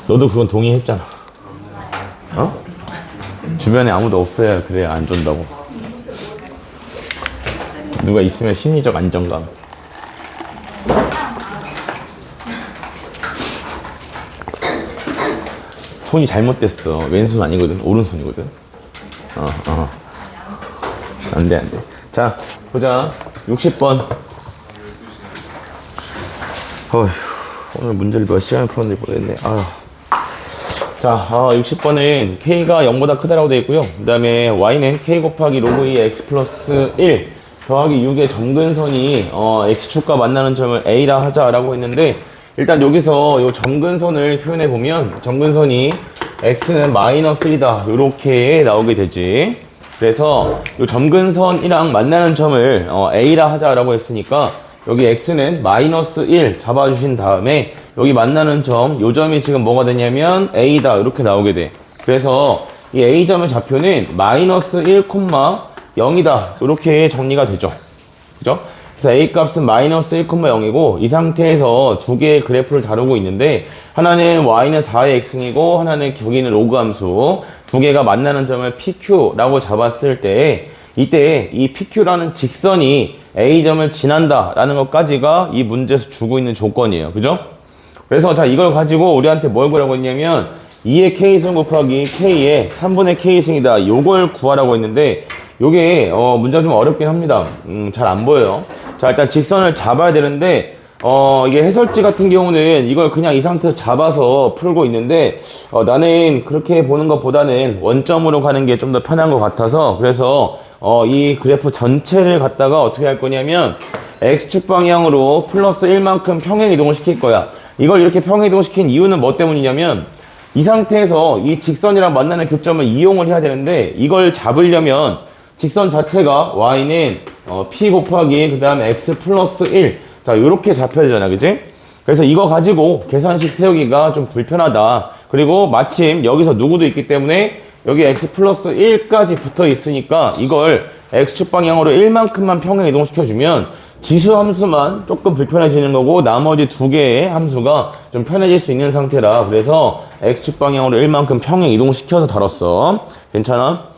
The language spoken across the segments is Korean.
너도 그건 동의했잖아. 어? 주변에 아무도 없어야 그래야 안 준다고. 누가 있으면 심리적 안정감. 손이 잘못됐어. 왼손 아니거든. 오른손이거든. 안 돼, 안 돼. 자, 보자. 60번. 어휴, 오늘 문제를 몇 시간을 풀었는지 모르겠네. 아휴. 자, 60번은 K가 0보다 크다라고 되어 있고요. 그 다음에 Y는 K 곱하기 로그 2의 X 플러스 1 더하기 6의 점근선이 X축과 만나는 점을 A라 하자라고 했는데, 일단 여기서 이 점근선을 표현해 보면 점근선이 X는 마이너스 1이다 이렇게 나오게 되지. 그래서 이 점근선이랑 만나는 점을 A라 하자라고 했으니까 여기 X는 마이너스 1 잡아주신 다음에 여기 만나는 점, 요 점이 지금 뭐가 되냐면 A다 이렇게 나오게 돼. 그래서 이 A점의 좌표는 마이너스 1, 0이다 이렇게 정리가 되죠. 그죠? 그래서 A 값은 마이너스 1, 0이고 이 상태에서 두 개의 그래프를 다루고 있는데, 하나는 Y는 4의 X이고 하나는 여기는 로그 함수, 두 개가 만나는 점을 PQ라고 잡았을 때, 이때 이 PQ라는 직선이 A점을 지난다 라는 것까지가 이 문제에서 주고 있는 조건이에요. 그죠? 그래서 자, 이걸 가지고 우리한테 뭘 구하라고 했냐면 2의 K승 곱하기 K의 3분의 K승이다 요걸 구하라고 했는데, 요게 문제가 좀 어렵긴 합니다. 잘 안 보여요. 자, 일단 직선을 잡아야 되는데 이게 해설지 같은 경우는 이걸 그냥 이 상태에서 잡아서 풀고 있는데, 나는 그렇게 보는 것보다는 원점으로 가는 게 좀 더 편한 것 같아서, 그래서 이 그래프 전체를 갖다가 어떻게 할 거냐면 X축 방향으로 플러스 1만큼 평행 이동을 시킬 거야. 이걸 이렇게 평행 이동시킨 이유는 뭐 때문이냐면, 이 상태에서 이 직선이랑 만나는 교점을 이용을 해야 되는데, 이걸 잡으려면 직선 자체가 Y는 P 곱하기 그 다음에 X 플러스 1, 자 요렇게 잡혀야 되잖아, 그치? 그래서 이거 가지고 계산식 세우기가 좀 불편하다. 그리고 마침 여기서 누구도 있기 때문에 여기 X 플러스 1까지 붙어 있으니까 이걸 X축 방향으로 1만큼만 평행 이동시켜주면 지수 함수만 조금 불편해지는 거고, 나머지 두 개의 함수가 좀 편해질 수 있는 상태라, 그래서 X축 방향으로 1만큼 평행 이동시켜서 다뤘어. 괜찮아?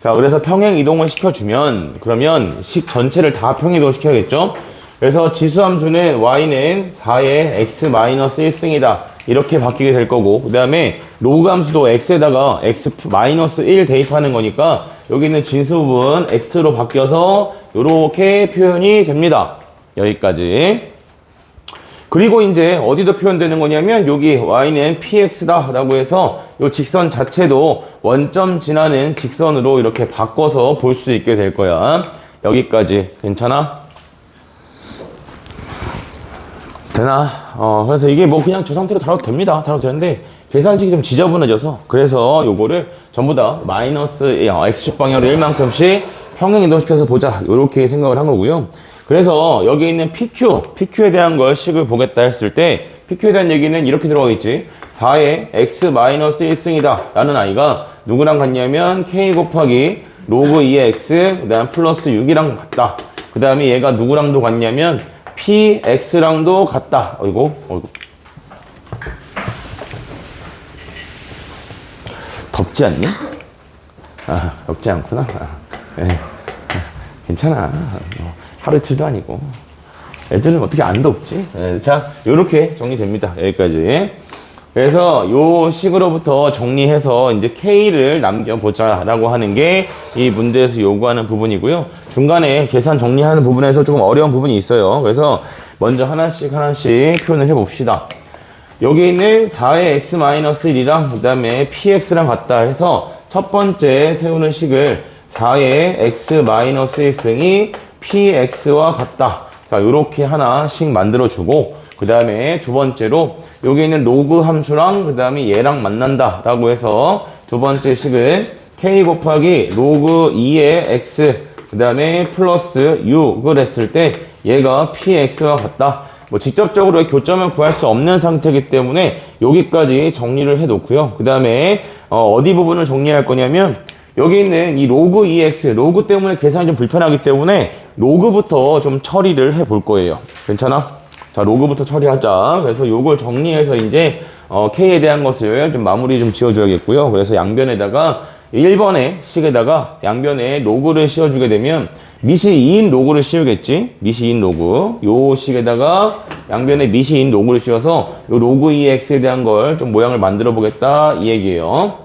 자, 그래서 평행 이동을 시켜주면 그러면 식 전체를 다 평행 이동 시켜야겠죠? 그래서 지수 함수는 Y는 4의 X-1승이다 이렇게 바뀌게 될 거고, 그 다음에 로그 함수도 X에다가 X-1 대입하는 거니까 여기는 진수 부분 X로 바뀌어서 이렇게 표현이 됩니다. 여기까지. 그리고 이제 어디도 표현되는 거냐면 여기 Y는 PX다 라고 해서 이 직선 자체도 원점 지나는 직선으로 이렇게 바꿔서 볼 수 있게 될 거야. 여기까지. 괜찮아? 되나? 그래서 이게 뭐 그냥 저 상태로 다뤄도 됩니다. 다뤄도 되는데 계산식이 좀 지저분해져서, 그래서 요거를 전부 다 마이너스 X축 방향으로 1만큼씩 평행 이동시켜서 보자 이렇게 생각을 한 거고요. 그래서 여기 있는 PQ에 대한 걸 식을 보겠다 했을 때 PQ에 대한 얘기는 이렇게 들어가겠지. 4의 X-1승이다 라는 아이가 누구랑 같냐면 K 곱하기 로그 2의 X 그 다음 플러스 6이랑 같다. 그 다음에 얘가 누구랑도 같냐면 PX랑도 같다. 어이구. 덥지 않니? 덥지 않구나. 네. 괜찮아. 하루 이틀도 아니고. 애들은 어떻게 안 덥지? 네, 자, 요렇게 정리됩니다. 여기까지. 그래서 요 식으로부터 정리해서 이제 K를 남겨보자 라고 하는 게 이 문제에서 요구하는 부분이고요. 중간에 계산 정리하는 부분에서 조금 어려운 부분이 있어요. 그래서 먼저 하나씩 표현을 해봅시다. 여기 있는 4의 X-1이랑 그 다음에 PX랑 같다 해서 첫 번째 세우는 식을 4의 X-1승이 PX와 같다. 자, 요렇게 하나씩 만들어주고, 그 다음에 두 번째로 여기 있는 로그 함수랑 그 다음에 얘랑 만난다 라고 해서 두 번째 식은 K 곱하기 로그 2의 X 그 다음에 플러스 6을 했을 때 얘가 PX와 같다. 뭐 직접적으로 교점을 구할 수 없는 상태이기 때문에 여기까지 정리를 해 놓고요. 그 다음에 어디 부분을 정리할 거냐면 여기 있는 이 로그 2x, 로그 때문에 계산이 좀 불편하기 때문에 로그부터 좀 처리를 해 볼 거예요. 괜찮아? 자, 로그부터 처리하자. 그래서 요걸 정리해서 이제 K에 대한 것을 좀 마무리 좀 지어줘야겠고요. 그래서 양변에다가 1번의 식에다가 양변에 로그를 씌워주게 되면 미시 2인 로그를 씌우겠지. 미시 2인 로그. 요 식에다가 양변에 미시 2인 로그를 씌워서 요 로그 2x에 대한 걸 좀 모양을 만들어 보겠다 이 얘기예요.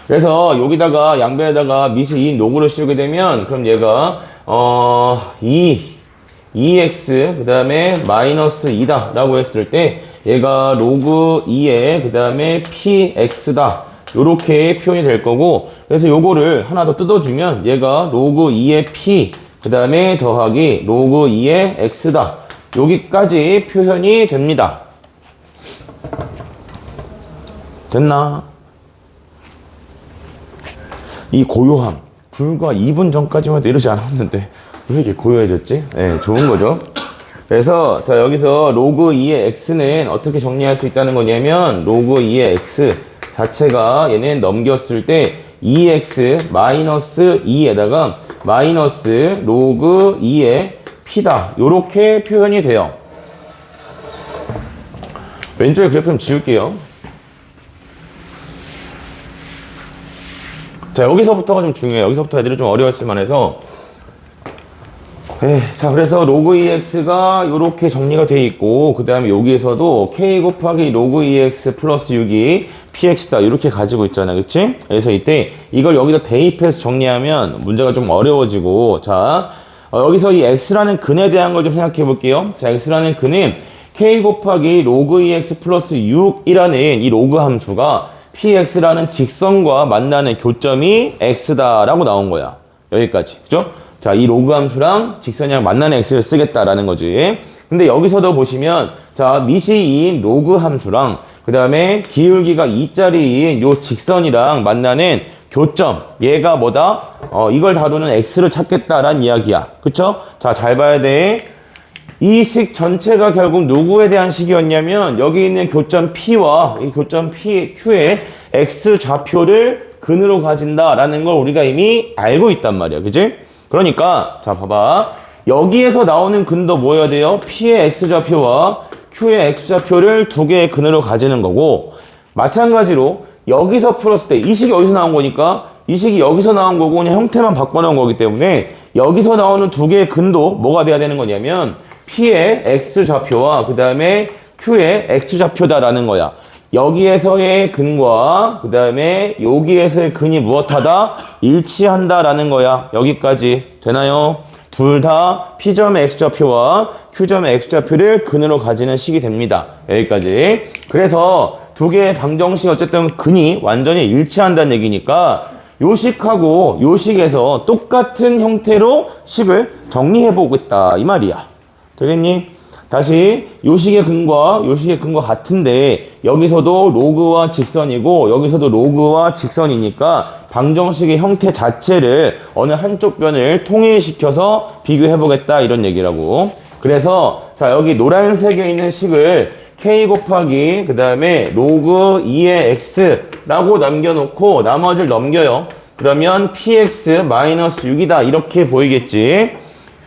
그래서 여기다가 양변에다가 미시 2인 로그를 씌우게 되면 그럼 얘가 2x 그 다음에 마이너스 2다 라고 했을 때 얘가 로그 2에 그 다음에 px다 요렇게 표현이 될 거고, 그래서 요거를 하나 더 뜯어주면 얘가 로그 2의 p 그 다음에 더하기 로그 2의 x다 여기까지 표현이 됩니다. 됐나? 이 고요함 불과 2분 전까지만 해도 이러지 않았는데 왜 이렇게 고요해졌지? 네, 좋은 거죠. 그래서 자 여기서 로그 2의 x는 어떻게 정리할 수 있다는 거냐면 로그 2의 x 자체가 얘는 넘겼을 때 2x 마이너스 2에다가 마이너스 로그 2의 p다 요렇게 표현이 돼요. 왼쪽에 그래프 좀 지울게요. 자 여기서부터가 좀 중요해요. 여기서부터 애들이 좀 어려웠을 만해서 자 그래서 로그 2x가 요렇게 정리가 돼 있고, 그 다음에 여기에서도 k 곱하기 로그 2x 플러스 6이 px다 이렇게 가지고 있잖아요. 그치? 그래서 이때 이걸 여기다 대입해서 정리하면 문제가 좀 어려워지고, 자 여기서 이 x라는 근에 대한 걸 좀 생각해 볼게요. 자 x라는 근은 k 곱하기 로그 2x 플러스 6이라는 이 로그 함수가 px라는 직선과 만나는 교점이 x다 라고 나온 거야. 여기까지. 그죠? 자, 이 로그 함수랑 직선이랑 만나는 x를 쓰겠다라는 거지. 근데 여기서도 보시면 자, 미시인 로그 함수랑 그 다음에 기울기가 2짜리인 요 직선이랑 만나는 교점, 얘가 뭐다? 이걸 다루는 x를 찾겠다라는 이야기야. 그쵸? 자, 잘 봐야 돼. 이 식 전체가 결국 누구에 대한 식이었냐면 여기 있는 교점 P와 이 교점 Q의 X 좌표를 근으로 가진다라는 걸 우리가 이미 알고 있단 말이야. 그지? 그러니까 자 봐봐. 여기에서 나오는 근도 뭐여야 돼요? P의 X 좌표와 Q의 X 좌표를 두 개의 근으로 가지는 거고, 마찬가지로 여기서 풀었을 때 이 식이 어디서 나온 거니까 이 식이 여기서 나온 거고 그냥 형태만 바꿔놓은 거기 때문에 여기서 나오는 두 개의 근도 뭐가 돼야 되는 거냐면 P의 X 좌표와 그 다음에 Q의 X 좌표다라는 거야. 여기에서의 근과 그 다음에 여기에서의 근이 무엇하다? 일치한다라는 거야. 여기까지 되나요? 둘 다 P점의 X 좌표와 Q점의 X 좌표를 근으로 가지는 식이 됩니다. 여기까지. 그래서 두 개의 방정식 어쨌든 근이 완전히 일치한다는 얘기니까 요식하고 요식에서 똑같은 형태로 식을 정리해보겠다 이 말이야. 되겠니? 다시 요식의 근과 요식의 근과 같은데 여기서도 로그와 직선이고 여기서도 로그와 직선이니까 방정식의 형태 자체를 어느 한쪽 변을 통일시켜서 비교해보겠다 이런 얘기라고. 그래서 자 여기 노란색에 있는 식을 k 곱하기 그 다음에 로그 2의 x라고 남겨놓고 나머지를 넘겨요. 그러면 px 마이너스 6이다 이렇게 보이겠지.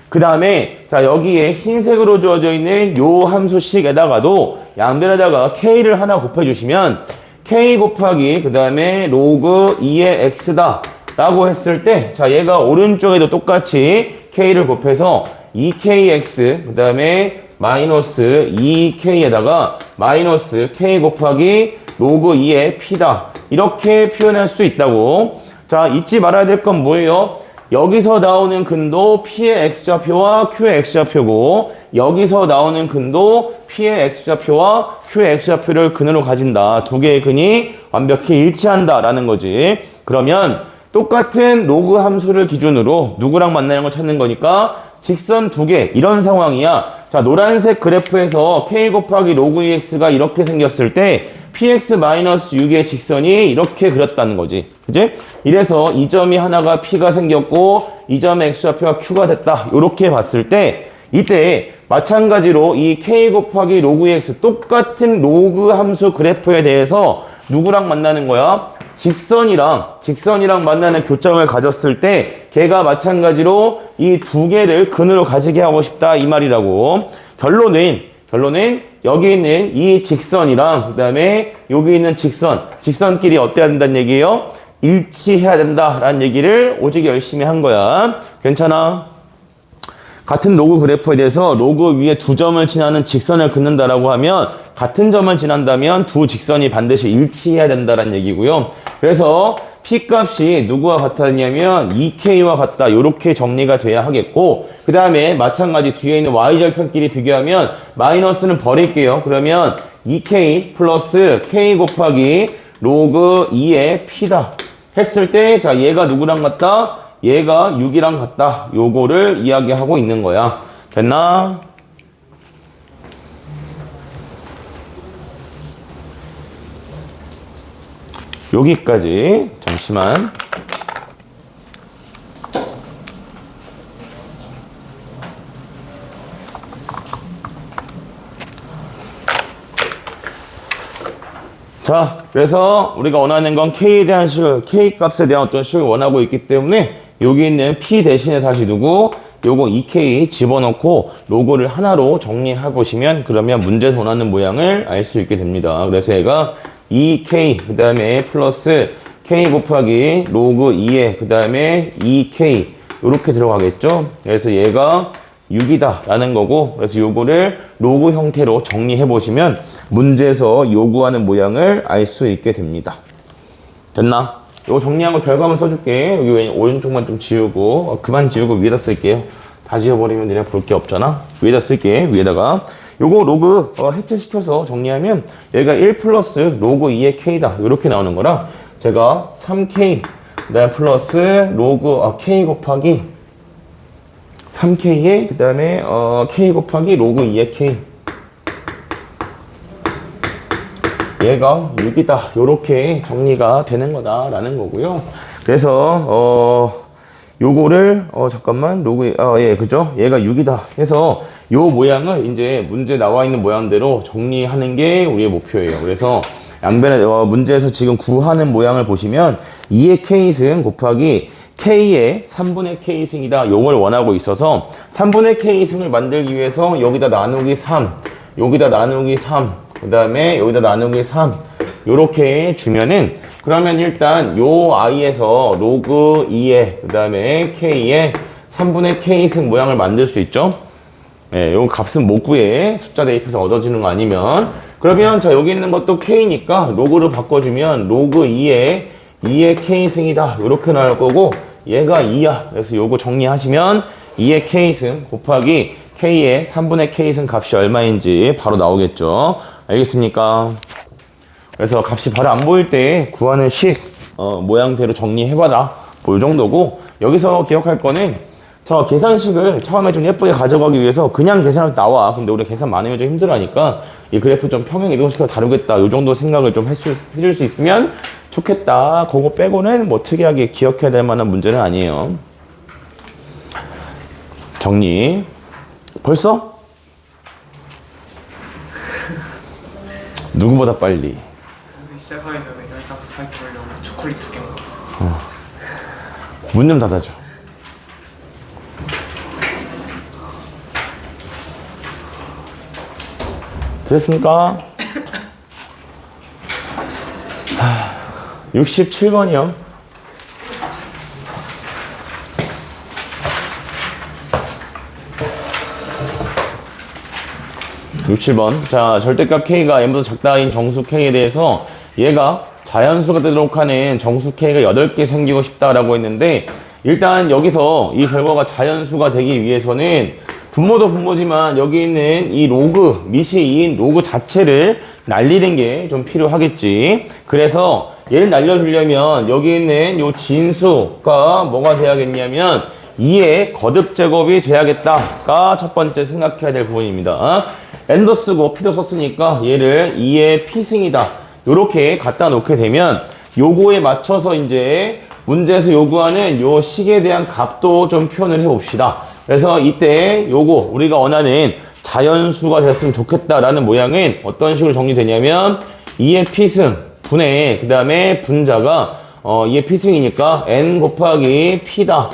그 다음에 자 여기에 흰색으로 주어져 있는 요 함수식에다가도 양변에다가 k를 하나 곱해주시면 k 곱하기 그 다음에 로그 2의 x다 라고 했을 때 자 얘가 오른쪽에도 똑같이 k를 곱해서 2kx 그 다음에 마이너스 2k에다가 마이너스 k 곱하기 로그 2의 p다 이렇게 표현할 수 있다고. 자 잊지 말아야 될 건 뭐예요? 여기서 나오는 근도 P의 X좌표와 Q의 X좌표고 여기서 나오는 근도 P의 X좌표와 Q의 X좌표를 근으로 가진다. 두 개의 근이 완벽히 일치한다라는 거지. 그러면 똑같은 로그 함수를 기준으로 누구랑 만나는 걸 찾는 거니까 직선 두 개 이런 상황이야. 자 노란색 그래프에서 K 곱하기 로그 2X가 이렇게 생겼을 때 px-6의 직선이 이렇게 그렸다는 거지. 그지? 이래서 이 점이 하나가 p가 생겼고 이 점의 x좌표가 q가 됐다. 이렇게 봤을 때 이때 마찬가지로 이 k 곱하기 로그 x 똑같은 로그 함수 그래프에 대해서 누구랑 만나는 거야? 직선이랑 만나는 교점을 가졌을 때 걔가 마찬가지로 이 두 개를 근으로 가지게 하고 싶다 이 말이라고. 결론은 여기 있는 이 직선이랑 그 다음에 여기 있는 직선끼리 어때야 된다는 얘기예요? 일치해야 된다라는 얘기를 오직 열심히 한 거야. 괜찮아? 같은 로그 그래프에 대해서 로그 위에 두 점을 지나는 직선을 긋는다라고 하면 같은 점을 지난다면 두 직선이 반드시 일치해야 된다라는 얘기고요. 그래서 P값이 누구와 같았냐면 2K와 같다. 이렇게 정리가 돼야 하겠고 그 다음에 마찬가지 뒤에 있는 Y절편끼리 비교하면 마이너스는 버릴게요. 그러면 2K 플러스 K 곱하기 로그 2의 P다. 했을 때 자 얘가 누구랑 같다? 얘가 6이랑 같다. 요거를 이야기하고 있는 거야. 됐나? 여기까지. 잠시만. 자, 그래서 우리가 원하는 건 K에 대한 식을, K 값에 대한 어떤 식을 원하고 있기 때문에 여기 있는 P 대신에 다시 두고 요거 2K 집어넣고 로그를 하나로 정리해 보시면 그러면 문제에서 원하는 모양을 알 수 있게 됩니다. 그래서 얘가 2K 그 다음에 플러스 K 곱하기 로그 2에 그 다음에 2K 이렇게 들어가겠죠. 그래서 얘가 6이다 라는 거고 그래서 요거를 로그 형태로 정리해 보시면 문제에서 요구하는 모양을 알 수 있게 됩니다. 됐나? 요거 정리한 거 결과만 써줄게. 여기 오른쪽만 좀 지우고 그만 지우고 위에다 쓸게요. 다 지워버리면 내가 볼 게 없잖아. 위에다 쓸게. 위에다가 요거 로그 해체시켜서 정리하면 얘가 1 플러스 로그 2의 K다 이렇게 나오는 거라 제가 3K 그 다음에 플러스 로그 K 곱하기 3K에 그 다음에 K 곱하기 로그 2의 K 얘가 6이다 요렇게 정리가 되는 거다 라는 거고요. 그래서 요거를 잠깐만 로그 예 그죠? 얘가 6이다 해서 요 모양을 이제 문제 나와 있는 모양대로 정리하는 게 우리의 목표예요. 그래서 양변에 문제에서 지금 구하는 모양을 보시면 2의 K승 곱하기 K의 3분의 K승이다. 요걸 원하고 있어서 3분의 K승을 만들기 위해서 여기다 나누기 3, 여기다 나누기 3, 그 다음에 여기다 나누기 3 요렇게 주면은 그러면 일단 요 i에서 로그 2에 그 다음에 k의 3분의 k승 모양을 만들 수 있죠. 예, 요 값은 못 구해. 숫자 대입해서 얻어지는 거 아니면. 그러면 자 여기 있는 것도 k니까 로그로 바꿔주면 로그 2의 k승이다. 요렇게 나올 거고 얘가 2야. 그래서 요거 정리하시면 2의 k승 곱하기 k의 3분의 k승 값이 얼마인지 바로 나오겠죠. 알겠습니까? 그래서 값이 바로 안 보일 때 구하는 식 모양대로 정리해봐라 뭐 이 정도고 여기서 기억할 거는 저 계산식을 처음에 좀 예쁘게 가져가기 위해서 그냥 계산할 때 나와. 근데 우리 계산 많으면 좀 힘들어하니까 이 그래프 좀 평행 이동시켜서 다루겠다 이 정도 생각을 좀 해줄 수 있으면 좋겠다. 그거 빼고는 뭐 특이하게 기억해야 될 만한 문제는 아니에요. 정리 벌써? 누구보다 빨리. 시작하기 전에 혈당 스파이크 보려고 초콜릿 2개 먹었어. 문 좀 닫아줘. 됐습니까? 67번이요. 자, 절대값 K가 M보다 작다인 정수 K에 대해서 얘가 자연수가 되도록 하는 정수 K가 8개 생기고 싶다라고 했는데 일단 여기서 이 결과가 자연수가 되기 위해서는 분모도 분모지만 여기 있는 이 로그, 밑이 2인 로그 자체를 날리는 게 좀 필요하겠지. 그래서 얘를 날려주려면 여기 있는 요 진수가 뭐가 돼야겠냐면 2의 거듭 제곱이 돼야겠다가 첫 번째 생각해야 될 부분입니다. n도 쓰고 p도 썼으니까 얘를 2의 p승이다. 요렇게 갖다 놓게 되면 요거에 맞춰서 이제 문제에서 요구하는 요 식에 대한 값도 좀 표현을 해 봅시다. 그래서 이때 요거 우리가 원하는 자연수가 됐으면 좋겠다라는 모양은 어떤 식으로 정리되냐면 2의 p승 분의 그 다음에 분자가 2의 p승이니까 n 곱하기 p다.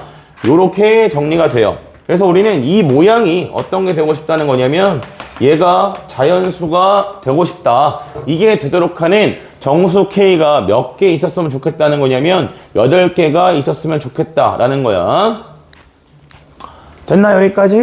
요렇게 정리가 돼요. 그래서 우리는 이 모양이 어떤 게 되고 싶다는 거냐면 얘가 자연수가 되고 싶다. 이게 되도록 하는 정수 K가 몇 개 있었으면 좋겠다는 거냐면 8개가 있었으면 좋겠다라는 거야. 됐나 여기까지?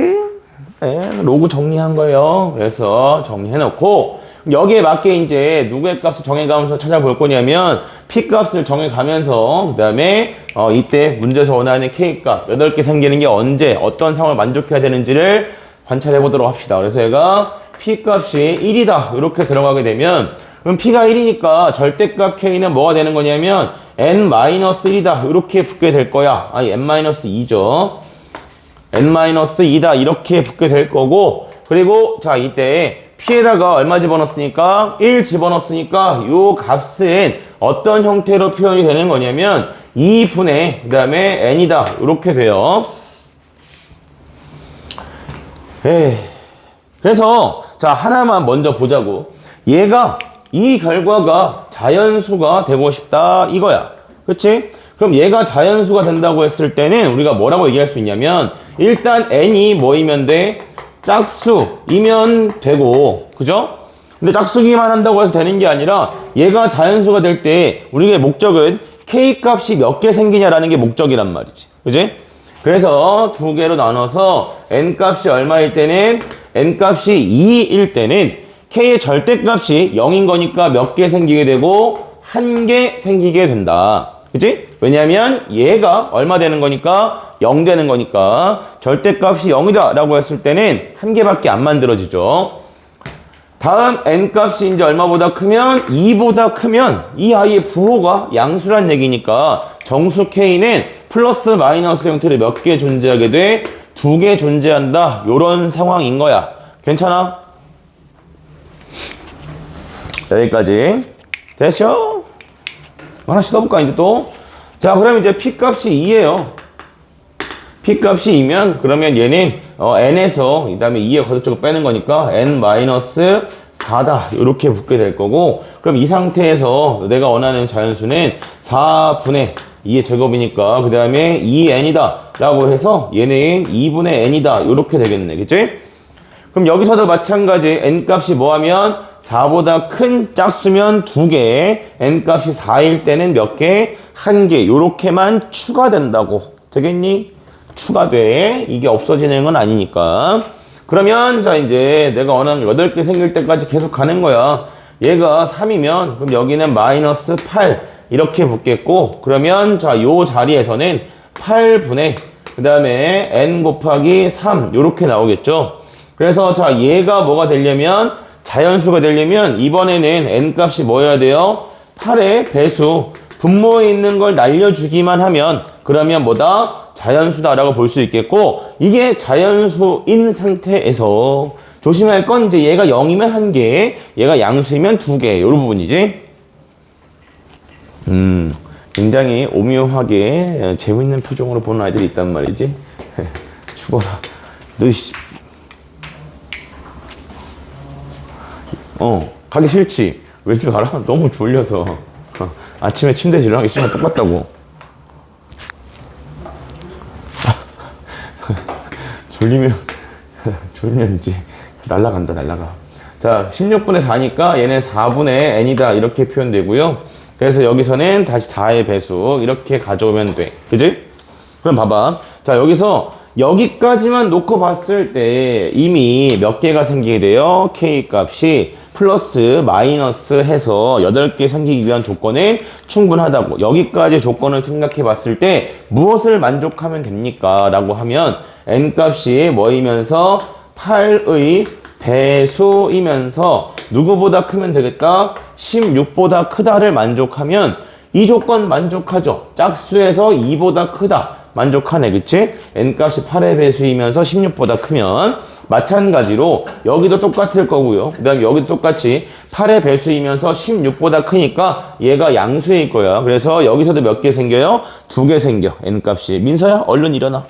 네, 로그 정리한 거예요. 그래서 정리해놓고 여기에 맞게 이제 누구의 값을 정해가면서 찾아볼 거냐면 P 값을 정해가면서 그 다음에 이때 문제에서 원하는 K 값 8개 생기는 게 언제 어떤 상황을 만족해야 되는지를 관찰해 보도록 합시다. 그래서 얘가 P 값이 1이다 이렇게 들어가게 되면 그럼 P가 1이니까 절대값 K는 뭐가 되는 거냐면 N-1이다 이렇게 붙게 될 거야. 아니 N-2죠. N-2다 이렇게 붙게 될 거고 그리고 자 이때 P에다가 얼마 집어넣었으니까 1 집어넣었으니까 요 값은 어떤 형태로 표현이 되는 거냐면 2분의 그 다음에 N이다 이렇게 돼요. 그래서 자 하나만 먼저 보자고. 얘가 이 결과가 자연수가 되고 싶다 이거야. 그치? 그럼 얘가 자연수가 된다고 했을 때는 우리가 뭐라고 얘기할 수 있냐면 일단 N이 뭐이면 돼? 짝수이면 되고 그죠? 근데 짝수기만 한다고 해서 되는 게 아니라 얘가 자연수가 될 때 우리의 목적은 K 값이 몇 개 생기냐라는 게 목적이란 말이지. 그지? 그래서 두 개로 나눠서 N 값이 얼마일 때는 N 값이 2일 때는 K의 절대값이 0인 거니까 몇 개 생기게 되고 1개 생기게 된다. 그치? 왜냐면 얘가 얼마 되는 거니까 0 되는 거니까 절대값이 0이다 라고 했을 때는 1개밖에 안 만들어지죠. 다음 N값이 이제 얼마보다 크면 2보다 크면 이 아이의 부호가 양수란 얘기니까 정수 K는 플러스 마이너스 형태로 몇 개 존재하게 돼? 2개 존재한다. 요런 상황인 거야. 괜찮아? 여기까지. 됐죠? 하나씩 써볼까 이제 또? 자 그럼 이제 P값이 2예요. P값이 2면 그러면 얘는 N에서 그 다음에 2의 거듭적을 빼는 거니까 N-4다 이렇게 붙게 될 거고 그럼 이 상태에서 내가 원하는 자연수는 4분의 2의 제곱이니까 그 다음에 2N이다 라고 해서 얘는 2분의 N이다 이렇게 되겠네. 그치? 그럼 여기서도 마찬가지 N값이 뭐하면 4보다 큰 짝수면 2개 N값이 4일 때는 몇 개? 1개 요렇게만 추가된다고. 되겠니? 추가돼. 이게 없어지는 건 아니니까. 그러면 자 이제 내가 원하는 8개 생길 때까지 계속 가는 거야. 얘가 3이면 그럼 여기는 마이너스 8 이렇게 붙겠고 그러면 자 요 자리에서는 8분의 그 다음에 n 곱하기 3 요렇게 나오겠죠. 그래서 자 얘가 뭐가 되려면 자연수가 되려면 이번에는 n 값이 뭐여야 돼요? 8의 배수 분모에 있는 걸 날려주기만 하면 그러면 뭐다? 자연수다라고 볼 수 있겠고 이게 자연수인 상태에서 조심할 건 이제 얘가 0이면 1개 얘가 양수이면 2개 요런 부분이지. 굉장히 오묘하게 재밌는 표정으로 보는 아이들이 있단 말이지. 죽어라 너 가기 싫지? 왜 줄 알아? 너무 졸려서 아침에 침대에서 일어나기 싫으면 똑같다고. 졸리면 이제 날라간다 날라가. 자 16분의 4니까 얘는 4분의 n이다 이렇게 표현되고요. 그래서 여기서는 다시 4의 배수 이렇게 가져오면 돼. 그지? 그럼 봐봐. 자 여기서 여기까지만 놓고 봤을 때 이미 몇 개가 생기게 돼요? K 값이 플러스 마이너스 해서 8개 생기기 위한 조건은 충분하다고. 여기까지 조건을 생각해 봤을 때 무엇을 만족하면 됩니까? 라고 하면 n 값이 뭐이면서 8의 배수이면서 누구보다 크면 되겠다? 16보다 크다를 만족하면 이 조건 만족하죠. 짝수에서 2보다 크다 만족하네. 그치? n값이 8의 배수이면서 16보다 크면 마찬가지로 여기도 똑같을 거고요. 그 다음에 여기도 똑같이 8의 배수이면서 16보다 크니까 얘가 양수일 거야. 그래서 여기서도 몇 개 생겨요? 2개 생겨. n값이. 민서야 얼른 일어나.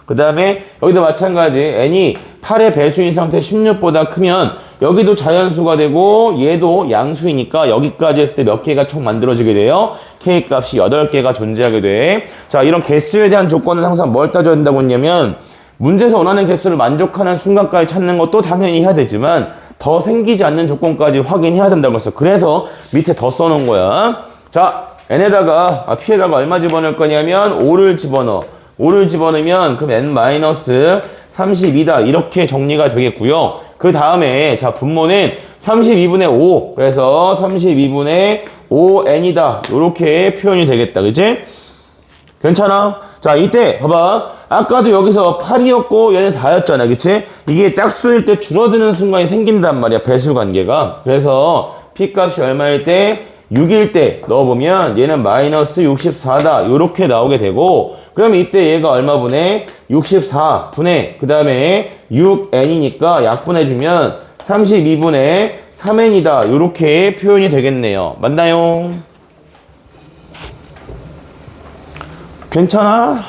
그 다음에 여기도 마찬가지 n이 8의 배수인 상태 16보다 크면 여기도 자연수가 되고 얘도 양수이니까 여기까지 했을 때 몇 개가 총 만들어지게 돼요? K값이 8개가 존재하게 돼. 자 이런 개수에 대한 조건은 항상 뭘 따져야 된다고 했냐면 문제에서 원하는 개수를 만족하는 순간까지 찾는 것도 당연히 해야 되지만 더 생기지 않는 조건까지 확인해야 된다고 했어. 그래서 밑에 더 써놓은 거야. 자, n에다가 p에다가 얼마 집어넣을 거냐면 5를 집어넣어. 5를 집어넣으면 그럼 n-32다 이렇게 정리가 되겠고요. 그 다음에 자 분모는 32분의 5 그래서 32분의 5n이다 이렇게 표현이 되겠다. 그치? 괜찮아? 자 이때 봐봐. 아까도 여기서 8이었고 얘는 4였잖아. 그치? 이게 짝수일 때 줄어드는 순간이 생긴단 말이야. 배수 관계가. 그래서 p값이 얼마일 때 6일 때 넣어보면 얘는 마이너스 64다 이렇게 나오게 되고 그러면 이때 얘가 얼마분의 64분의 그 다음에 6n이니까 약분해주면 32분의 3n이다 이렇게 표현이 되겠네요. 맞나요? 괜찮아?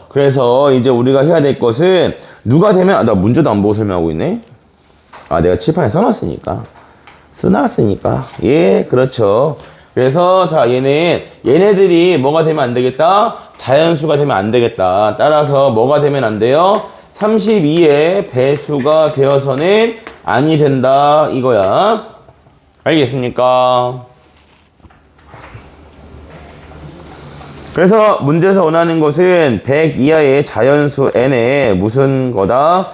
그래서 이제 우리가 해야 될 것은 누가 되면 나 문제도 안 보고 설명하고 있네. 내가 칠판에 써놨으니까 예, 그렇죠. 그래서 자 얘네들이 뭐가 되면 안 되겠다? 자연수가 되면 안 되겠다. 따라서 뭐가 되면 안 돼요? 32의 배수가 되어서는 아니 된다 이거야. 알겠습니까? 그래서 문제에서 원하는 것은 100 이하의 자연수 n의 무슨 거다?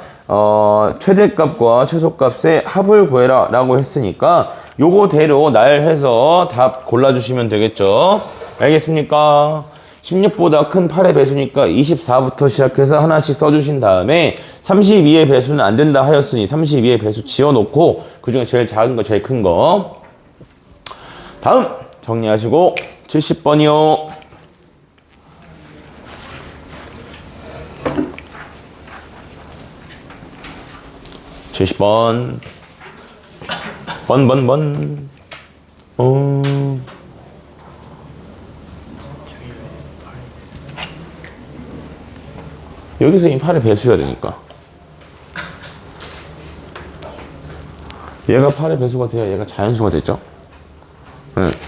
최대값과 최소값의 합을 구해라 라고 했으니까 요거대로 나열해서 답 골라주시면 되겠죠. 알겠습니까? 16보다 큰 8의 배수니까 24부터 시작해서 하나씩 써주신 다음에 32의 배수는 안 된다 하였으니 32의 배수 지어놓고 그 중에 제일 작은 거 제일 큰 거 다음 정리하시고 70번이요. 70번 번 여기서 이 8의 배수여야 되니까 얘가 8의 배수가 돼야 얘가 자연수가 되죠.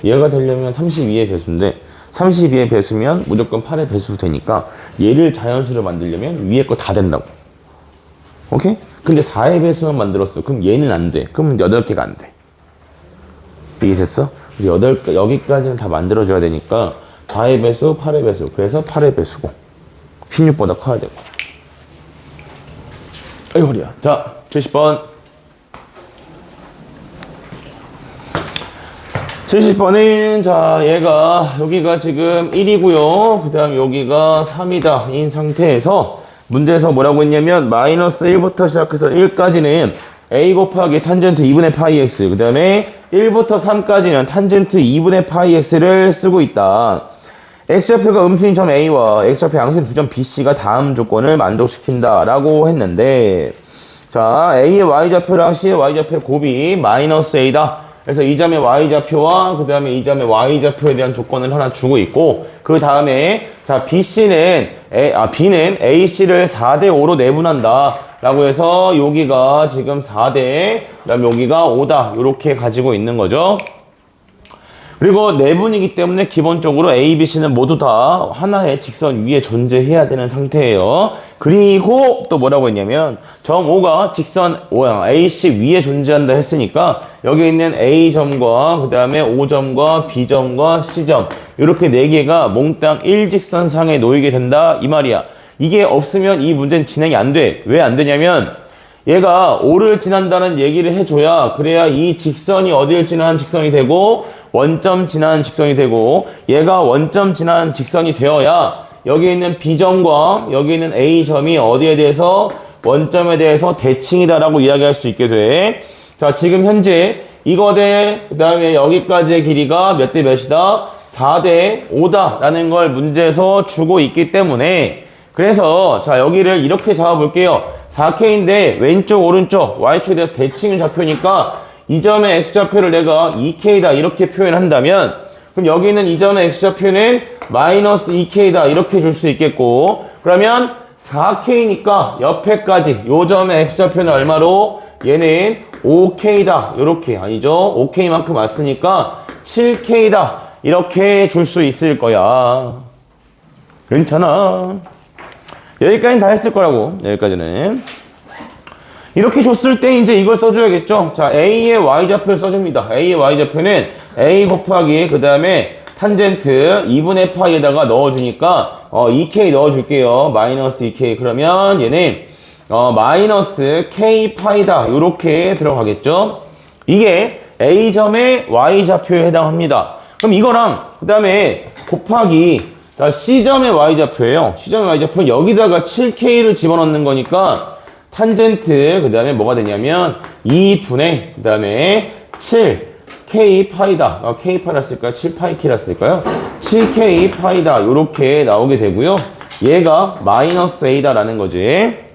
얘가 되려면 32의 배수인데 32의 배수면 무조건 8의 배수 되니까 얘를 자연수를 만들려면 위에 거 다 된다고. 오케이? 근데 4의 배수만 만들었어. 그럼 얘는 안 돼. 그럼 8개가 안 돼. 이해됐어? 여기까지는 다 만들어줘야 되니까 4의 배수, 8의 배수. 그래서 8의 배수고 16보다 커야 되고. 아이 허리야. 자, 70번. 70번은 자 얘가 여기가 지금 1이고요. 그 다음 여기가 3이다 인 상태에서 문제에서 뭐라고 했냐면 마이너스 1부터 시작해서 1까지는 a 곱하기 탄젠트 2분의 파이 x 그 다음에 1부터 3까지는 탄젠트 2분의 파이 x를 쓰고 있다. x좌표가 음수인 점 a와 x좌표 양수인 두 점 bc가 다음 조건을 만족시킨다 라고 했는데 자 a의 y좌표랑 c의 y좌표의 곱이 마이너스 a다. 그래서 이 점의 y좌표와 그 다음에 이 점의 y좌표에 대한 조건을 하나 주고 있고 그 다음에 자 b는 ac를 4대5로 내분한다 라고 해서 여기가 지금 4대 그 다음에 여기가 5다 이렇게 가지고 있는 거죠. 그리고 내분이기 때문에 기본적으로 A, B, C는 모두 다 하나의 직선 위에 존재해야 되는 상태예요. 그리고 또 뭐라고 했냐면 점 O가 직선 AC 위에 존재한다 했으니까 여기 있는 A점과 그 다음에 O점과 B점과 C점 이렇게 4개가 몽땅 일직선상에 놓이게 된다 이 말이야. 이게 없으면 이 문제는 진행이 안 돼. 왜 안 되냐면 얘가 O를 지난다는 얘기를 해줘야 그래야 이 직선이 어디를 지나는 직선이 되고 원점 지나는 직선이 되고 얘가 원점 지나는 직선이 되어야 여기 있는 B점과 여기 있는 A점이 어디에 대해서 원점에 대해서 대칭이다라고 이야기할 수 있게 돼. 자 지금 현재 이거 대 그 다음에 여기까지의 길이가 몇 대 몇이다? 4대 5다 라는 걸 문제에서 주고 있기 때문에 그래서 자 여기를 이렇게 잡아볼게요. 4K인데 왼쪽 오른쪽 Y축에 대해서 대칭은 좌표니까 이 점의 X좌표를 내가 2K다 이렇게 표현한다면 그럼 여기 있는 이 점의 X좌표는 마이너스 2K다 이렇게 줄 수 있겠고 그러면 4K니까 옆에까지 요 점의 X좌표는 얼마로? 얘는 5K다 이렇게 아니죠? 5K만큼 왔으니까 7K다 이렇게 줄 수 있을 거야. 괜찮아. 여기까지는 다 했을 거라고. 여기까지는. 이렇게 줬을 때 이제 이걸 써줘야겠죠. 자, A의 Y좌표를 써줍니다. A의 Y좌표는 A 곱하기 그 다음에 탄젠트 2분의 파이에다가 넣어주니까 2K 넣어줄게요. 마이너스 2K. 그러면 얘는 마이너스 K 파이다. 요렇게 들어가겠죠. 이게 A점의 Y좌표에 해당합니다. 그럼 이거랑 그 다음에 곱하기 자, C점의 Y좌표예요. C점의 Y좌표는 여기다가 7K를 집어넣는 거니까 탄젠트 그 다음에 뭐가 되냐면 2분의 그 다음에 7K 파이다. K 파이라 쓸까요? 7파이 K라 쓸까요? 7K 파이다. 요렇게 나오게 되고요. 얘가 마이너스 A다 라는 거지.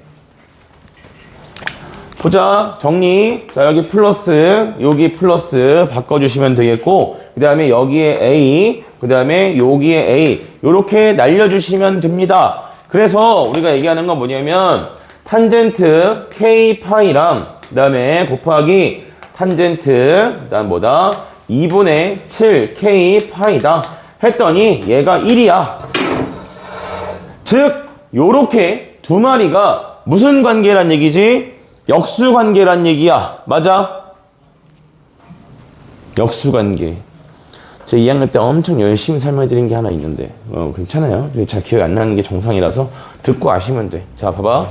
보자. 정리. 자, 여기 플러스, 여기 플러스 바꿔주시면 되겠고, 그 다음에 여기에 A, 그 다음에 여기에 A, 요렇게 날려주시면 됩니다. 그래서 우리가 얘기하는 건 뭐냐면, 탄젠트 K 파이랑, 그 다음에 곱하기 탄젠트, 그 다음 뭐다? 2분의 7 K 파이다. 했더니 얘가 1이야. 즉, 요렇게 두 마리가 무슨 관계란 얘기지? 역수관계란 얘기야. 맞아? 역수관계. 제 2학년 때 엄청 열심히 설명해드린 게 하나 있는데 괜찮아요. 잘 기억이 안 나는 게 정상이라서 듣고 아시면 돼. 자, 봐봐.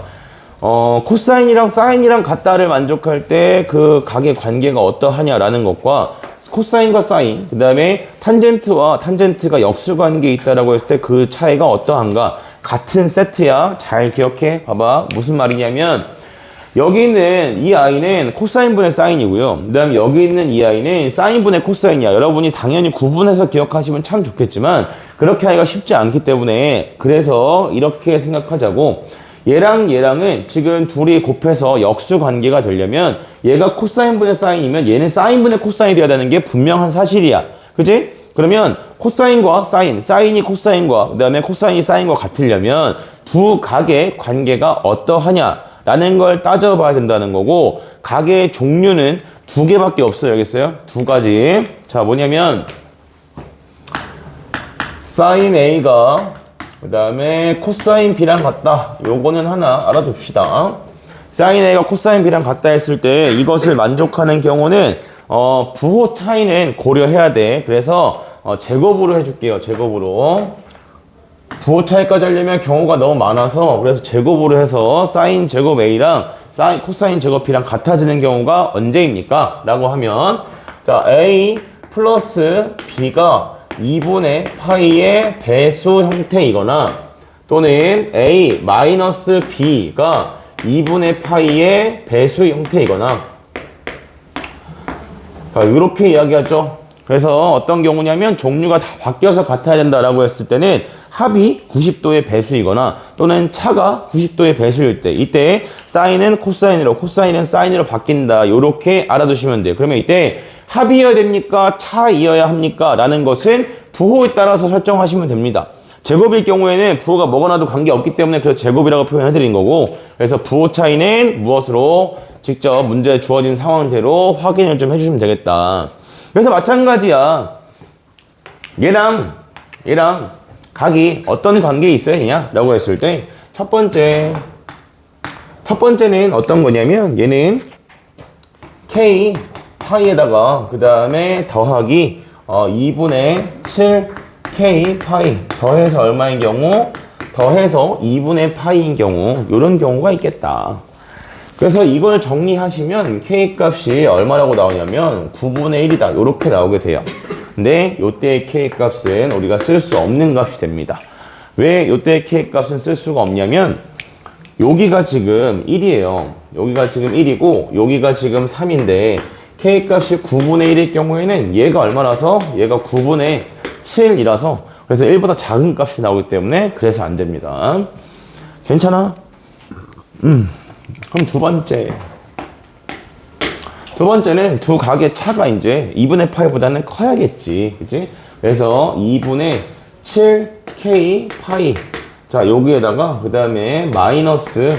코사인이랑 사인이랑 같다를 만족할 때 그 각의 관계가 어떠하냐라는 것과 코사인과 사인, 그 다음에 탄젠트와 탄젠트가 역수관계에 있다라고 했을 때 그 차이가 어떠한가. 같은 세트야. 잘 기억해. 봐봐. 무슨 말이냐면 여기 있는 이 아이는 코사인분의 사인이고요. 그 다음에 여기 있는 이 아이는 사인분의 코사인이야. 여러분이 당연히 구분해서 기억하시면 참 좋겠지만 그렇게 하기가 쉽지 않기 때문에 그래서 이렇게 생각하자고. 얘랑 얘랑은 지금 둘이 곱해서 역수관계가 되려면 얘가 코사인분의 사인이면 얘는 사인분의 코사인이 돼야 되는 게 분명한 사실이야. 그치? 그러면 코사인과 사인, 사인이 코사인과 그 다음에 코사인이 사인과 같으려면 두 각의 관계가 어떠하냐 라는 걸 따져봐야 된다는 거고, 각의 종류는 두 개밖에 없어요. 알겠어요? 두 가지. 자, 뭐냐면 사인 A가 그 다음에 코사인 B랑 같다. 요거는 하나 알아둡시다. 사인 A가 코사인 B랑 같다 했을 때 이것을 만족하는 경우는 부호 차이는 고려해야 돼. 그래서 제곱으로 해줄게요. 제곱으로. 부호 차이까지 하려면 경우가 너무 많아서 그래서 제곱으로 해서 사인 제곱 A랑 코사인 제곱 B랑 같아지는 경우가 언제입니까? 라고 하면 자, A 플러스 B가 2분의 파이의 배수 형태이거나 또는 A 마이너스 B가 2분의 파이의 배수 형태이거나 자, 이렇게 이야기하죠. 그래서 어떤 경우냐면 종류가 다 바뀌어서 같아야 된다라고 했을 때는 합이 90도의 배수이거나 또는 차가 90도의 배수일 때 이때 사인은 코사인으로 코사인은 사인으로 바뀐다. 요렇게 알아두시면 돼요. 그러면 이때 합이어야 됩니까? 차이어야 합니까? 라는 것은 부호에 따라서 설정하시면 됩니다. 제곱일 경우에는 부호가 뭐거나도 관계없기 때문에 그래서 제곱이라고 표현해드린 거고, 그래서 부호 차이는 무엇으로 직접 문제에 주어진 상황대로 확인을 좀 해주시면 되겠다. 그래서 마찬가지야. 얘랑 각이 어떤 관계에 있어야 되냐? 라고 했을 때 첫 번째는 어떤 거냐면 얘는 K 파이에다가 그 다음에 더하기 2분의 7 K 파이 더해서 얼마인 경우? 더해서 2분의 파이인 경우. 이런 경우가 있겠다. 그래서 이걸 정리하시면 K 값이 얼마라고 나오냐면 9분의 1이다. 이렇게 나오게 돼요. 근데 요때의 K 값은 우리가 쓸 수 없는 값이 됩니다. 왜 요때의 K 값은 쓸 수가 없냐면 여기가 지금 1이에요. 여기가 지금 1이고 여기가 지금 3인데 K 값이 9분의 1일 경우에는 얘가 얼마라서? 얘가 9분의 7이라서 그래서 1보다 작은 값이 나오기 때문에 그래서 안 됩니다. 괜찮아? 그럼 두 번째는 두 각의 차가 이제 2분의 파이보다는 커야겠지. 그치? 그래서 2분의 7K 파이. 자, 여기에다가 그 다음에 마이너스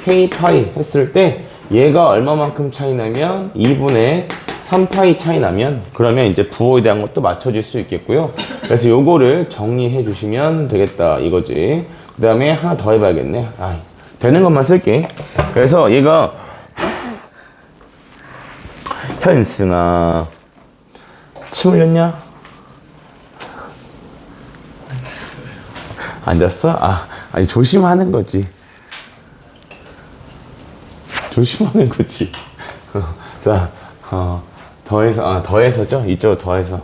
K 파이 했을 때 얘가 얼마만큼 차이 나면 2분의 3파이 차이 나면 그러면 이제 부호에 대한 것도 맞춰질 수 있겠고요. 그래서 요거를 정리해 주시면 되겠다 이거지. 그 다음에 하나 더 해봐야겠네. 아, 되는 것만 쓸게. 그래서 얘가 현승아 침 흘렸냐? 안 잤어? 아, 아니 조심하는 거지. 조심하는 거지. 자, 더해서죠? 이쪽으로 더해서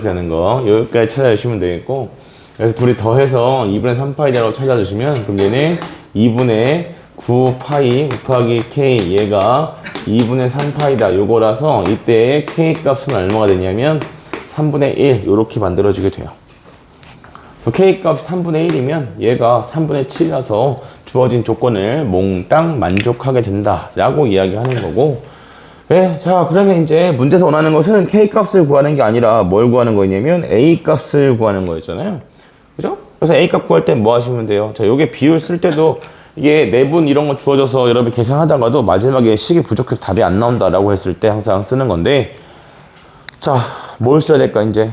되는 거 여기까지 찾아주시면 되겠고, 그래서 둘이 더해서 2분의 3파이라고 찾아주시면 그럼 얘는 2분의 9파이 곱하기 k 얘가 2분의 3파이다 요거라서 이때 k 값은 얼마가 되냐면 3분의 1 요렇게 만들어지게 돼요. k 값이 3분의 1이면 얘가 3분의 7이라서 주어진 조건을 몽땅 만족하게 된다 라고 이야기하는 거고, 네, 자 그러면 이제 문제에서 원하는 것은 k 값을 구하는 게 아니라 뭘 구하는 거냐면 a 값을 구하는 거였잖아요. 그죠? 그래서 a 값 구할 때 뭐 하시면 돼요? 자, 요게 비율 쓸 때도 이게 내분 이런 거 주어져서 여러분 계산하다가도 마지막에 식이 부족해서 답이 안 나온다라고 했을 때 항상 쓰는 건데, 자, 뭘 써야 될까 이제?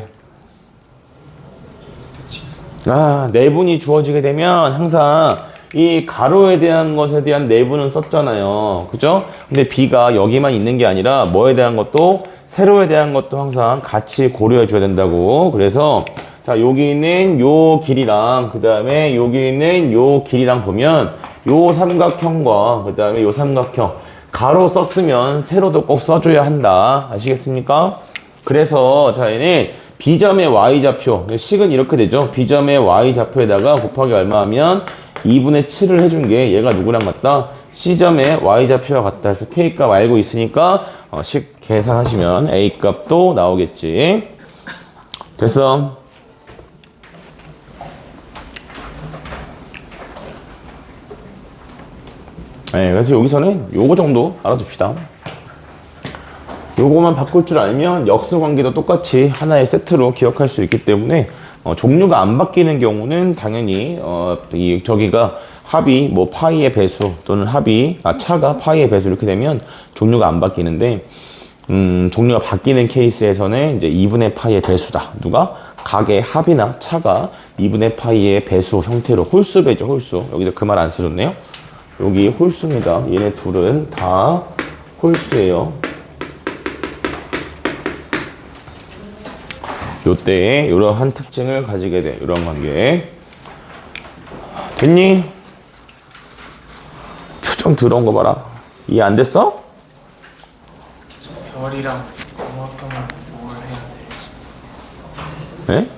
아, 내분이 주어지게 되면 항상 이 가로에 대한 것에 대한 내분은 썼잖아요. 그죠? 근데 b가 여기만 있는 게 아니라 뭐에 대한 것도, 세로에 대한 것도 항상 같이 고려해 줘야 된다고. 그래서 자, 여기 있는 요 길이랑 그 다음에 여기 있는 요 길이랑 보면 요 삼각형과 그 다음에 요 삼각형 가로 썼으면 세로도 꼭 써줘야 한다. 아시겠습니까? 그래서 자, 얘는 B점의 Y좌표, 식은 이렇게 되죠. B점의 Y좌표에다가 곱하기 얼마 하면 2분의 7을 해준 게 얘가 누구랑 같다? C점의 Y좌표와 같다 해서 K값 알고 있으니까 식 계산하시면 A값도 나오겠지. 됐어? 네, 그래서 여기서는 요거 정도 알아둡시다. 요거만 바꿀 줄 알면 역수관계도 똑같이 하나의 세트로 기억할 수 있기 때문에 종류가 안 바뀌는 경우는 당연히 저기가 합이 뭐 파이의 배수 또는 차가 파이의 배수 이렇게 되면 종류가 안 바뀌는데, 종류가 바뀌는 케이스에서는 이제 2분의 파이의 배수다. 누가? 각의 합이나 차가 2분의 파이의 배수 형태로 홀수배죠, 홀수. 여기서 그 말 안 써줬네요. 여기 홀수입니다. 얘네 둘은 다 홀수예요. 요때에 이러한 특징을 가지게 돼. 이런 관계. 됐니? 표정 더러운 거 봐라. 이해 안 됐어? 별이랑 정확하면 뭘 해야 되지? 네?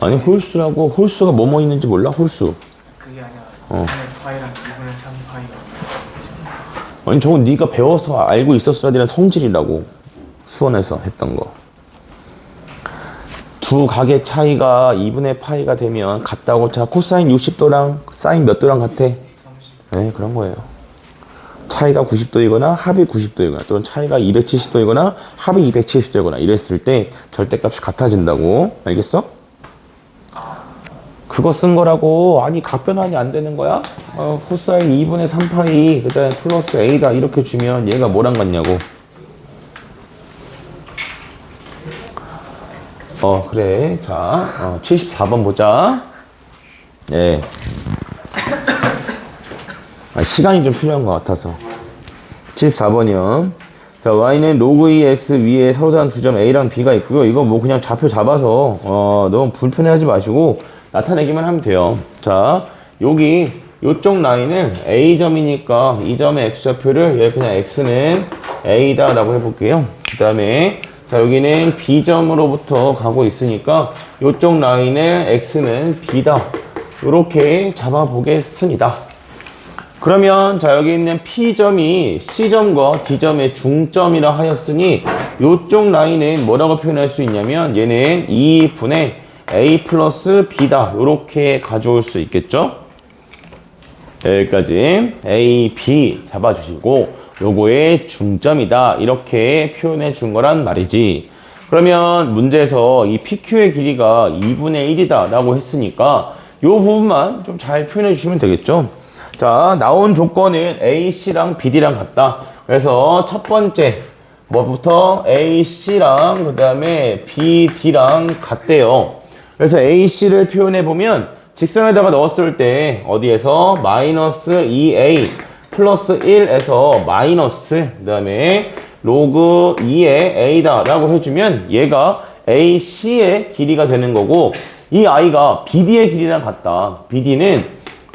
아니 홀수라고, 홀수가 뭐뭐 있는지 몰라? 홀수. 그게 아니라 2분의 파이랑 2분의 3파이가 아니 저건 네가 배워서 알고 있었어야 되는 성질이라고. 수원에서 했던 거. 두 각의 차이가 2분의 파이가 되면 같다고. 자, 코사인 60도랑 사인 몇 도랑 같아? 30. 네, 그런 거예요. 차이가 90도이거나 합이 90도이거나 또는 차이가 270도이거나 합이 270도이거나 이랬을 때 절대값이 같아진다고. 알겠어? 그거 쓴 거라고. 아니 각변환이 안 되는 거야? 코사인 2분의 3파이 그 다음에 플러스 a다 이렇게 주면 얘가 뭐랑 같냐고. 그래. 자, 74번 보자. 네. 시간이 좀 필요한 것 같아서. 74번이요. 자, y는 로그 2x 위에 서로 다른 두 점 a랑 b가 있고요. 이거 뭐 그냥 좌표 잡아서, 너무 불편해하지 마시고 나타내기만 하면 돼요. 자, 여기, 요쪽 라인은 a점이니까 이 점의 x좌표를 얘 그냥 x는 a다 라고 해볼게요. 그 다음에 자, 여기는 B점으로부터 가고 있으니까 이쪽 라인의 X는 B다. 이렇게 잡아보겠습니다. 그러면 자, 여기 있는 P점이 C점과 D점의 중점이라 하였으니 이쪽 라인은 뭐라고 표현할 수 있냐면 얘는 2분의 A 플러스 B다. 이렇게 가져올 수 있겠죠? 여기까지 A, B 잡아주시고 요거의 중점이다 이렇게 표현해 준 거란 말이지. 그러면 문제에서 이 PQ의 길이가 2분의 1이다 라고 했으니까 요 부분만 좀 잘 표현해 주시면 되겠죠. 자, 나온 조건은 AC랑 BD랑 같다. 그래서 첫 번째 뭐부터 AC랑 그 다음에 BD랑 같대요. 그래서 AC를 표현해 보면 직선에다가 넣었을 때 어디에서 마이너스 2a 플러스 1에서 마이너스 그 다음에 로그 2의 a다 라고 해주면 얘가 AC의 길이가 되는 거고 이 i가 BD의 길이랑 같다. BD는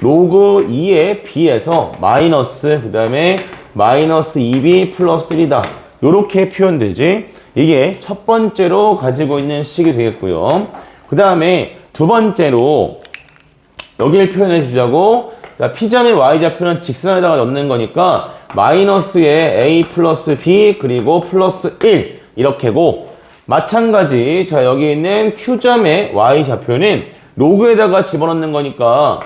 로그 2의 b에서 마이너스 그 다음에 마이너스 2b 플러스 1이다. 요렇게 표현되지. 이게 첫 번째로 가지고 있는 식이 되겠고요. 그 다음에 두 번째로 여기를 표현해 주자고. 자, P점의 Y좌표는 직선에다가 넣는 거니까 마이너스의 A 플러스 B 그리고 플러스 1 이렇게고 마찬가지 자 여기 있는 Q점의 Y좌표는 로그에다가 집어넣는 거니까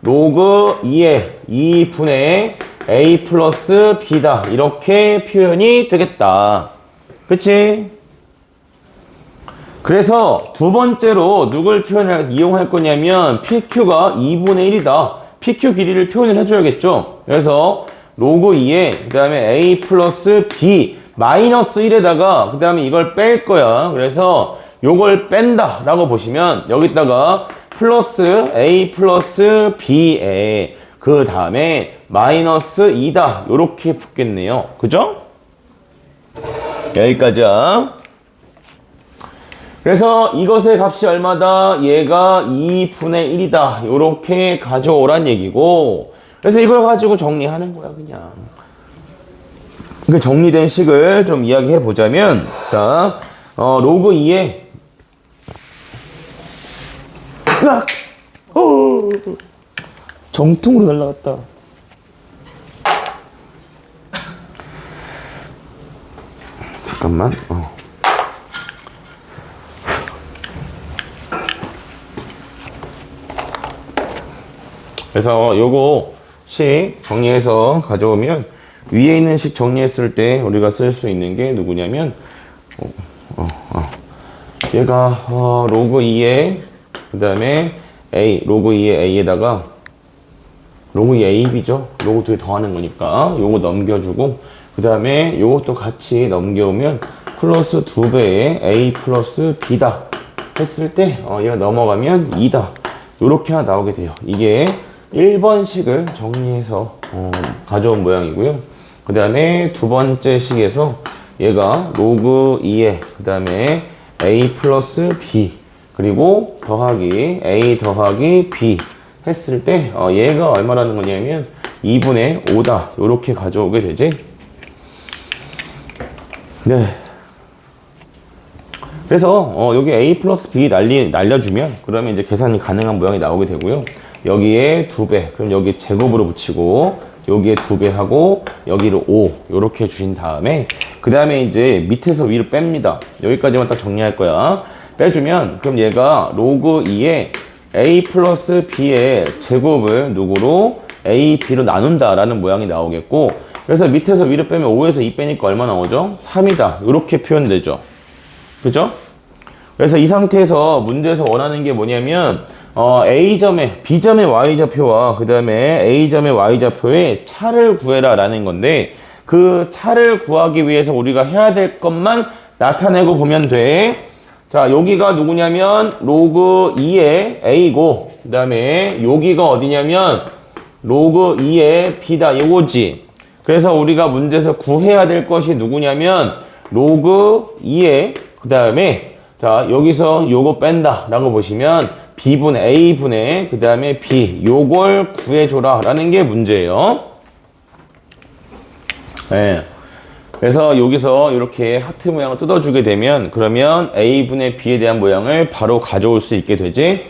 로그 2의 2분의 A 플러스 B다 이렇게 표현이 되겠다. 그치? 그래서 두 번째로 누굴 이용할 거냐면 PQ가 2분의 1이다. PQ 길이를 표현을 해줘야겠죠. 그래서 로그 2에 그 다음에 A 플러스 B 마이너스 1에다가 그 다음에 이걸 뺄 거야. 그래서 요걸 뺀다 라고 보시면 여기다가 플러스 A 플러스 B에 그 다음에 마이너스 2다 요렇게 붙겠네요. 그죠? 여기까지야. 그래서 이것의 값이 얼마다? 얘가 2분의 1이다. 요렇게 가져오란 얘기고 그래서 이걸 가지고 정리하는 거야 그냥. 그 정리된 식을 좀 이야기해 보자면 자 로그 2에 으악! 정통으로 날라갔다. 잠깐만. 그래서 요거 식 정리해서 가져오면 위에 있는 식 정리했을 때 우리가 쓸 수 있는 게 누구냐면 얘가 로그 2에 그 다음에 A 로그 2의 A에다가 로그 2 AB죠. 로그 2에 더하는 거니까 요거 넘겨주고 그 다음에 요것도 같이 넘겨오면 플러스 2배의 A 플러스 B다 했을 때 얘가 넘어가면 2다 요렇게 하나 나오게 돼요. 이게 1번식을 정리해서 가져온 모양이고요. 그 다음에 두 번째 식에서 얘가 로그 2에 그 다음에 A 플러스 B 그리고 더하기 A 더하기 B 했을 때 얘가 얼마라는 거냐면 2분의 5다 요렇게 가져오게 되지. 네. 그래서 여기 A 플러스 B 날려주면 그러면 이제 계산이 가능한 모양이 나오게 되고요. 여기에 2배 그럼 여기 제곱으로 붙이고 여기에 2배 하고 여기를 5 요렇게 주신 다음에 그 다음에 이제 밑에서 위로 뺍니다. 여기까지만 딱 정리할 거야. 빼주면 그럼 얘가 로그 2에 A 플러스 B의 제곱을 누구로 A, B로 나눈다 라는 모양이 나오겠고 그래서 밑에서 위로 빼면 5에서 2 빼니까 얼마 나오죠? 3이다 이렇게 표현되죠. 그죠? 그래서 이 상태에서 문제에서 원하는 게 뭐냐면 A점의 B점의 Y좌표와 그 다음에 A점의 Y좌표의 차를 구해라 라는 건데 그 차를 구하기 위해서 우리가 해야 될 것만 나타내고 보면 돼. 자 여기가 누구냐면 로그 2의 A고 그 다음에 여기가 어디냐면 로그 2의 B다 이거지. 그래서 우리가 문제에서 구해야 될 것이 누구냐면 로그 2의 그 다음에 자 여기서 요거 뺀다 라고 보시면 B분의 A분의 그 다음에 B 요걸 구해줘라 라는 게 문제예요. 네. 그래서 여기서 이렇게 하트 모양을 뜯어주게 되면 그러면 A분의 B에 대한 모양을 바로 가져올 수 있게 되지.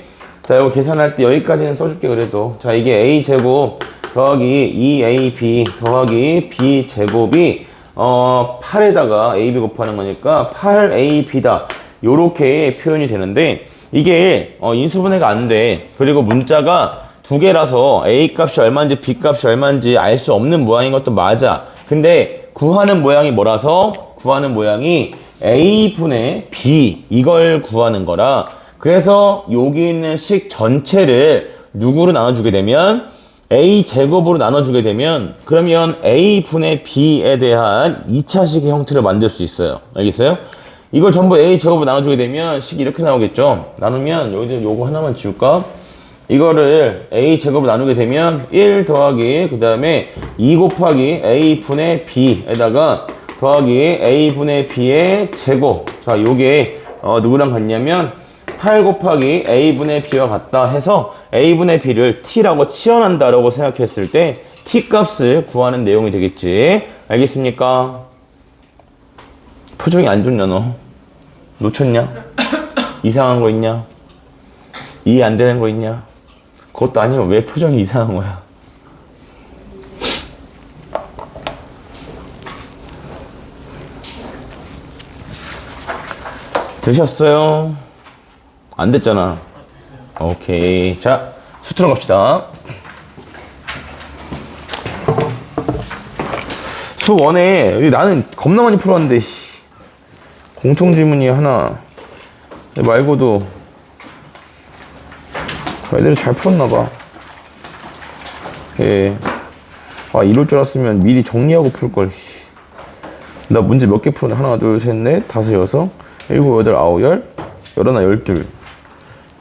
자 이거 계산할 때 여기까지는 써줄게 그래도. 자 이게 A제곱 더하기 2AB 더하기 B제곱이 8에다가 AB 곱하는 거니까 8AB다 요렇게 표현이 되는데 이게 인수분해가 안 돼. 그리고 문자가 두 개라서 A 값이 얼마인지 B 값이 얼마인지 알 수 없는 모양인 것도 맞아. 근데 구하는 모양이 뭐라서? 구하는 모양이 A분의 B 이걸 구하는 거라. 그래서 여기 있는 식 전체를 누구로 나눠주게 되면 A제곱으로 나눠주게 되면 그러면 A분의 B에 대한 2차식의 형태를 만들 수 있어요. 알겠어요? 이걸 전부 A제곱으로 나눠주게 되면 식이 이렇게 나오겠죠. 나누면 여기 요거 하나만 지울까? 이거를 a 제곱을 나누게 되면 1 더하기 그 다음에 2 곱하기 a분의 b에다가 더하기 a분의 b의 제곱. 자, 요게 누구랑 같냐면 8 곱하기 a분의 b와 같다 해서 a분의 b를 t라고 치환한다라고 생각했을 때 t 값을 구하는 내용이 되겠지. 알겠습니까? 표정이 안 좋냐 너? 놓쳤냐? 이상한 거 있냐? 이해 안 되는 거 있냐? 그것도 아니고 왜 표정이 이상한 거야? 되셨어요? 안 됐잖아. 오케이. 자, 수트로 갑시다. 수 1에 나는 겁나 많이 풀었는데 공통 질문이 하나 말고도 애들이 잘 풀었나봐. 예. 아, 이럴 줄 알았으면 미리 정리하고 풀걸. 나 문제 몇 개 풀었네. 하나, 둘, 셋, 넷, 다섯, 여섯, 일곱, 여덟, 아홉, 열, 열하나, 열둘.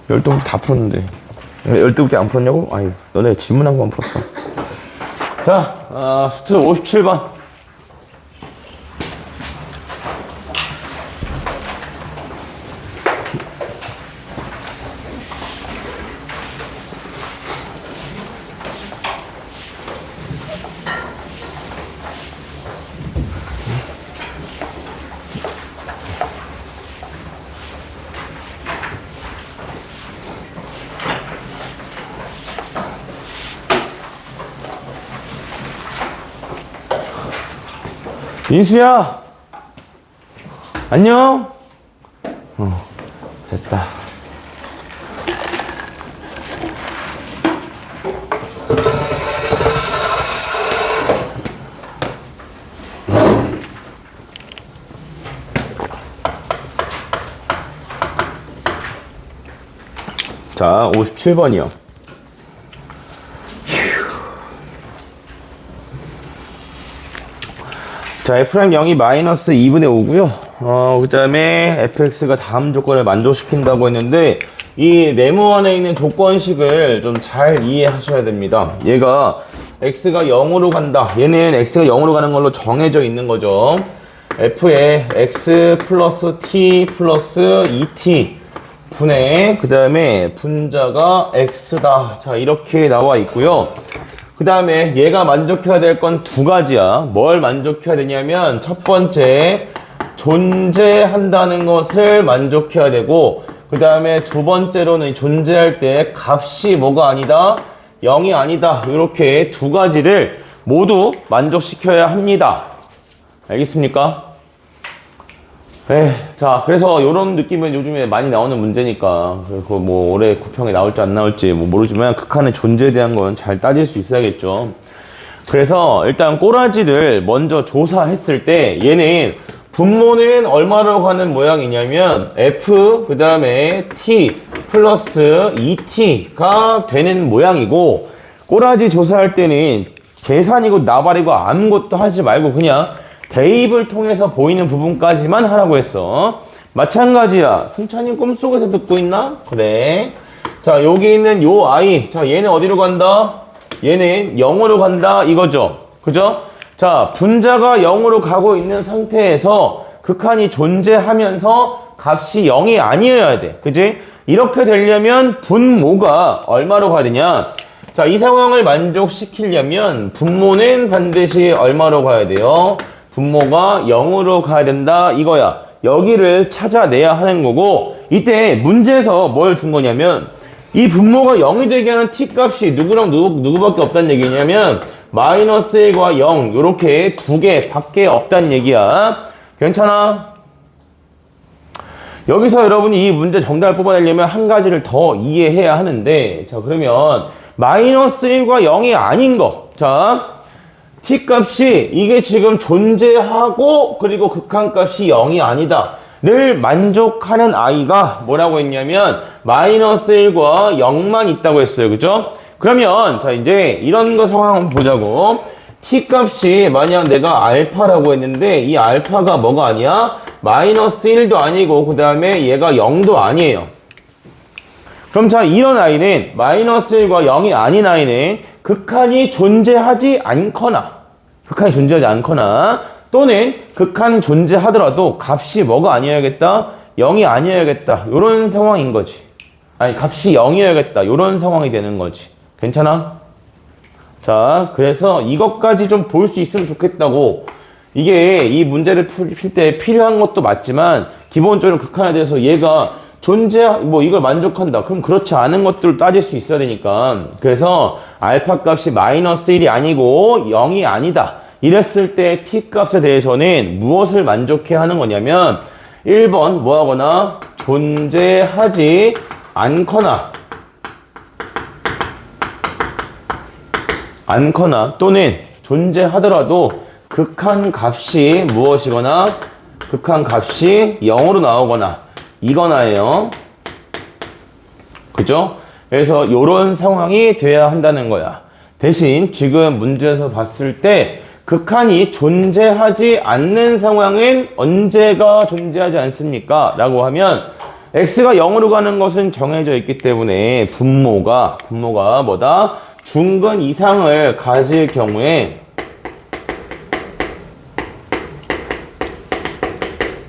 12문제 다 풀었는데. 12문제 안 풀었냐고? 아유, 너네 질문한 거만 풀었어. 자, 수트 57번. 인수야! 안녕? 됐다. 자, 57번이요. 자, F'0이 마이너스 2분의 5고요. 그 다음에 fx가 다음 조건을 만족시킨다고 했는데 이 네모안에 있는 조건식을 좀 잘 이해하셔야 됩니다. 얘가 x가 0으로 간다. 얘는 x가 0으로 가는 걸로 정해져 있는 거죠. f에 x 플러스 t 플러스 2t 분의 그 다음에 분자가 x다. 자, 이렇게 나와 있고요. 그 다음에 얘가 만족해야 될 건 두 가지야. 뭘 만족해야 되냐면 첫 번째 존재한다는 것을 만족해야 되고 그 다음에 두 번째로는 존재할 때 값이 뭐가 아니다? 0이 아니다. 이렇게 두 가지를 모두 만족시켜야 합니다. 알겠습니까? 자, 그래서 이런 느낌은 요즘에 많이 나오는 문제니까 그 뭐 올해 구평에 나올지 안 나올지 뭐 모르지만 극한의 존재에 대한 건 잘 따질 수 있어야겠죠. 그래서 일단 꼬라지를 먼저 조사했을 때 얘는 분모는 얼마로 가는 모양이냐면 f 그 다음에 t 플러스 2t가 되는 모양이고 꼬라지 조사할 때는 계산이고 나발이고 아무것도 하지 말고 그냥 대입을 통해서 보이는 부분까지만 하라고 했어. 마찬가지야. 승찬이 꿈속에서 듣고 있나? 그래. 자, 여기 있는 요 아이. 자, 얘는 어디로 간다? 얘는 0으로 간다. 이거죠. 그죠? 자, 분자가 0으로 가고 있는 상태에서 극한이 존재하면서 값이 0이 아니어야 돼. 그지? 이렇게 되려면 분모가 얼마로 가야 되냐? 자, 이 상황을 만족시키려면 분모는 반드시 얼마로 가야 돼요? 분모가 0으로 가야 된다 이거야. 여기를 찾아내야 하는 거고 이때 문제에서 뭘 준 거냐면 이 분모가 0이 되게 하는 t값이 누구랑 누구밖에 없다는 얘기냐면 마이너스 1과 0 요렇게 두 개 밖에 없다는 얘기야. 괜찮아? 여기서 여러분이 이 문제 정답을 뽑아내려면 한 가지를 더 이해해야 하는데 자, 그러면 마이너스 1과 0이 아닌 거. 자, t값이 이게 지금 존재하고 그리고 극한값이 0이 아니다 를 만족하는 아이가 뭐라고 했냐면 마이너스 1과 0만 있다고 했어요. 그죠? 그러면 자, 이제 이런 거 상황 한번 보자고. t값이 만약 내가 알파라고 했는데 이 알파가 뭐가 아니야? 마이너스 1도 아니고 그 다음에 얘가 0도 아니에요. 그럼 자, 이런 i는 마이너스 1과 0이 아닌 i는 극한이 존재하지 않거나 또는 극한 존재하더라도 값이 뭐가 아니어야겠다? 0이 아니어야겠다. 요런 상황인 거지. 아니, 값이 0이어야겠다. 요런 상황이 되는 거지. 괜찮아? 자, 그래서 이것까지 좀 볼 수 있으면 좋겠다고. 이게 이 문제를 풀 때 필요한 것도 맞지만 기본적으로 극한에 대해서 얘가 이걸 만족한다. 그럼 그렇지 않은 것들을 따질 수 있어야 되니까. 그래서 알파 값이 마이너스 1이 아니고 0이 아니다. 이랬을 때 t 값에 대해서는 무엇을 만족해야 하는 거냐면 1번 뭐 하거나 존재하지 않거나 또는 존재하더라도 극한 값이 무엇이거나 극한 값이 0으로 나오거나 이거나예요. 그죠? 그래서 이런 상황이 돼야 한다는 거야. 대신 지금 문제에서 봤을 때 극한이 존재하지 않는 상황은 언제가 존재하지 않습니까? 라고 하면 x가 0으로 가는 것은 정해져 있기 때문에 분모가 뭐다? 중근 이상을 가질 경우에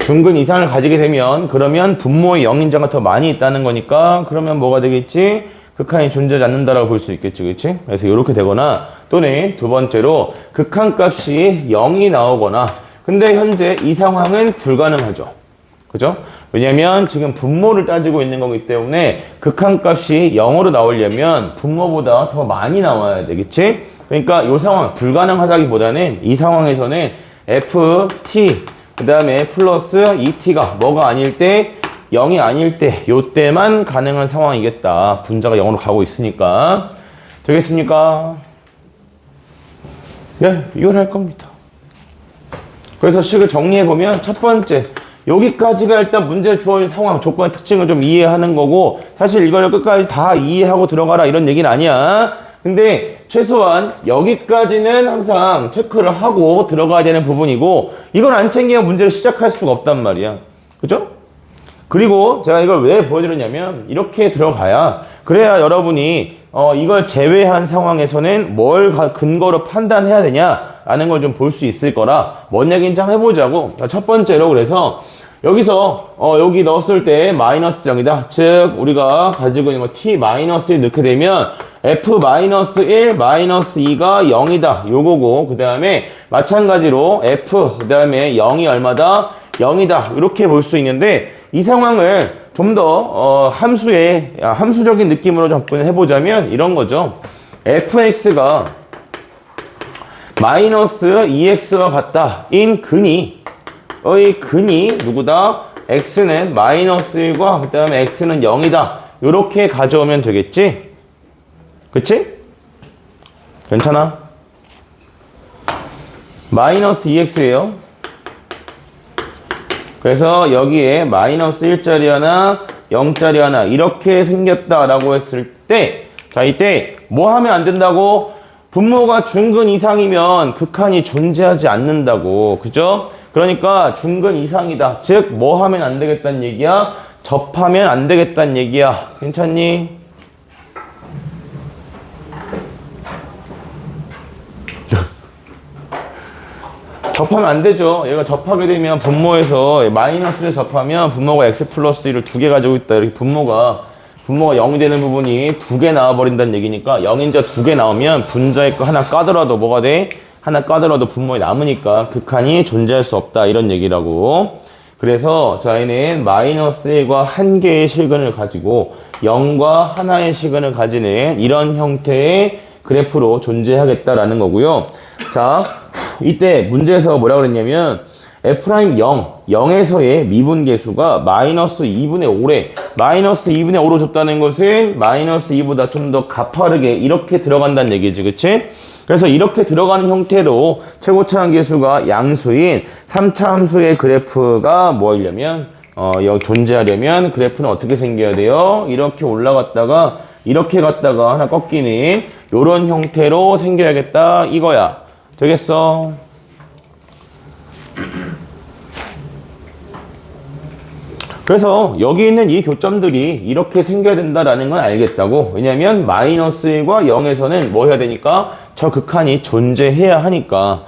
중근 이상을 가지게 되면 그러면 분모의 0인자가 더 많이 있다는 거니까 그러면 뭐가 되겠지? 극한이 존재하지 않는다라고 볼 수 있겠지, 그치? 그래서 이렇게 되거나 또는 두 번째로 극한 값이 0이 나오거나 근데 현재 이 상황은 불가능하죠. 그죠? 왜냐면 지금 분모를 따지고 있는 거기 때문에 극한 값이 0으로 나오려면 분모보다 더 많이 나와야 되겠지? 그러니까 이 상황 불가능하다기보다는 이 상황에서는 ft 그 다음에 플러스 2t가 뭐가 아닐 때 0이 아닐 때 요때만 가능한 상황이겠다. 분자가 0으로 가고 있으니까. 되겠습니까? 네, 이걸 할 겁니다. 그래서 식을 정리해보면 첫 번째 여기까지가 일단 문제를 주어진 상황, 조건의 특징을 좀 이해하는 거고 사실 이걸 끝까지 다 이해하고 들어가라 이런 얘기는 아니야. 근데 최소한 여기까지는 항상 체크를 하고 들어가야 되는 부분이고 이걸 안 챙기면 문제를 시작할 수가 없단 말이야. 그죠? 그리고 제가 이걸 왜 보여드렸냐면 이렇게 들어가야 그래야 여러분이 이걸 제외한 상황에서는 뭘 근거로 판단해야 되냐라는 걸 좀 볼 수 있을 거라 뭔 얘기인지 한번 해보자고. 첫 번째로 그래서 여기서 여기 넣었을 때 마이너스 0이다. 즉 우리가 가지고 있는 거 t-1 넣게 되면 f-1, 마이너스 2가 0이다. 요거고 그 다음에 마찬가지로 f 그 다음에 0이 얼마다? 0이다. 이렇게 볼 수 있는데 이 상황을 좀 더 함수적인 느낌으로 접근을 해보자면 이런 거죠. fx가 마이너스 2x와 같다. 인 근이 누구다? x는 마이너스 1과 그 다음에 x는 0이다. 이렇게 가져오면 되겠지? 그치? 괜찮아? 마이너스 2x예요. 그래서 여기에 마이너스 1짜리 하나, 0짜리 하나 이렇게 생겼다라고 했을 때 자, 이때 뭐 하면 안 된다고? 분모가 중근 이상이면 극한이 존재하지 않는다고. 그죠? 그러니까 중근 이상이다. 즉, 뭐 하면 안 되겠다는 얘기야? 접하면 안 되겠다는 얘기야. 괜찮니? 접하면 안 되죠. 얘가 접하게 되면 분모에서 마이너스를 접하면 분모가 x 플러스 1을 두 개 가지고 있다. 이렇게 분모가 0이 되는 부분이 두 개 나와버린다는 얘기니까 0인자 두 개 나오면 분자의 거 하나 까더라도 뭐가 돼? 하나 까더라도 분모에 남으니까 극한이 존재할 수 없다. 이런 얘기라고. 그래서 저희는 마이너스 1과 한 개의 실근을 가지고 0과 하나의 실근을 가지는 이런 형태의 그래프로 존재하겠다라는 거고요. 자, 이때 문제에서 뭐라고 그랬냐면 F'0, 0에서의 미분계수가 마이너스 2분의 5래. 마이너스 2분의 5로 줬다는 것은 마이너스 2보다 좀 더 가파르게 이렇게 들어간다는 얘기지, 그치? 그래서 이렇게 들어가는 형태로 최고차항계수가 양수인 3차 함수의 그래프가 뭐이려면 존재하려면 그래프는 어떻게 생겨야 돼요? 이렇게 올라갔다가 이렇게 갔다가 하나 꺾이는 요런 형태로 생겨야겠다 이거야. 되겠어? 그래서 여기 있는 이 교점들이 이렇게 생겨야 된다라는 건 알겠다고. 왜냐면 마이너스 1과 0에서는 뭐 해야 되니까 저 극한이 존재해야 하니까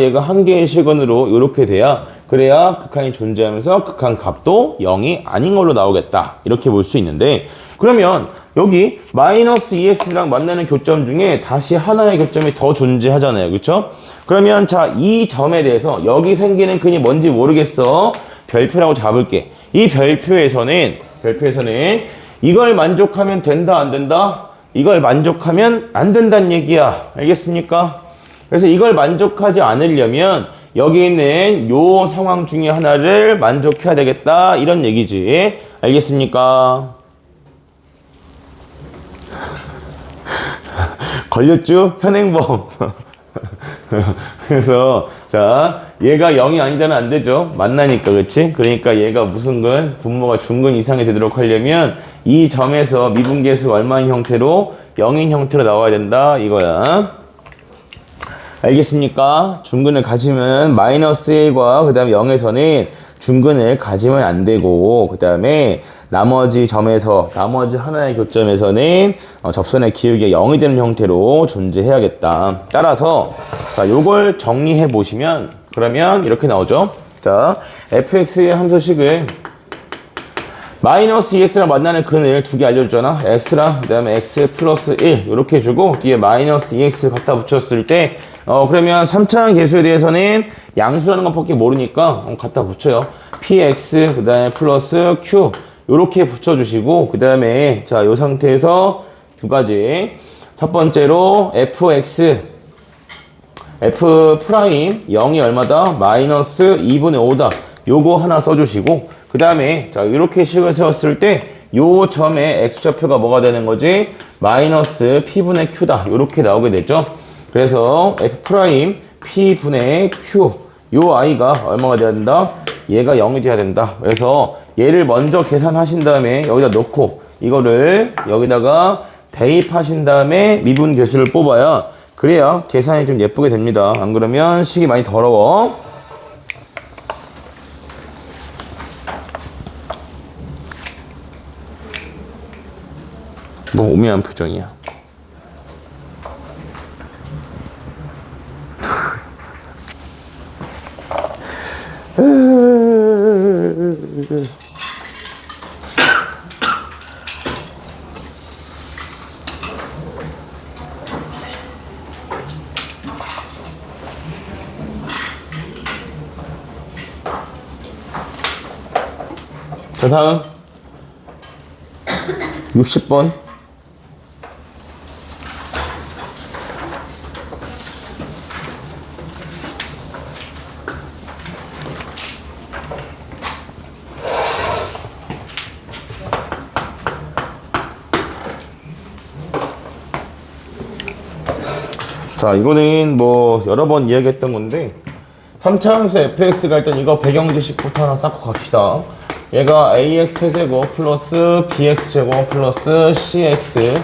얘가 한 개의 시간으로 이렇게 돼야 그래야 극한이 존재하면서 극한 값도 0이 아닌 걸로 나오겠다. 이렇게 볼 수 있는데 그러면 여기 마이너스 2x랑 만나는 교점 중에 다시 하나의 교점이 더 존재하잖아요. 그렇죠? 그러면 자, 이 점에 대해서 여기 생기는 근이 뭔지 모르겠어. 별표라고 잡을게. 이 별표에서는 이걸 만족하면 된다, 안 된다? 이걸 만족하면 안 된다는 얘기야. 알겠습니까? 그래서 이걸 만족하지 않으려면 여기 있는 요 상황 중에 하나를 만족해야 되겠다. 이런 얘기지. 알겠습니까? 걸렸죠? 현행범. 그래서 자, 얘가 0이 아니잖아. 안 되죠. 만나니까. 그치? 그러니까 얘가 무슨 근? 분모가 중근 이상이 되도록 하려면 이 점에서 미분계수가 얼마인 형태로? 0인 형태로 나와야 된다. 이거야. 알겠습니까? 중근을 가지면 마이너스 1과 그 다음에 0에서는 중근을 가지면 안 되고 그 다음에 나머지 하나의 교점에서는 접선의 기울기가 0이 되는 형태로 존재해야겠다. 따라서 자, 요걸 정리해 보시면 그러면 이렇게 나오죠. 자, fx의 함수식을 마이너스 2x랑 만나는 근을 두 개 알려줬잖아. x랑 그 다음에 x 플러스 1 이렇게 주고 뒤에 마이너스 2x 갖다 붙였을 때 그러면 3차원 계수에 대해서는 양수라는 것밖에 모르니까 갖다 붙여요. px 그 다음에 플러스 q 요렇게 붙여주시고 그 다음에 자, 요 상태에서 두 가지 첫 번째로 fx f 프라임 0이 얼마다? 마이너스 2분의 5다. 요거 하나 써주시고 그 다음에 자, 이렇게 식을 세웠을 때 요 점의 x좌표가 뭐가 되는 거지? 마이너스 p분의 q다. 요렇게 나오게 되죠. 그래서 f 프라임 p분의 q 요 i가 얼마가 돼야 된다? 얘가 0이 돼야 된다. 그래서 얘를 먼저 계산하신 다음에 여기다 넣고 이거를 여기다가 대입하신 다음에 미분 계수를 뽑아야 그래야 계산이 좀 예쁘게 됩니다. 안 그러면 식이 많이 더러워. 뭐 오묘한 표정이야. 자, 다음 60번 자, 이거는 뭐 여러 번 이야기했던 건데 3차 함수 fx가 일단 이거 배경지식부터 하나 쌓고 갑시다. 얘가 ax 세제곱 플러스 bx 제곱 플러스 cx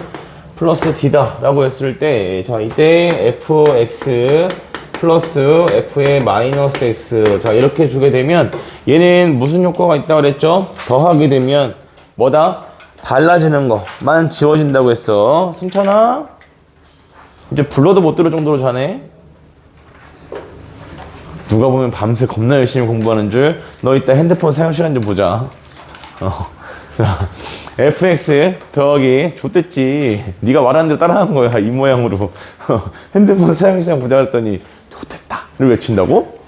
플러스 d다 라고 했을 때 자, 이때 fx 플러스 f의 마이너스 x 자, 이렇게 주게 되면 얘는 무슨 효과가 있다고 그랬죠? 더하게 되면 뭐다? 달라지는 것만 지워진다고 했어. 승찬아 이제 불러도 못 들을 정도로 자네. 누가 보면 밤새 겁나 열심히 공부하는 줄. 너 이따 핸드폰 사용 시간 좀 보자. 자, fx 더하기 좋댔지. 네가 말하는 대로 따라하는 거야. 이 모양으로. 핸드폰 사용 시간 보자 그랬더니 좋댔다를 외친다고?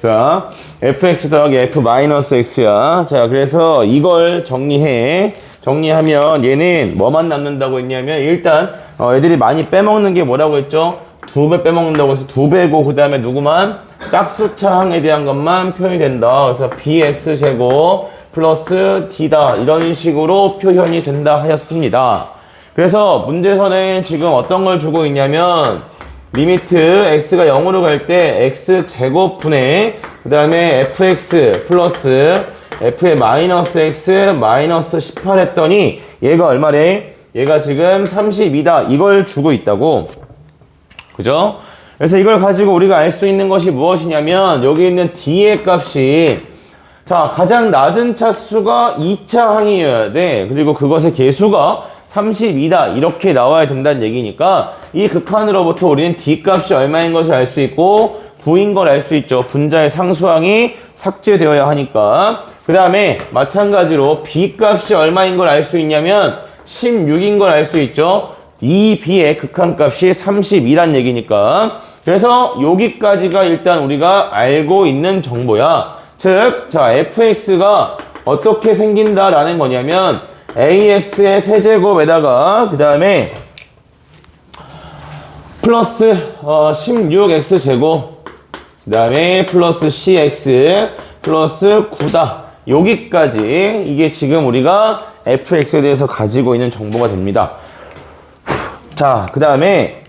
자, fx 더하기 f 마이너스 x야. 자, 그래서 이걸 정리해. 정리하면 얘는 뭐만 남는다고 했냐면 일단 애들이 많이 빼먹는 게 뭐라고 했죠? 2배 빼먹는다고 해서 2배고 그 다음에 누구만? 짝수차항에 대한 것만 표현이 된다. 그래서 bx제곱 플러스 d다 이런 식으로 표현이 된다 하였습니다. 그래서 문제에서는 지금 어떤 걸 주고 있냐면 리미트 x가 0으로 갈 때 x제곱분의 그 다음에 fx 플러스 f의 마이너스 x 마이너스 18 했더니 얘가 얼마래? 얘가 지금 32다 이걸 주고 있다고. 그죠? 그래서 이걸 가지고 우리가 알 수 있는 것이 무엇이냐면 여기 있는 d의 값이 자, 가장 낮은 차수가 2차 항이어야 돼. 그리고 그것의 개수가 32다. 이렇게 나와야 된다는 얘기니까 이 극한으로부터 우리는 D값이 얼마인 것을 알 수 있고 9인 걸 알 수 있죠. 분자의 상수항이 삭제되어야 하니까. 그 다음에 마찬가지로 B값이 얼마인 걸 알 수 있냐면 16인 걸 알 수 있죠. 이 B의 극한값이 32란 얘기니까. 그래서 여기까지가 일단 우리가 알고 있는 정보야. 즉, 자, fx가 어떻게 생긴다라는 거냐면 ax의 세제곱에다가 그 다음에 플러스 16x제곱 그 다음에 플러스 cx 플러스 9다. 여기까지 이게 지금 우리가 fx에 대해서 가지고 있는 정보가 됩니다. 자, 그 다음에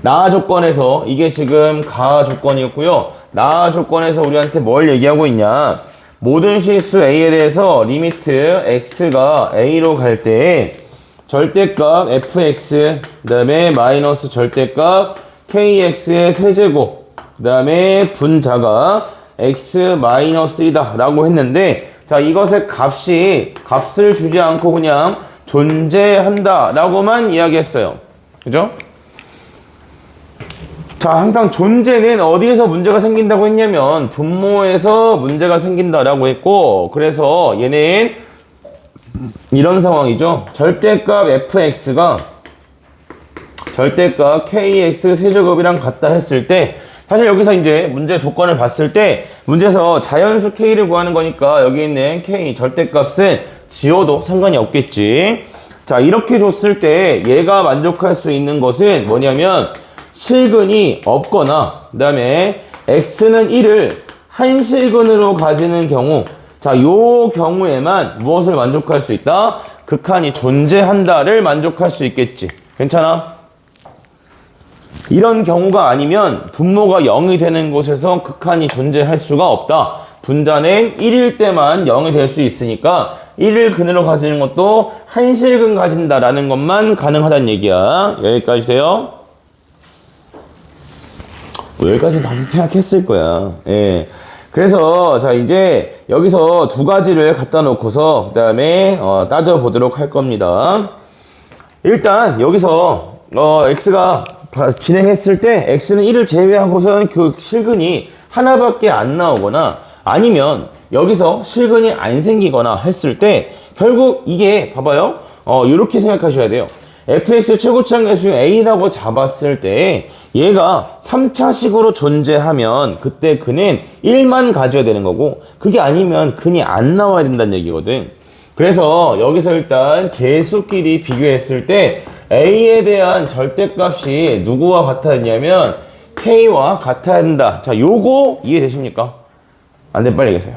나 조건에서 이게 지금 가 조건이었고요. 나 조건에서 우리한테 뭘 얘기하고 있냐. 모든 실수 a에 대해서 리미트 x가 a로 갈 때 절대값 fx 그 다음에 마이너스 절대값 kx의 세제곱 그 다음에 분자가 x 마이너스 1이다 라고 했는데, 자, 이것의 값을 주지 않고 그냥 존재한다 라고만 이야기했어요. 그죠? 자, 항상 존재는 어디에서 문제가 생긴다고 했냐면 분모에서 문제가 생긴다라고 했고, 그래서 얘는 이런 상황이죠. 절대값 fx가 절대값 kx 세제곱이랑 같다 했을 때, 사실 여기서 이제 문제 조건을 봤을 때 문제에서 자연수 k를 구하는 거니까 여기 있는 k 절대값은 지워도 상관이 없겠지. 자, 이렇게 줬을 때 얘가 만족할 수 있는 것은 뭐냐면 실근이 없거나 그 다음에 x는 1을 한실근으로 가지는 경우, 자, 요 경우에만 무엇을 만족할 수 있다? 극한이 존재한다를 만족할 수 있겠지. 괜찮아? 이런 경우가 아니면 분모가 0이 되는 곳에서 극한이 존재할 수가 없다. 분자는 1일 때만 0이 될 수 있으니까 1을 근으로 가지는 것도 한실근 가진다라는 것만 가능하다는 얘기야. 여기까지 돼요? 여기까지 다 생각했을 거야. 예. 그래서 자, 이제 여기서 두 가지를 갖다 놓고서 그 다음에 따져보도록 할 겁니다. 일단 여기서 x가 진행했을 때 x는 1을 제외하고서는 그 실근이 하나밖에 안 나오거나 아니면 여기서 실근이 안 생기거나 했을 때 결국 이게 봐봐요. 이렇게 생각하셔야 돼요. fx 최고차항 중 a라고 잡았을 때 얘가 3차식으로 존재하면 그때 근은 1만 가져야 되는 거고, 그게 아니면 근이 안 나와야 된다는 얘기거든. 그래서 여기서 일단 개수끼리 비교했을 때 a에 대한 절대값이 누구와 같았냐면 k와 같아야 된다. 자, 요거 이해되십니까? 안 돼, 빨리 얘기하세요.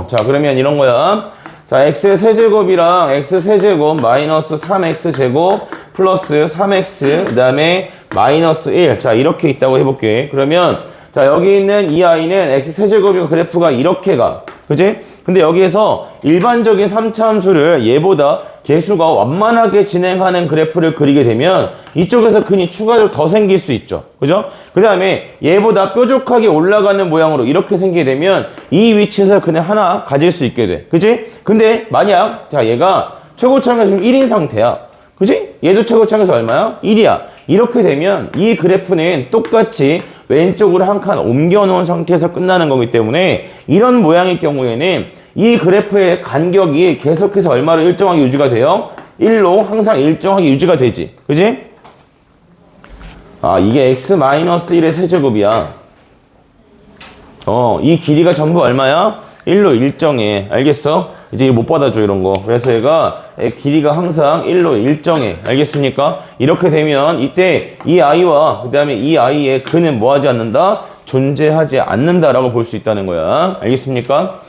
자, 그러면 이런 거야. 자, x의 세제곱이랑 x 세제곱 마이너스 3x 제곱 플러스 3x 그 다음에 마이너스 1. 자, 이렇게 있다고 해볼게. 그러면 자, 여기 있는 이 아이는 x 세제곱이고 그래프가 이렇게 가. 그지? 근데 여기에서 일반적인 3차 함수를 얘보다 개수가 완만하게 진행하는 그래프를 그리게 되면 이쪽에서 근이 추가적으로 더 생길 수 있죠. 그죠? 그 다음에 얘보다 뾰족하게 올라가는 모양으로 이렇게 생기게 되면 이 위치에서 근을 하나 가질 수 있게 돼. 그지? 근데 만약 자, 얘가 최고차항에서 지금 1인 상태야. 그지? 얘도 최고차항에서 얼마야? 1이야. 이렇게 되면 이 그래프는 똑같이 왼쪽으로 한 칸 옮겨 놓은 상태에서 끝나는 거기 때문에 이런 모양의 경우에는 이 그래프의 간격이 계속해서 얼마로 일정하게 유지가 돼요? 1로 항상 일정하게 유지가 되지. 그지? 아, 이게 x-1의 세제곱이야. 이 길이가 전부 얼마야? 1로 일정해. 알겠어? 이제 못 받아줘, 이런 거. 그래서 얘가 길이가 항상 1로 일정해. 알겠습니까? 이렇게 되면 이때 이 아이와 그 다음에 이 아이의 근은 뭐 하지 않는다? 존재하지 않는다라고 볼 수 있다는 거야. 알겠습니까?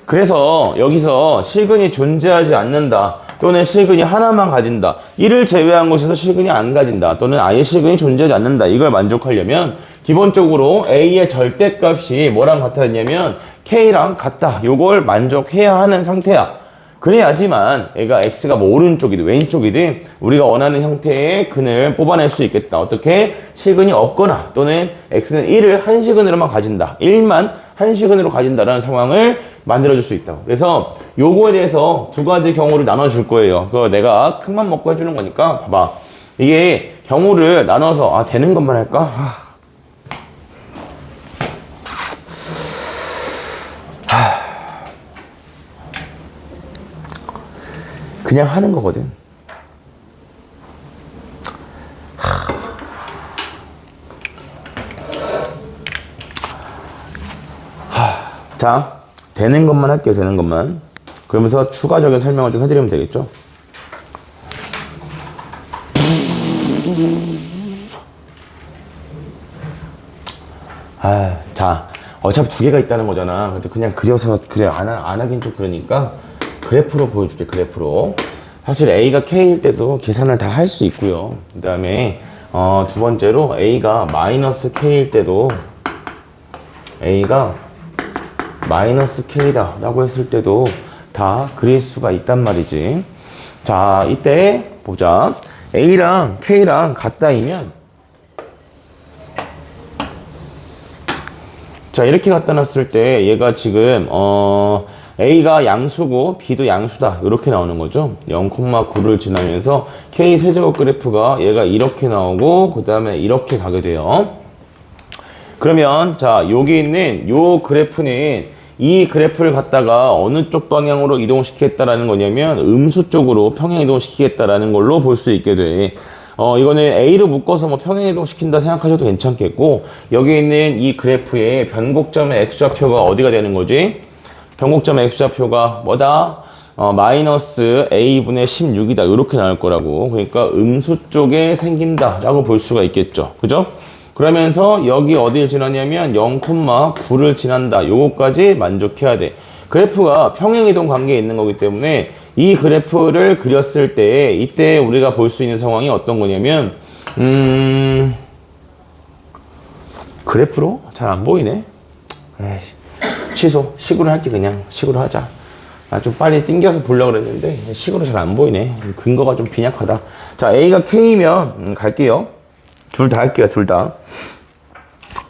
그래서 여기서 실근이 존재하지 않는다. 또는 실근이 하나만 가진다. 이를 제외한 곳에서 실근이 안 가진다. 또는 아예 실근이 존재하지 않는다. 이걸 만족하려면 기본적으로 A의 절대값이 뭐랑 같았냐면 K랑 같다. 요걸 만족해야 하는 상태야. 그래야지만 얘가 X가 뭐 오른쪽이든 왼쪽이든 우리가 원하는 형태의 근을 뽑아낼 수 있겠다. 어떻게? 실근이 없거나 또는 X는 1을 한실근으로만 가진다. 1만 한 시근으로 가진다라는 상황을 만들어줄 수 있다고. 그래서 요거에 대해서 두 가지 경우를 나눠줄 거예요. 그거 내가 큰맘 먹고 해주는 거니까 봐봐. 이게 경우를 나눠서 되는 것만 할까? 그냥 하는 거거든. 자, 되는 것만 할게요. 되는 것만. 그러면서 추가적인 설명을 좀 해드리면 되겠죠. 자, 어차피 두 개가 있다는 거잖아. 근데 그냥 그려서 그래 안 하긴 좀 그러니까 그래프로 보여줄게. 그래프로. 사실 A가 K일 때도 계산을 다 할 수 있고요. 그 다음에 두 번째로 A가 마이너스 K일 때도 A가 마이너스 K다 라고 했을 때도 다 그릴 수가 있단 말이지. 자, 이때 보자. A랑 K랑 같다이면 자, 이렇게 갖다 놨을 때 얘가 지금 A가 양수고 B도 양수다 이렇게 나오는 거죠. 0,9를 지나면서 K 세제곱 그래프가 얘가 이렇게 나오고 그 다음에 이렇게 가게 돼요. 그러면 자, 여기 있는 요 그래프는 이 그래프를 갖다가 어느 쪽 방향으로 이동시키겠다라는 거냐면 음수 쪽으로 평행 이동시키겠다라는 걸로 볼 수 있게 돼. 이거는 A를 묶어서 뭐 평행 이동시킨다 생각하셔도 괜찮겠고, 여기 있는 이 그래프의 변곡점의 X좌표가 어디가 되는 거지? 변곡점의 X좌표가 뭐다? 마이너스 A분의 16이다. 이렇게 나올 거라고. 그러니까 음수 쪽에 생긴다 라고 볼 수가 있겠죠. 그죠? 그러면서 여기 어디를 지나냐면 0,9를 지난다. 요거까지 만족해야 돼. 그래프가 평행이동 관계에 있는 거기 때문에 이 그래프를 그렸을 때 이때 우리가 볼 수 있는 상황이 어떤 거냐면 그래프로? 잘 안 보이네. 에이, 취소. 식으로 할게. 그냥 식으로 하자. 좀 빨리 띵겨서 보려고 그랬는데 식으로 잘 안 보이네. 근거가 좀 빈약하다. 자, A가 K면 갈게요. 둘 다 할게요. 둘 다.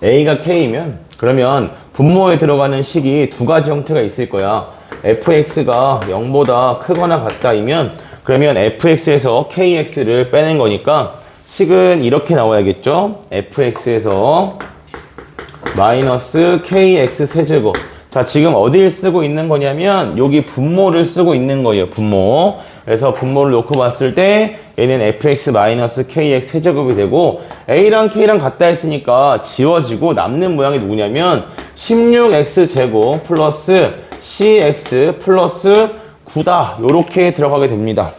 A가 K면 그러면 분모에 들어가는 식이 두 가지 형태가 있을 거야. fx가 0보다 크거나 같다이면 그러면 fx에서 kx를 빼낸 거니까 식은 이렇게 나와야겠죠. fx에서 마이너스 kx 세제곱. 자, 지금 어디를 쓰고 있는 거냐면 여기 분모를 쓰고 있는 거예요. 분모. 그래서 분모를 놓고 봤을 때 얘는 fx 마이너스 kx 세제곱이 되고 a랑 k랑 같다 했으니까 지워지고 남는 모양이 누구냐면 16x 제곱 플러스 cx 플러스 9다. 요렇게 들어가게 됩니다.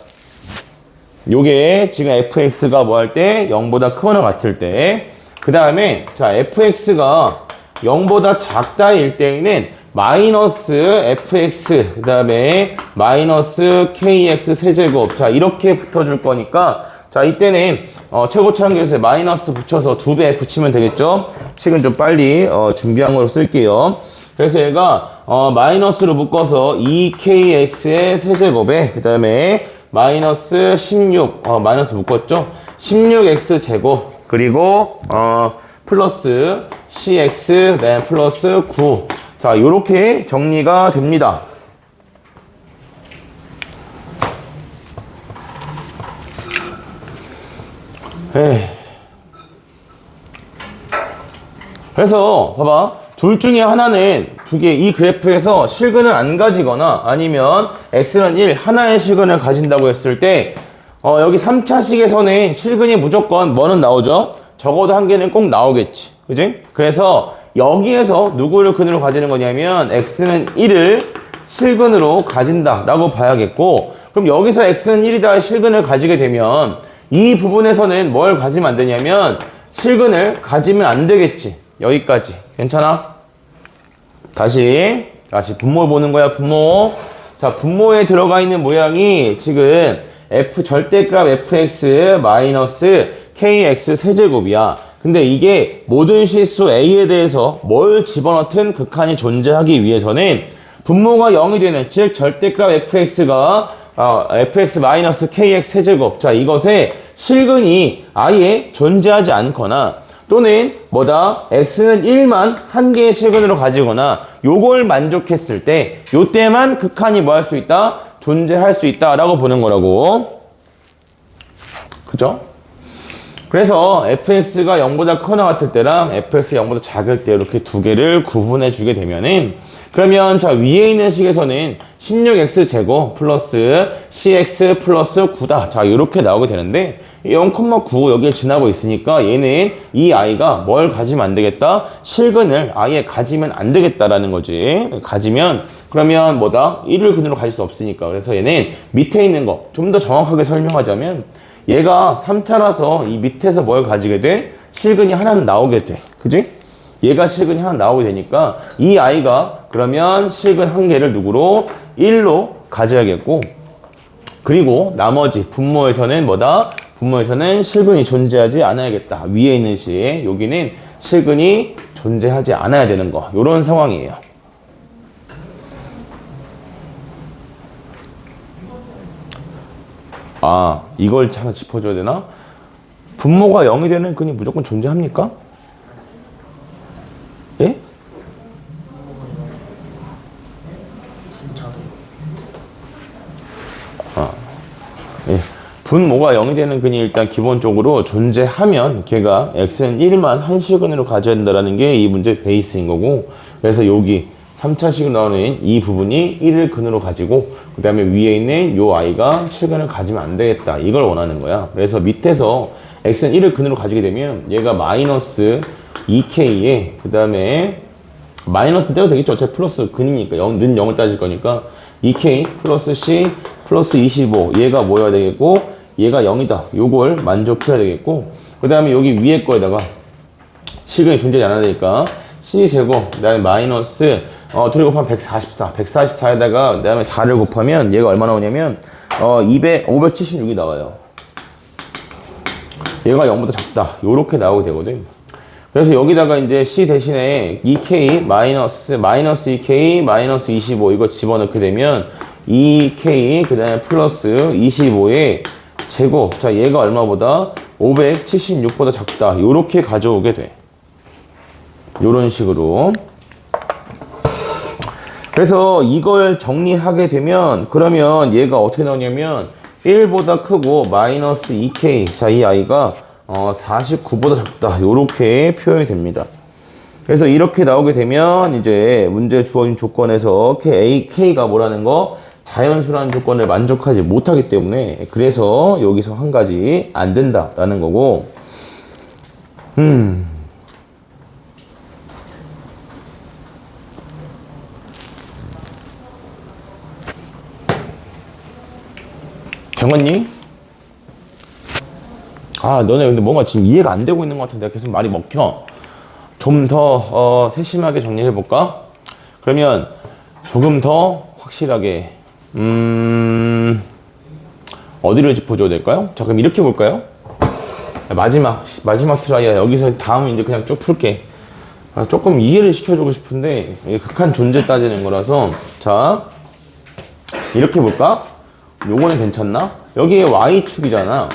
요게 지금 fx가 뭐 할 때 0보다 크거나 같을 때, 그 다음에 자, fx가 0보다 작다일 때에는 마이너스 fx 그 다음에 마이너스 kx 세제곱. 자, 이렇게 붙어줄 거니까 자, 이때는 최고차항계에서 마이너스 붙여서 2배 붙이면 되겠죠. 식은 좀 빨리 준비한 걸로 쓸게요. 그래서 얘가 마이너스로 묶어서 2kx의 세제곱에 그 다음에 마이너스 16 마이너스 묶었죠. 16x 제곱 그리고 플러스 cx 네, 플러스 9. 자, 요렇게 정리가 됩니다. 그래서 봐봐. 둘 중에 하나는 두 개 이 그래프에서 실근을 안 가지거나 아니면 x는 1 하나의 실근을 가진다고 했을 때 여기 3차식에서는 실근이 무조건 뭐는 나오죠? 적어도 한 개는 꼭 나오겠지. 그지? 그래서 여기에서 누구를 근으로 가지는 거냐면 x는 1을 실근으로 가진다 라고 봐야겠고, 그럼 여기서 x는 1이다 실근을 가지게 되면 이 부분에서는 뭘 가지면 안 되냐면 실근을 가지면 안 되겠지. 여기까지. 괜찮아? 다시 분모 보는 거야. 분모. 자, 분모에 들어가 있는 모양이 지금 절대값 fx 마이너스 kx 세제곱이야. 근데 이게 모든 실수 a에 대해서 뭘 집어넣든 극한이 존재하기 위해서는 분모가 0이 되는, 즉 절대값 fx가 fx 마이너스 kx 세제곱. 자, 이것에 실근이 아예 존재하지 않거나 또는 뭐다? x는 1만 한 개의 실근으로 가지거나 요걸 만족했을 때 요때만 극한이 뭐 할 수 있다? 존재할 수 있다라고 보는 거라고. 그죠? 그래서 fx가 0보다 크거나 같을 때랑 fx가 0보다 작을 때 이렇게 두 개를 구분해 주게 되면은 그러면 자 위에 있는 식에서는 16x제곱 플러스 cx 플러스 9다. 자 이렇게 나오게 되는데 0,9 여기를 지나고 있으니까 얘는 이 아이가 뭘 가지면 안 되겠다? 실근을 아예 가지면 안 되겠다라는 거지. 가지면 그러면 뭐다? 1을 근으로 가질 수 없으니까. 그래서 얘는 밑에 있는 거 좀 더 정확하게 설명하자면 얘가 3차라서 이 밑에서 뭘 가지게 돼? 실근이 하나는 나오게 돼. 그지? 얘가 실근이 하나 나오게 되니까 이 아이가 그러면 실근 한 개를 누구로? 1로 가져야겠고 그리고 나머지 분모에서는 뭐다? 분모에서는 실근이 존재하지 않아야겠다. 위에 있는 시에 여기는 실근이 존재하지 않아야 되는 거. 요런 상황이에요. 아, 이걸 하나 짚어줘야 되나? 분모가 0이 되는 근이 무조건 존재합니까? 예? 예. 분모가 0이 되는 근이 일단 기본적으로 존재하면 걔가 x는 1만 한 실근으로 가져야 된다는 게 이 문제의 베이스인 거고 그래서 여기 3차식으로 나오는 이 부분이 1을 근으로 가지고 그 다음에 위에 있는 요 아이가 실근을 가지면 안 되겠다 이걸 원하는 거야. 그래서 밑에서 x는 1을 근으로 가지게 되면 얘가 마이너스 2k에 그 다음에 마이너스 떼도 되겠죠. 어차피 플러스 근이니까 는 0을 따질 거니까 2k 플러스 c 플러스 25 얘가 뭐여야 되겠고 얘가 0이다. 요걸 만족해야 되겠고 그 다음에 여기 위에 거에다가 실근이 존재하지 않아야 되니까 c제곱 그 다음에 마이너스 둘이 곱하면 144 144에다가 그 다음에 4를 곱하면 얘가 얼마 나오냐면 576이 나와요. 얘가 0보다 작다. 요렇게 나오게 되거든. 그래서 여기다가 이제 c 대신에 2k 마이너스 2k 마이너스 25 이거 집어넣게 되면 2k 그 다음에 플러스 25의 제곱 자 얘가 얼마보다 576보다 작다. 요렇게 가져오게 돼. 요런 식으로. 그래서 이걸 정리하게 되면 그러면 얘가 어떻게 나오냐면 1보다 크고 마이너스 2k 자 이 아이가 49보다 작다 요렇게 표현이 됩니다. 그래서 이렇게 나오게 되면 이제 문제 주어진 조건에서 K가 뭐라는 거 자연수라는 조건을 만족하지 못하기 때문에 그래서 여기서 한 가지 안 된다라는 거고 경원님? 아, 너네 근데 뭔가 지금 이해가 안 되고 있는 것 같은데 계속 말이 먹혀. 좀 더 세심하게 정리해 볼까? 그러면 조금 더 확실하게 어디를 짚어줘야 될까요? 자, 그럼 이렇게 볼까요? 마지막 트라이야. 여기서 다음 이제 그냥 쭉 풀게. 조금 이해를 시켜주고 싶은데 이게 극한 존재 따지는 거라서 자 이렇게 볼까? 요거는 괜찮나? 여기에 y축이잖아.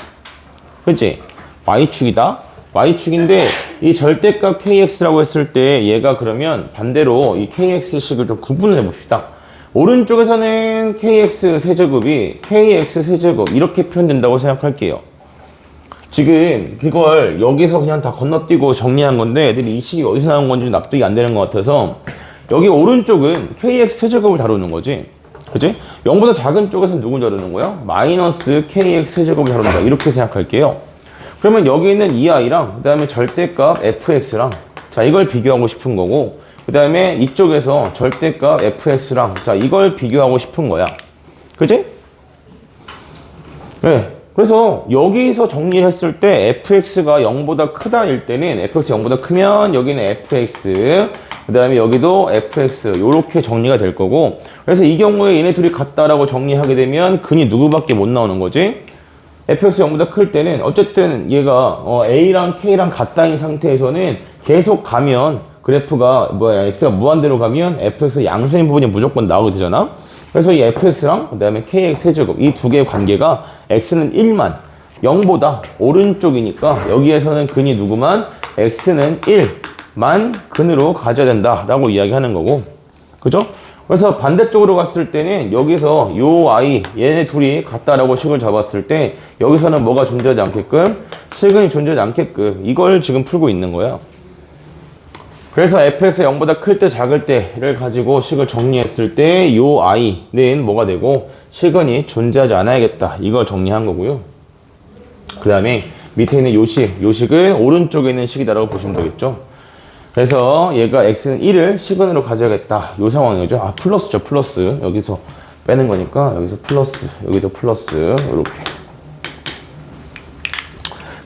그치? y축이다? y축인데 이 절대값 kx라고 했을 때 얘가 그러면 반대로 이 kx식을 좀 구분을 해봅시다. 오른쪽에서는 kx 세제곱이 kx 세제곱 이렇게 표현된다고 생각할게요. 지금 그걸 여기서 그냥 다 건너뛰고 정리한 건데 애들이 이 식이 어디서 나온 건지 납득이 안 되는 것 같아서 여기 오른쪽은 kx 세제곱을 다루는 거지. 그치? 0보다 작은 쪽에서는 누굴 다루는 거야? 마이너스 kx 세제곱을 다룬다. 이렇게 생각할게요. 그러면 여기 있는 이 아이랑 그 다음에 절대값 fx랑 자 이걸 비교하고 싶은 거고 그 다음에 이쪽에서 절대값 fx랑 자 이걸 비교하고 싶은 거야. 그치? 네. 그래서 여기서 정리를 했을 때 fx가 0보다 크다일 때는 fx 0보다 크면 여기는 fx 그 다음에 여기도 fx 요렇게 정리가 될 거고 그래서 이 경우에 얘네 둘이 같다라고 정리하게 되면 근이 누구밖에 못 나오는 거지? fx 0보다 클 때는 어쨌든 얘가 a랑 k랑 같다인 상태에서는 계속 가면 그래프가 x가 무한대로 가면 fx 양수인 부분이 무조건 나오게 되잖아. 그래서 이 fx랑 그 다음에 kx 세제곱 이 두 개의 관계가 x는 1만 0보다 오른쪽이니까 여기에서는 근이 누구만 x는 1만 근으로 가져야 된다라고 이야기하는 거고, 그죠? 그래서 반대쪽으로 갔을 때는 여기서 요 i 얘네 둘이 같다라고 식을 잡았을 때 여기서는 뭐가 존재하지 않게끔, 식은이 존재하지 않게끔 이걸 지금 풀고 있는 거야. 그래서 fx가 0보다 클 때 작을 때를 가지고 식을 정리했을 때 요 i는 뭐가 되고 식은이 존재하지 않아야겠다, 이걸 정리한 거고요. 그 다음에 밑에 있는 요 식은 오른쪽에 있는 식이다라고 보시면 되겠죠. 그래서 얘가 x는 1을 식은으로 가져야겠다, 요 상황이죠. 아, 플러스죠, 플러스. 여기서 빼는 거니까 여기서 플러스, 여기도 플러스, 이렇게.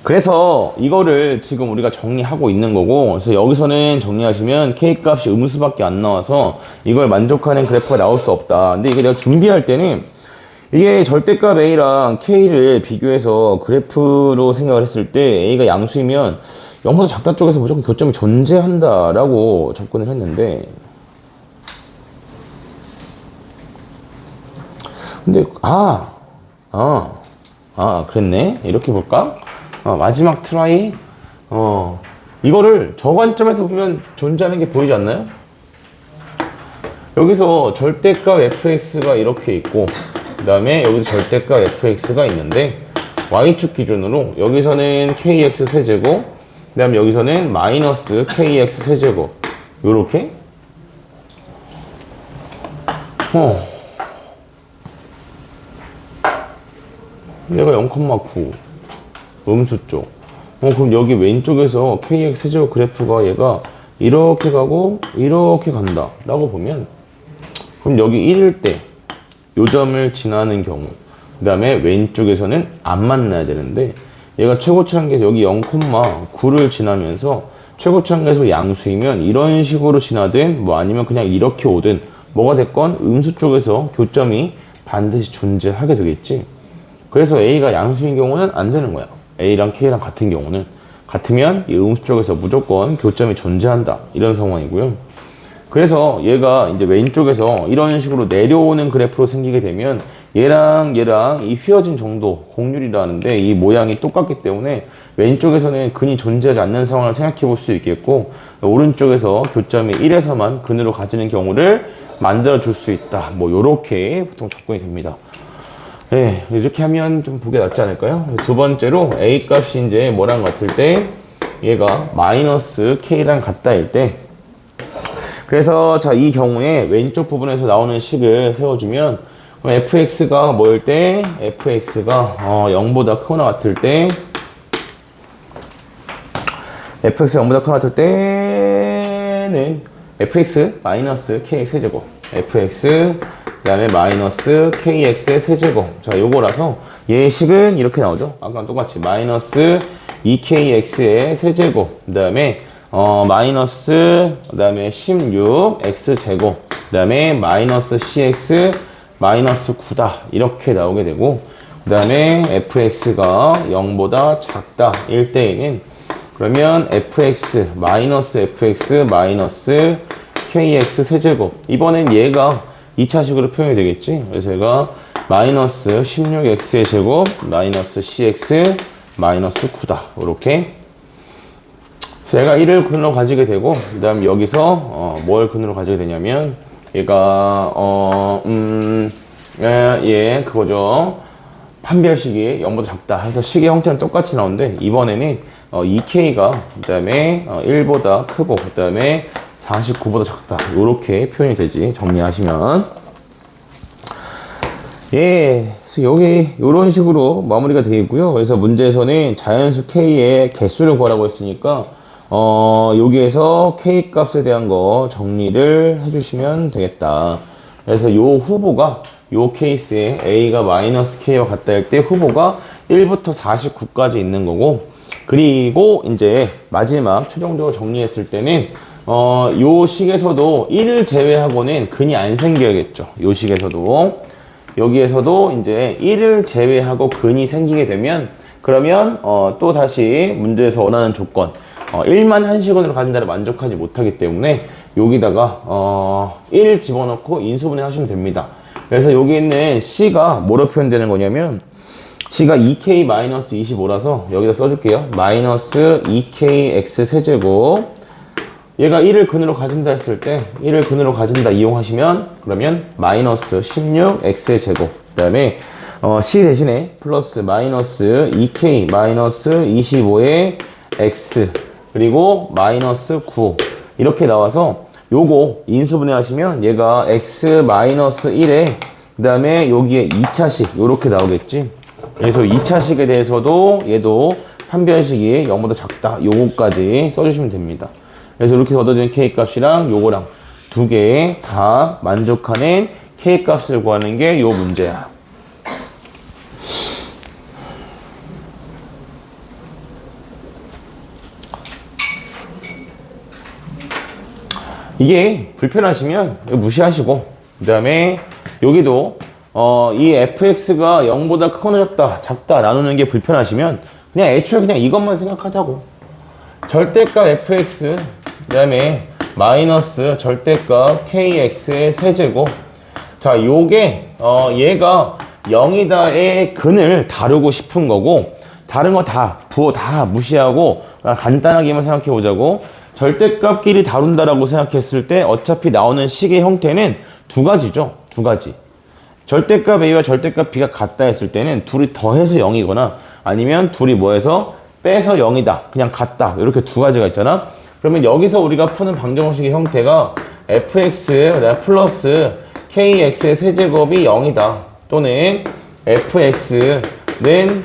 그래서 이거를 지금 우리가 정리하고 있는 거고, 그래서 여기서는 정리하시면 k 값이 음수밖에 안 나와서 이걸 만족하는 그래프가 나올 수 없다. 근데 이게 내가 준비할 때는 이게 절대값 a랑 k를 비교해서 그래프로 생각을 했을 때 a가 양수이면 0보다 작다 쪽에서 무조건 교점이 존재한다라고 접근을 했는데, 근데 그랬네. 이렇게 볼까? 마지막 트라이. 이거를 저 관점에서 보면 존재하는 게 보이지 않나요? 여기서 절대값 fx가 이렇게 있고, 그 다음에 여기서 절대값 fx가 있는데, y축 기준으로 여기서는 kx 세제곱, 그 다음에 여기서는 마이너스 kx 세제곱, 요렇게. 얘가 0,9 음수 쪽. 그럼 여기 왼쪽에서 kx 세제곱 그래프가 얘가 이렇게 가고 이렇게 간다 라고 보면, 그럼 여기 1일 때 요점을 지나는 경우, 그 다음에 왼쪽에서는 안 만나야 되는데 얘가 최고치 한계에서 여기 0,9를 지나면서 최고치 한계에서 양수이면 이런 식으로 지나든 뭐 아니면 그냥 이렇게 오든 뭐가 됐건 음수 쪽에서 교점이 반드시 존재하게 되겠지. 그래서 A가 양수인 경우는 안 되는 거야. A랑 K랑 같은 경우는. 같으면 이 음수 쪽에서 무조건 교점이 존재한다, 이런 상황이고요. 그래서 얘가 이제 왼쪽에서 이런 식으로 내려오는 그래프로 생기게 되면 얘랑 이 휘어진 정도 공률이라는데 이 모양이 똑같기 때문에 왼쪽에서는 근이 존재하지 않는 상황을 생각해 볼 수 있겠고, 오른쪽에서 교점이 1에서만 근으로 가지는 경우를 만들어 줄 수 있다, 뭐 요렇게 보통 접근이 됩니다. 네, 이렇게 하면 좀 보기 낫지 않을까요? 두 번째로 A 값이 이제 뭐랑 같을 때 얘가 마이너스 K랑 같다일 때, 그래서 자, 이 경우에 왼쪽 부분에서 나오는 식을 세워주면, 그럼 fx가 뭐일 때? fx가 0보다 크거나 같을 때, fx가 0보다 크거나 같을 때는 fx 마이너스 kx 세제곱, fx 그 다음에 마이너스 kx의 세제곱. 자, 요거라서 얘 식은 이렇게 나오죠. 아까랑 똑같이 마이너스 2kx의 세제곱, 그 다음에 마이너스, 그 다음에 16x제곱, 그 다음에 마이너스 cx 마이너스 9다, 이렇게 나오게 되고, 그 다음에 fx가 0보다 작다 1대에는 그러면 fx 마이너스 kx 세제곱, 이번엔 얘가 2차식으로 표현이 되겠지. 그래서 얘가 마이너스 16x의 제곱 마이너스 cx 마이너스 9다, 이렇게. 그래서 얘가 1을 근으로 가지게 되고, 그 다음 여기서 뭘 근으로 가지게 되냐면 얘가 그거죠. 판별식이 0보다 작다 해서 식의 형태는 똑같이 나오는데, 이번에는 2k가 그 다음에 1보다 크고 그 다음에 49보다 작다, 요렇게 표현이 되지, 정리하시면. 그래서 여기 요런 식으로 마무리가 되겠고요. 그래서 문제에서는 자연수 k의 개수를 구하라고 했으니까 여기에서 k 값에 대한 거 정리를 해주시면 되겠다. 그래서 요 후보가 요 케이스에 a가 마이너스 k와 같다 할 때 후보가 1부터 49까지 있는 거고, 그리고 이제 마지막 최종적으로 정리했을 때는 요 식에서도 1을 제외하고는 근이 안 생겨야겠죠. 요 식에서도 여기에서도 이제 1을 제외하고 근이 생기게 되면, 그러면 또 다시 문제에서 원하는 조건 1만 한식원으로 가진다를 만족하지 못하기 때문에 여기다가 1 집어넣고 인수분해 하시면 됩니다. 그래서 여기 있는 C가 뭐로 표현되는 거냐면, c가 2k-25라서 여기다 써줄게요. 마이너스 2kx 세제곱. 얘가 1을 근으로 가진다 했을 때 1을 근으로 가진다 이용하시면 그러면 마이너스 16x의 제곱. 그 다음에 c 대신에 플러스 마이너스 2k 마이너스 25의 x 그리고 마이너스 9 이렇게 나와서 요거 인수분해 하시면 얘가 x 마이너스 1에 그 다음에 여기에 2차식 요렇게 나오겠지. 그래서 2차식에 대해서도 얘도 판별식이 0보다 작다 요거까지 써주시면 됩니다. 그래서 이렇게 얻어진 k 값이랑 요거랑 두 개 다 만족하는 k 값을 구하는 게 요 문제야. 이게 불편하시면 무시하시고 그 다음에 여기도 이 fx가 0보다 크거나 작다 나누는 게 불편하시면 그냥 애초에 그냥 이것만 생각하자고. 절대값 fx 그 다음에 마이너스 절대값 kx의 세제곱. 자 요게 얘가 0이다의 근을 다루고 싶은 거고 다른 거 다 부호 다 무시하고 간단하게만 생각해 보자고. 절대값끼리 다룬다라고 생각했을 때 어차피 나오는 식의 형태는 두 가지죠. 두 가지. 절대값 A와 절대값 B가 같다 했을 때는 둘이 더해서 0이거나 아니면 둘이 뭐해서 빼서 0이다. 그냥 같다. 이렇게 두 가지가 있잖아. 그러면 여기서 우리가 푸는 방정식의 형태가 fx 플러스 kx의 세제곱이 0이다. 또는 fx는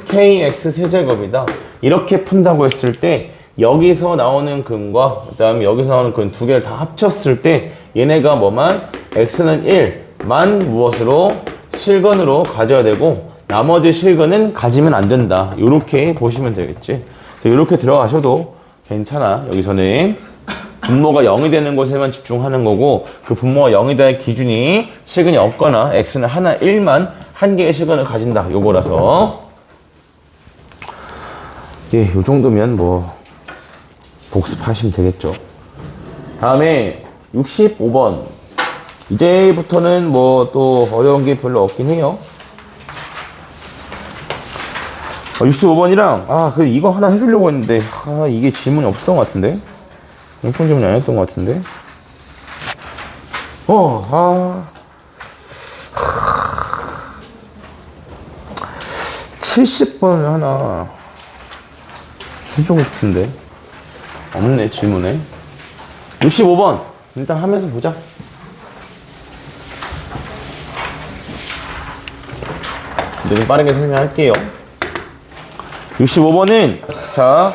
kx 세제곱이다. 이렇게 푼다고 했을 때 여기서 나오는 근과 그 다음에 여기서 나오는 근 두 개를 다 합쳤을 때 얘네가 뭐만 x는 1만 무엇으로 실근으로 가져야 되고 나머지 실근은 가지면 안 된다. 이렇게 보시면 되겠지. 이렇게 들어가셔도 괜찮아. 여기서는 분모가 0이 되는 곳에만 집중하는 거고 그 분모가 0이다의 기준이 실근이 없거나 x는 하나 1만 한 개의 실근을 가진다. 요거라서 예, 요 정도면 뭐 복습하시면 되겠죠. 다음에 65번. 이제부터는 뭐 또 어려운 게 별로 없긴 해요. 65번이랑 그래 이거 하나 해주려고 했는데 이게 질문이 없었던 것 같은데. 공통 질문이 아니었던 것 같은데. 70번을 하나 해주고 싶은데 없네 질문에. 65번 일단 하면서 보자. 좀 빠르게 설명할게요. 65번은 자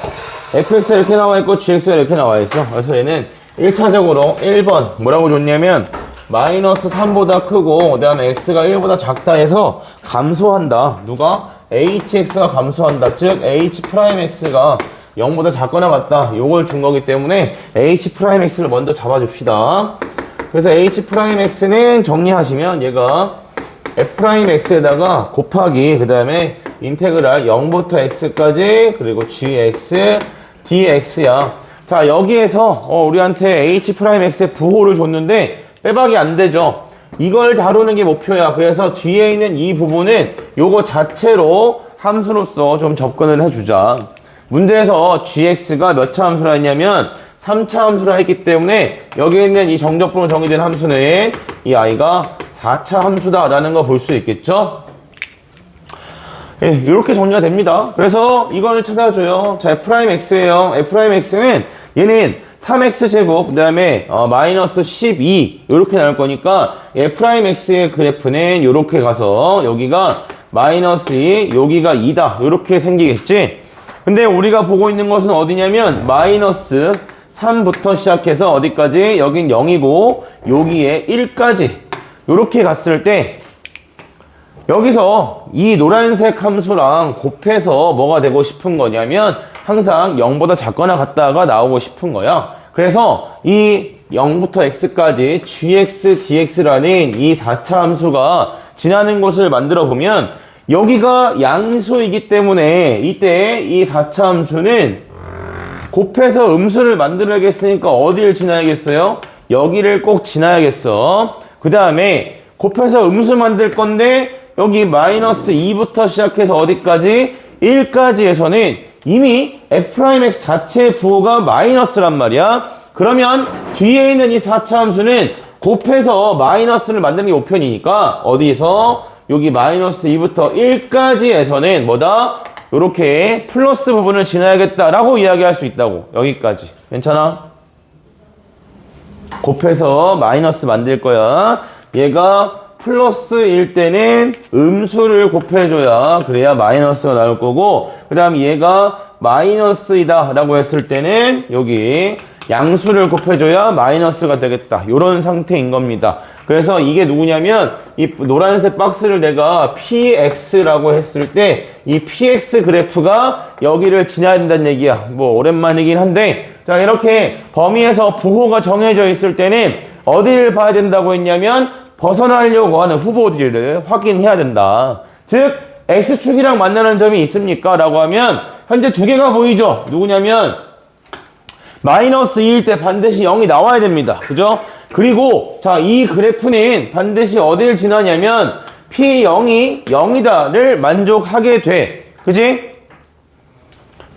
fx가 이렇게 나와 있고 gx가 이렇게 나와 있어. 그래서 얘는 1차적으로 1번 뭐라고 줬냐면 마이너스 3보다 크고 그 다음에 x가 1보다 작다 해서 감소한다. 누가? hx가 감소한다. 즉 h'x가 0보다 작거나 같다. 요걸 준 거기 때문에 h'x를 먼저 잡아줍시다. 그래서 h'x는 정리하시면 얘가 f'x에다가 곱하기 그 다음에 인테그랄 0부터 x까지 그리고 gx dx야. 자 여기에서 우리한테 h'x의 부호를 줬는데 빼박이 안 되죠. 이걸 다루는 게 목표야. 그래서 뒤에 있는 이 부분은 요거 자체로 함수로서 좀 접근을 해주자. 문제에서 gx가 몇 차 함수라 했냐면 3차 함수라 했기 때문에 여기 있는 이 정적분으로 정의된 함수는 이 i가 4차 함수다라는 거 볼 수 있겠죠? 예, 이렇게 정리가 됩니다. 그래서 이걸 찾아줘요. 자, f'x예요. f'x는 얘는 3x제곱 그 다음에 마이너스 12 이렇게 나올 거니까 f'x의 그래프는 이렇게 가서 여기가 마이너스 2 여기가 2다 이렇게 생기겠지. 근데 우리가 보고 있는 것은 어디냐면 마이너스 3부터 시작해서 어디까지? 여긴 0이고 여기에 1까지 이렇게 갔을 때 여기서 이 노란색 함수랑 곱해서 뭐가 되고 싶은 거냐면 항상 0보다 작거나 같다가 나오고 싶은 거야. 그래서 이 0부터 x까지 gx, dx라는 이 4차 함수가 지나는 곳을 만들어 보면 여기가 양수이기 때문에 이때 이 4차 함수는 곱해서 음수를 만들어야겠으니까 어디를 지나야겠어요? 여기를 꼭 지나야겠어. 그 다음에 곱해서 음수 만들 건데 여기 마이너스 2부터 시작해서 어디까지? 1까지에서는 이미 f'x 자체의 부호가 마이너스란 말이야. 그러면 뒤에 있는 이 4차 함수는 곱해서 마이너스를 만드는 게 우편이니까 어디서? 여기 마이너스 2부터 1까지에서는 뭐다? 요렇게 플러스 부분을 지나야겠다라고 이야기할 수 있다고. 여기까지. 괜찮아? 곱해서 마이너스 만들 거야. 얘가 플러스일 때는 음수를 곱해줘야 그래야 마이너스가 나올 거고, 그 다음 얘가 마이너스이다 라고 했을 때는 여기 양수를 곱해줘야 마이너스가 되겠다. 요런 상태인 겁니다. 그래서 이게 누구냐면 이 노란색 박스를 내가 px라고 했을 때 이 px 그래프가 여기를 지나야 된다는 얘기야. 뭐 오랜만이긴 한데, 자, 이렇게 범위에서 부호가 정해져 있을 때는 어디를 봐야 된다고 했냐면 벗어나려고 하는 후보들을 확인해야 된다. 즉 x축이랑 만나는 점이 있습니까? 라고 하면 현재 두 개가 보이죠? 누구냐면 마이너스 2일 때 반드시 0이 나와야 됩니다. 그죠? 그리고 자, 이 그래프는 반드시 어디를 지나냐면 P0이 0이다를 만족하게 돼. 그지?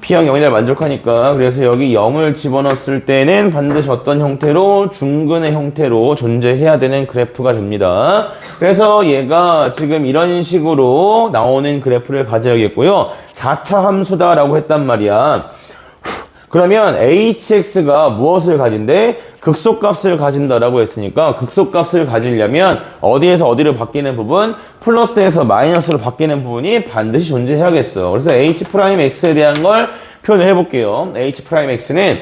P0 0이다를 만족하니까, 그래서 여기 0을 집어넣었을 때는 반드시 어떤 형태로? 중근의 형태로 존재해야 되는 그래프가 됩니다. 그래서 얘가 지금 이런 식으로 나오는 그래프를 가져야겠고요. 4차 함수다라고 했단 말이야. 그러면 hx가 무엇을 가진대? 극소값을 가진다라고 했으니까 극소값을 가지려면 어디에서 어디를 바뀌는 부분? 플러스에서 마이너스로 바뀌는 부분이 반드시 존재해야겠어. 그래서 h'x에 대한 걸 표현을 해볼게요. h'x는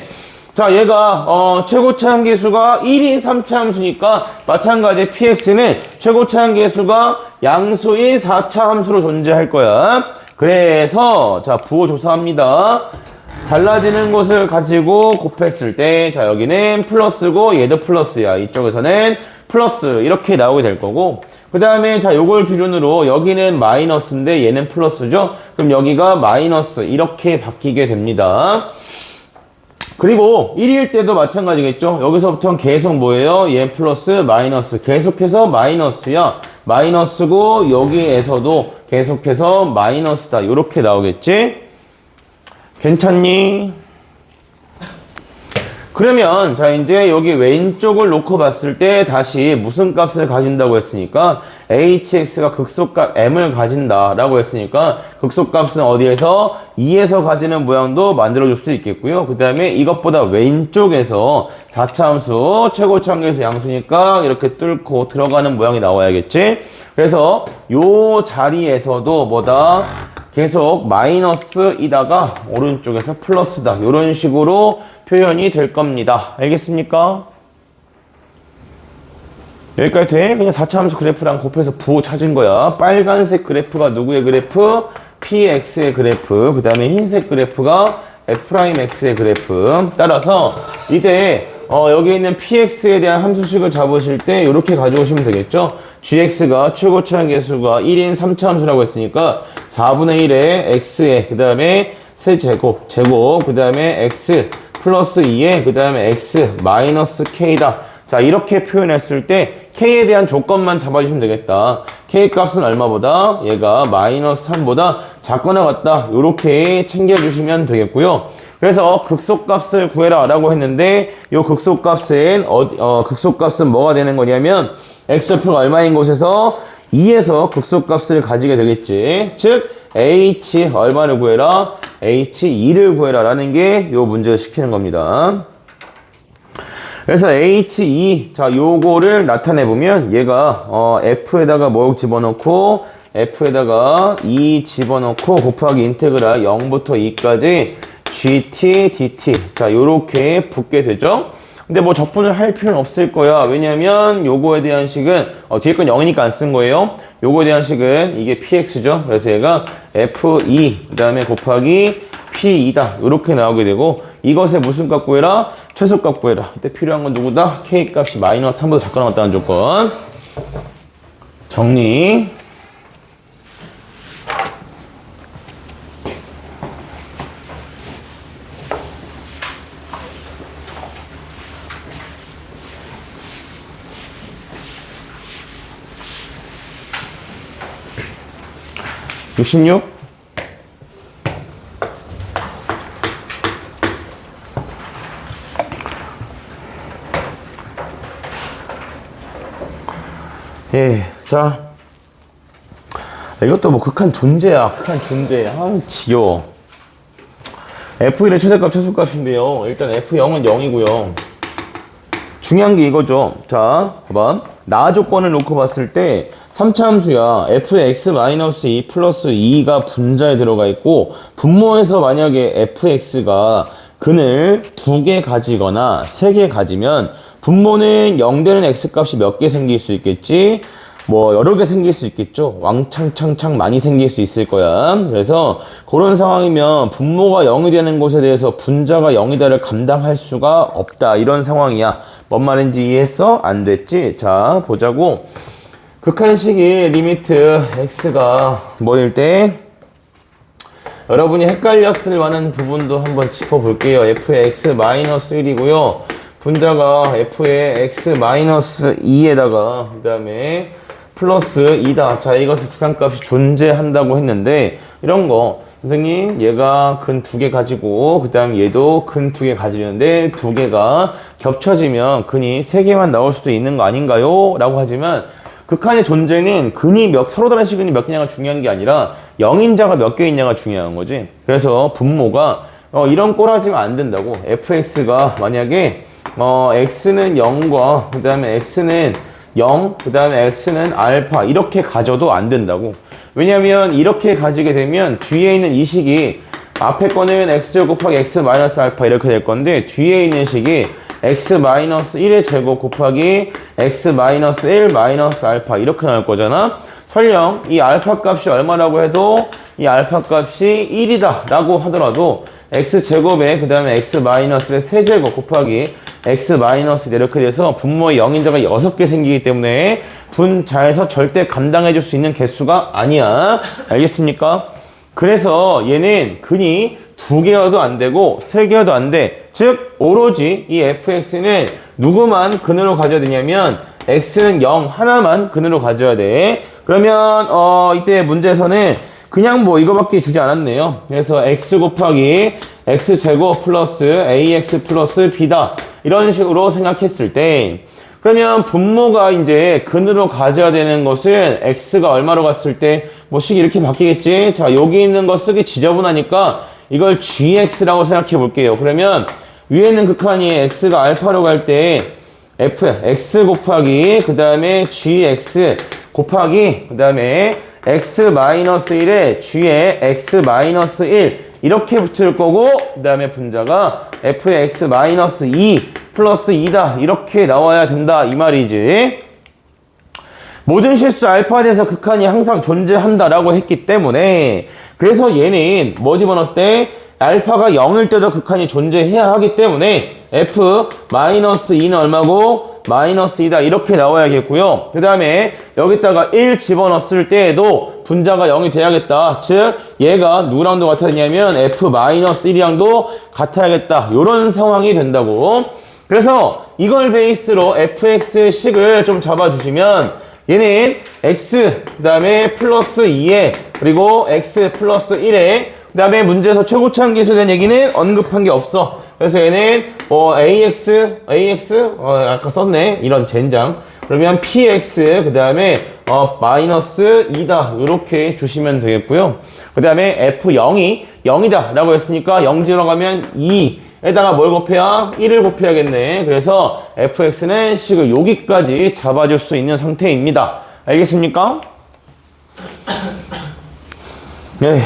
자, 얘가 최고차 함계수가 1인 3차 함수니까 마찬가지 px는 최고차 함계수가 양수인 4차 함수로 존재할 거야. 그래서 자, 부호 조사합니다. 달라지는 곳을 가지고 곱했을 때, 자, 여기는 플러스고 얘도 플러스야. 이쪽에서는 플러스 이렇게 나오게 될 거고, 그 다음에 자, 요걸 기준으로 여기는 마이너스인데 얘는 플러스죠. 그럼 여기가 마이너스 이렇게 바뀌게 됩니다. 그리고 1일 때도 마찬가지겠죠. 여기서부터는 계속 뭐예요? 얘 플러스 마이너스 계속해서 마이너스야. 마이너스고 여기에서도 계속해서 마이너스다. 이렇게 나오겠지. 괜찮니? 그러면 자, 이제 여기 왼쪽을 놓고 봤을 때 다시 무슨 값을 가진다고 했으니까 hx가 극소값 m을 가진다라고 했으니까 극소값은 어디에서? 2에서 가지는 모양도 만들어줄 수 있겠고요. 그 다음에 이것보다 왼쪽에서 4차 함수 최고차 함계수 양수니까 이렇게 뚫고 들어가는 모양이 나와야겠지. 그래서 요 자리에서도 뭐다? 계속 마이너스이다가 오른쪽에서 플러스다. 이런 식으로 표현이 될 겁니다. 알겠습니까? 여기까지 돼? 그냥 4차 함수 그래프랑 곱해서 부호 찾은 거야. 빨간색 그래프가 누구의 그래프? px의 그래프. 그 다음에 흰색 그래프가 f'x의 그래프. 따라서 이때 여기 있는 px에 대한 함수식을 잡으실 때 이렇게 가져오시면 되겠죠. gx가 최고차 함계수가 1인 3차 함수라고 했으니까 4분의 1에 x에 그 다음에 세제곱 제곱 그 다음에 x 플러스 2에 그 다음에 x 마이너스 k다. 자, 이렇게 표현했을 때 k에 대한 조건만 잡아주시면 되겠다. k 값은 얼마보다? 얘가 마이너스 3보다 작거나 같다. 이렇게 챙겨주시면 되겠고요. 그래서 극소값을 구해라 라고 했는데 이 극소값은 극소값은 뭐가 되는 거냐면 x좌표가 얼마인 곳에서 2에서 극소값을 가지게 되겠지. 즉 h 얼마를 구해라? h2를 구해라 라는 게 이 문제를 시키는 겁니다. 그래서 h2 자, 요거를 나타내 보면 얘가 f에다가 뭐 집어넣고 f에다가 2 집어넣고 곱하기 인테그랄 0부터 2까지 gt dt 자, 요렇게 붙게 되죠. 근데 뭐 적분을 할 필요는 없을 거야. 왜냐면 요거에 대한 식은 뒤에 건 0이니까 안 쓴 거예요. 요거에 대한 식은 이게 px죠. 그래서 얘가 f2 그 다음에 곱하기 p2다. 요렇게 나오게 되고 이것의 무슨 값 구해라? 최소값 구해라. 이때 필요한 건 누구다? k 값이 마이너스 3보다 작거나 같다는 조건. 정리. 66? 예, 자. 이것도 뭐 극한 존재야, 극한 존재. 아, 지겨워. F1의 최대값, 최소값인데요. 일단 F0은 0이고요. 중요한 게 이거죠. 자, 봐봐. 나 조건을 놓고 봤을 때 3차 함수야. f의 x-2 플러스 2가 분자에 들어가 있고, 분모에서 만약에 fx가 근을 2개 가지거나 3개 가지면 분모는 0 되는 x값이 몇 개 생길 수 있겠지? 뭐 여러 개 생길 수 있겠죠. 왕창창창 많이 생길 수 있을 거야. 그래서 그런 상황이면 분모가 0이 되는 곳에 대해서 분자가 0이다를 감당할 수가 없다. 이런 상황이야. 뭔 말인지 이해했어? 안 됐지? 자, 보자고. 극한식이 리미트 x가 뭐일 때 여러분이 헷갈렸을 만한 부분도 한번 짚어볼게요. f의 x-1이고요. 분자가 f의 x-2에다가 그 다음에 플러스 2다. 자, 이것은 극한값이 존재한다고 했는데 이런 거 선생님 얘가 근 2개 가지고 그 다음 얘도 근 2개 가지는데 2개가 겹쳐지면 근이 3개만 나올 수도 있는 거 아닌가요? 라고 하지만 극한의 존재는 근이 서로 다른 시근이 몇 개냐가 중요한 게 아니라 0인자가 몇 개 있냐가 중요한 거지. 그래서 분모가 이런 꼴하지면 안 된다고. fx가 만약에 x는 0과 그 다음에 x는 0, 그 다음에 x는 알파 이렇게 가져도 안 된다고. 왜냐면 이렇게 가지게 되면 뒤에 있는 이 식이 앞에 거는 x제곱 곱하기 x 마이너스 알파 이렇게 될 건데 뒤에 있는 식이 x 마이너스 1의 제곱 곱하기 x 마이너스 1 마이너스 알파 이렇게 나올 거잖아. 설령 이 알파 값이 얼마라고 해도 이 알파 값이 1이다 라고 하더라도 x제곱에 그 다음에 x 마이너스의 세제곱 곱하기 x 마이너스 이렇게 돼서 분모의 0인자가 6개 생기기 때문에 분자에서 절대 감당해 줄 수 있는 개수가 아니야. 알겠습니까? 그래서 얘는 근이 2개여도 안 되고 3개여도 안 돼. 즉 오로지 이 fx는 누구만 근으로 가져야 되냐면 x는 0 하나만 근으로 가져야 돼. 그러면 이때 문제에서는 그냥 뭐 이거밖에 주지 않았네요. 그래서 x 곱하기 x제곱 플러스 ax 플러스 b다. 이런 식으로 생각했을 때 그러면 분모가 이제 근으로 가져야 되는 것은 x가 얼마로 갔을 때 뭐 식이 이렇게 바뀌겠지. 자, 여기 있는 거 쓰기 지저분하니까 이걸 gx라고 생각해 볼게요. 그러면 위에 있는 극한이 x가 알파로 갈 때 x 곱하기 그 다음에 gx 곱하기 그 다음에 x-1에 g에 x-1 이렇게 붙을 거고 그 다음에 분자가 f의 x-2 플러스 2다 이렇게 나와야 된다 이 말이지. 모든 실수 알파에 대해서 극한이 항상 존재한다 라고 했기 때문에 그래서 얘는 뭐 집어넣었을 때 알파가 0일 때도 극한이 존재해야 하기 때문에 f-2는 얼마고 마이너스 2다 이렇게 나와야겠고요. 그 다음에 여기다가 1 집어넣었을 때에도 분자가 0이 돼야겠다. 즉 얘가 누구랑도 같아야 되냐면 f-1이랑도 같아야겠다. 이런 상황이 된다고. 그래서 이걸 베이스로 fx식을 좀 잡아주시면 얘는 x 그 다음에 플러스 2에 그리고 x 플러스 1에 그 다음에 문제에서 최고차항 기술된 얘기는 언급한 게 없어. 그래서 얘는 ax 아까 썼네 이런 젠장. 그러면 px 그 다음에 마이너스 2다 이렇게 주시면 되겠고요. 그 다음에 f0이 0이다 라고 했으니까 0 들어가면 2에다가 뭘 곱해야? 1을 곱해야겠네. 그래서 fx는 식을 여기까지 잡아줄 수 있는 상태입니다. 알겠습니까? 네.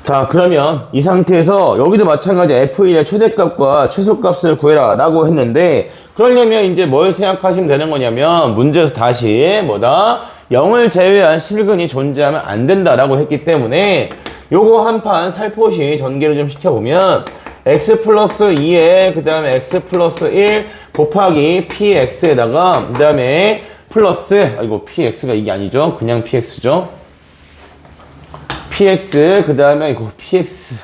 자, 그러면 이 상태에서 여기도 마찬가지 f1의 최대값과 최소값을 구해라 라고 했는데 그러려면 이제 뭘 생각하시면 되는 거냐면 문제에서 다시 뭐다? 0을 제외한 실근이 존재하면 안 된다라고 했기 때문에 요거 한 판 살포시 전개를 좀 시켜보면 x 플러스 2에 그 다음에 x 플러스 1 곱하기 px에다가 그 다음에 플러스 이거 px가 이게 아니죠. 그냥 px죠. px 그 다음에 이거 px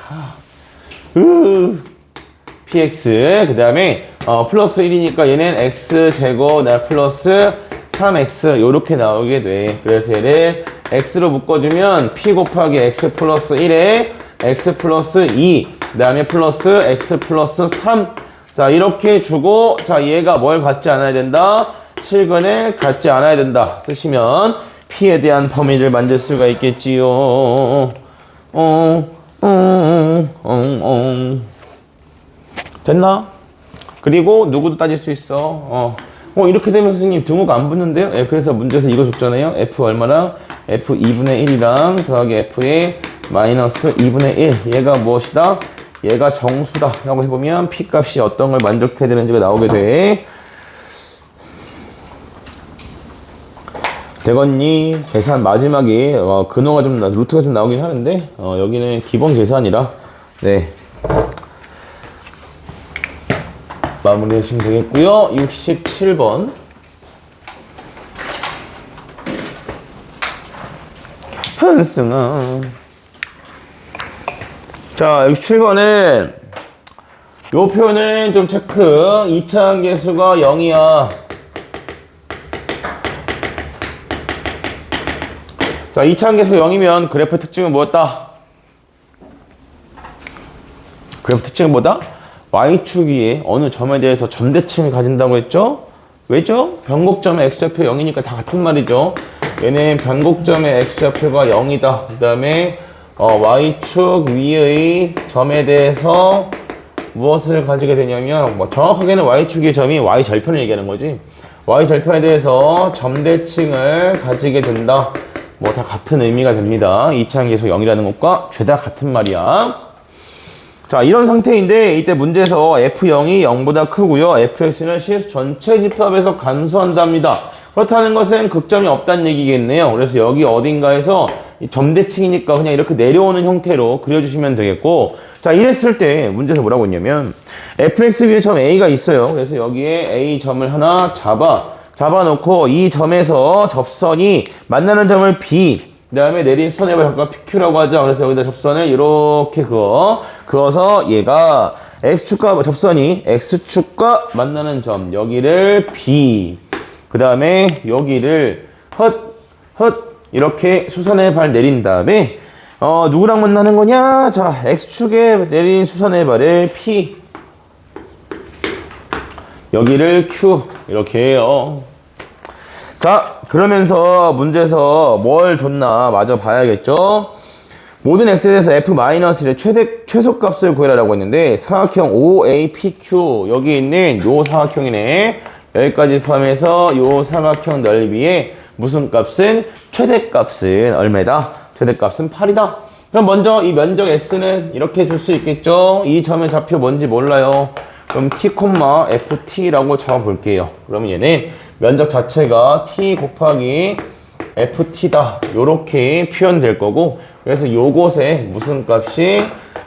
px 그 다음에 플러스 1이니까 얘는 x 제곱 플러스 3x 요렇게 나오게 돼. 그래서 얘를 x로 묶어주면 p 곱하기 x 플러스 1에 x 플러스 2, 그 다음에 플러스 x 플러스 3. 자, 이렇게 주고, 자, 얘가 뭘 갖지 않아야 된다? 실근을 갖지 않아야 된다. 쓰시면 p에 대한 범위를 만들 수가 있겠지요. 됐나? 그리고 누구도 따질 수 있어. 이렇게 되면 선생님 등호가 안 붙는데요? 예, 그래서 문제에서 이거 줬잖아요. f 얼마랑? f 2분의 1이랑 더하기 f의 마이너스 2분의 1. 얘가 무엇이다? 얘가 정수다. 라고 해보면 p 값이 어떤 걸 만족해야 되는지가 나오게 돼. 되겠니? 계산 마지막에 근호가 좀 루트가 좀 나오긴 하는데 여기는 기본 계산이라 네 마무리 하시면 되겠고요. 67번 현승아. 자, 67번은 요 표는 좀 체크. 이차함계수가 0이야. 자, 이차함계수가 0이면 그래프 특징은 뭐였다? 그래프 특징은 뭐다? Y축 위에 어느 점에 대해서 점대칭을 가진다고 했죠? 왜죠? 변곡점의 X좌표 0이니까 다 같은 말이죠. 얘는 변곡점의 X좌표가 0이다. 그 다음에 Y축 위의 점에 대해서 무엇을 가지게 되냐면 정확하게는 Y축 위의 점이 Y절편을 얘기하는 거지. Y절편에 대해서 점대칭을 가지게 된다. 다 같은 의미가 됩니다. 이차함계수 0이라는 것과 죄다 같은 말이야. 자, 이런 상태인데 이때 문제에서 F0이 0보다 크고요. Fx는 실수 전체 집합에서 감소한답니다. 그렇다는 것은 극점이 없다는 얘기겠네요. 그래서 여기 어딘가에서 점대칭이니까 그냥 이렇게 내려오는 형태로 그려주시면 되겠고, 자, 이랬을 때 문제에서 뭐라고 했냐면 fx 위에 점 a가 있어요. 그래서 여기에 a 점을 하나 잡아놓고 이 점에서 접선이 만나는 점을 b, 그 다음에 내린 수선의 방과 PQ라고 하죠. 그래서 여기다 접선을 이렇게 그어서 얘가 X축과 접선이 X축과 만나는 점 여기를 B, 그 다음에 여기를 이렇게 수선의 발 내린 다음에 누구랑 만나는 거냐? 자, X축에 내린 수선의 발을 P, 여기를 Q 이렇게 해요. 자, 그러면서 문제에서 뭘 줬나 마저 봐야겠죠. 모든 x에 대해서 f-의 최소값을 구해라라고 했는데 사각형 OAPQ 여기 있는 요 사각형이네. 여기까지 포함해서 요 사각형 넓이의 무슨 값은 최대값은 얼마다? 최대값은 8이다. 그럼 먼저 이 면적 s는 이렇게 줄 수 있겠죠. 이 점의 좌표 뭔지 몰라요. 그럼 t, ft라고 적어볼게요. 그러면 얘는 면적 자체가 t 곱하기 ft다. 요렇게 표현될 거고, 그래서 요것에 무슨 값이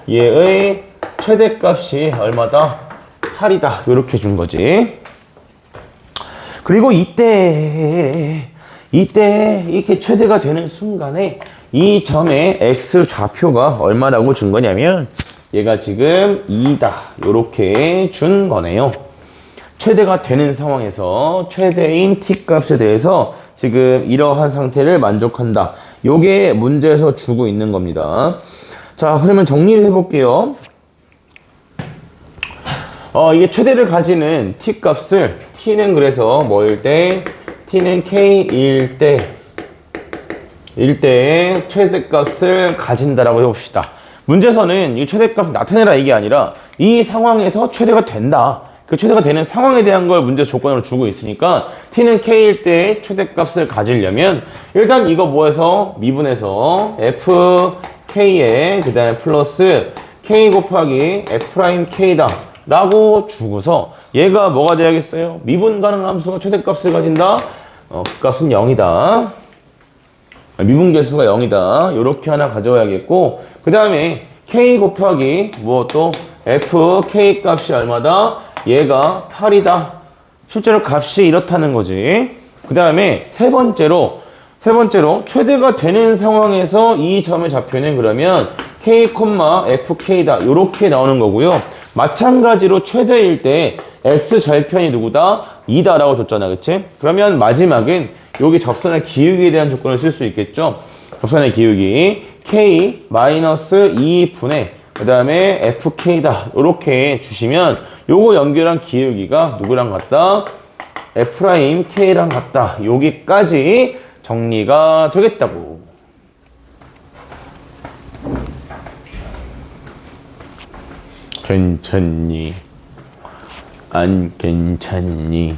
얘의 최대값이 얼마다? 8이다. 요렇게 준 거지. 그리고 이때 이렇게 최대가 되는 순간에 이 점의 x 좌표가 얼마라고 준 거냐면 얘가 지금 2다. 요렇게 준 거네요. 최대가 되는 상황에서 최대인 t값에 대해서 지금 이러한 상태를 만족한다. 요게 문제에서 주고 있는 겁니다. 자, 그러면 정리를 해볼게요. 이게 최대를 가지는 t값을 t는 그래서 뭐일 때? t는 k일 때의 최대값을 가진다라고 해봅시다. 문제에서는 이 최대값을 나타내라 이게 아니라 이 상황에서 최대가 된다. 그 최대가 되는 상황에 대한 걸 문제 조건으로 주고 있으니까 t는 k일 때의 최대값을 가지려면 일단 이거 뭐해서 미분해서 fk에 그 다음에 플러스 k 곱하기 f'k다 라고 주고서 얘가 뭐가 돼야겠어요? 미분 가능 함수가 최대값을 가진다? 그 값은 0이다. 미분 계수가 0이다. 요렇게 하나 가져와야겠고, 그 다음에 k 곱하기 뭐 또 fk 값이 얼마다? 얘가 8이다. 실제로 값이 이렇다는 거지. 그 다음에 세 번째로 최대가 되는 상황에서 이 점의 좌표는 그러면 k, fk다. 요렇게 나오는 거고요. 마찬가지로 최대일 때 x 절편이 누구다? 2다라고 줬잖아. 그치? 그러면 마지막은 여기 접선의 기울기에 대한 조건을 쓸 수 있겠죠. 접선의 기울기 K-2분의 그 다음에 FK다 이렇게 주시면 요거 연결한 기울기가 누구랑 같다? F'K랑 같다. 여기까지 정리가 되겠다고. 괜찮니? 안 괜찮니?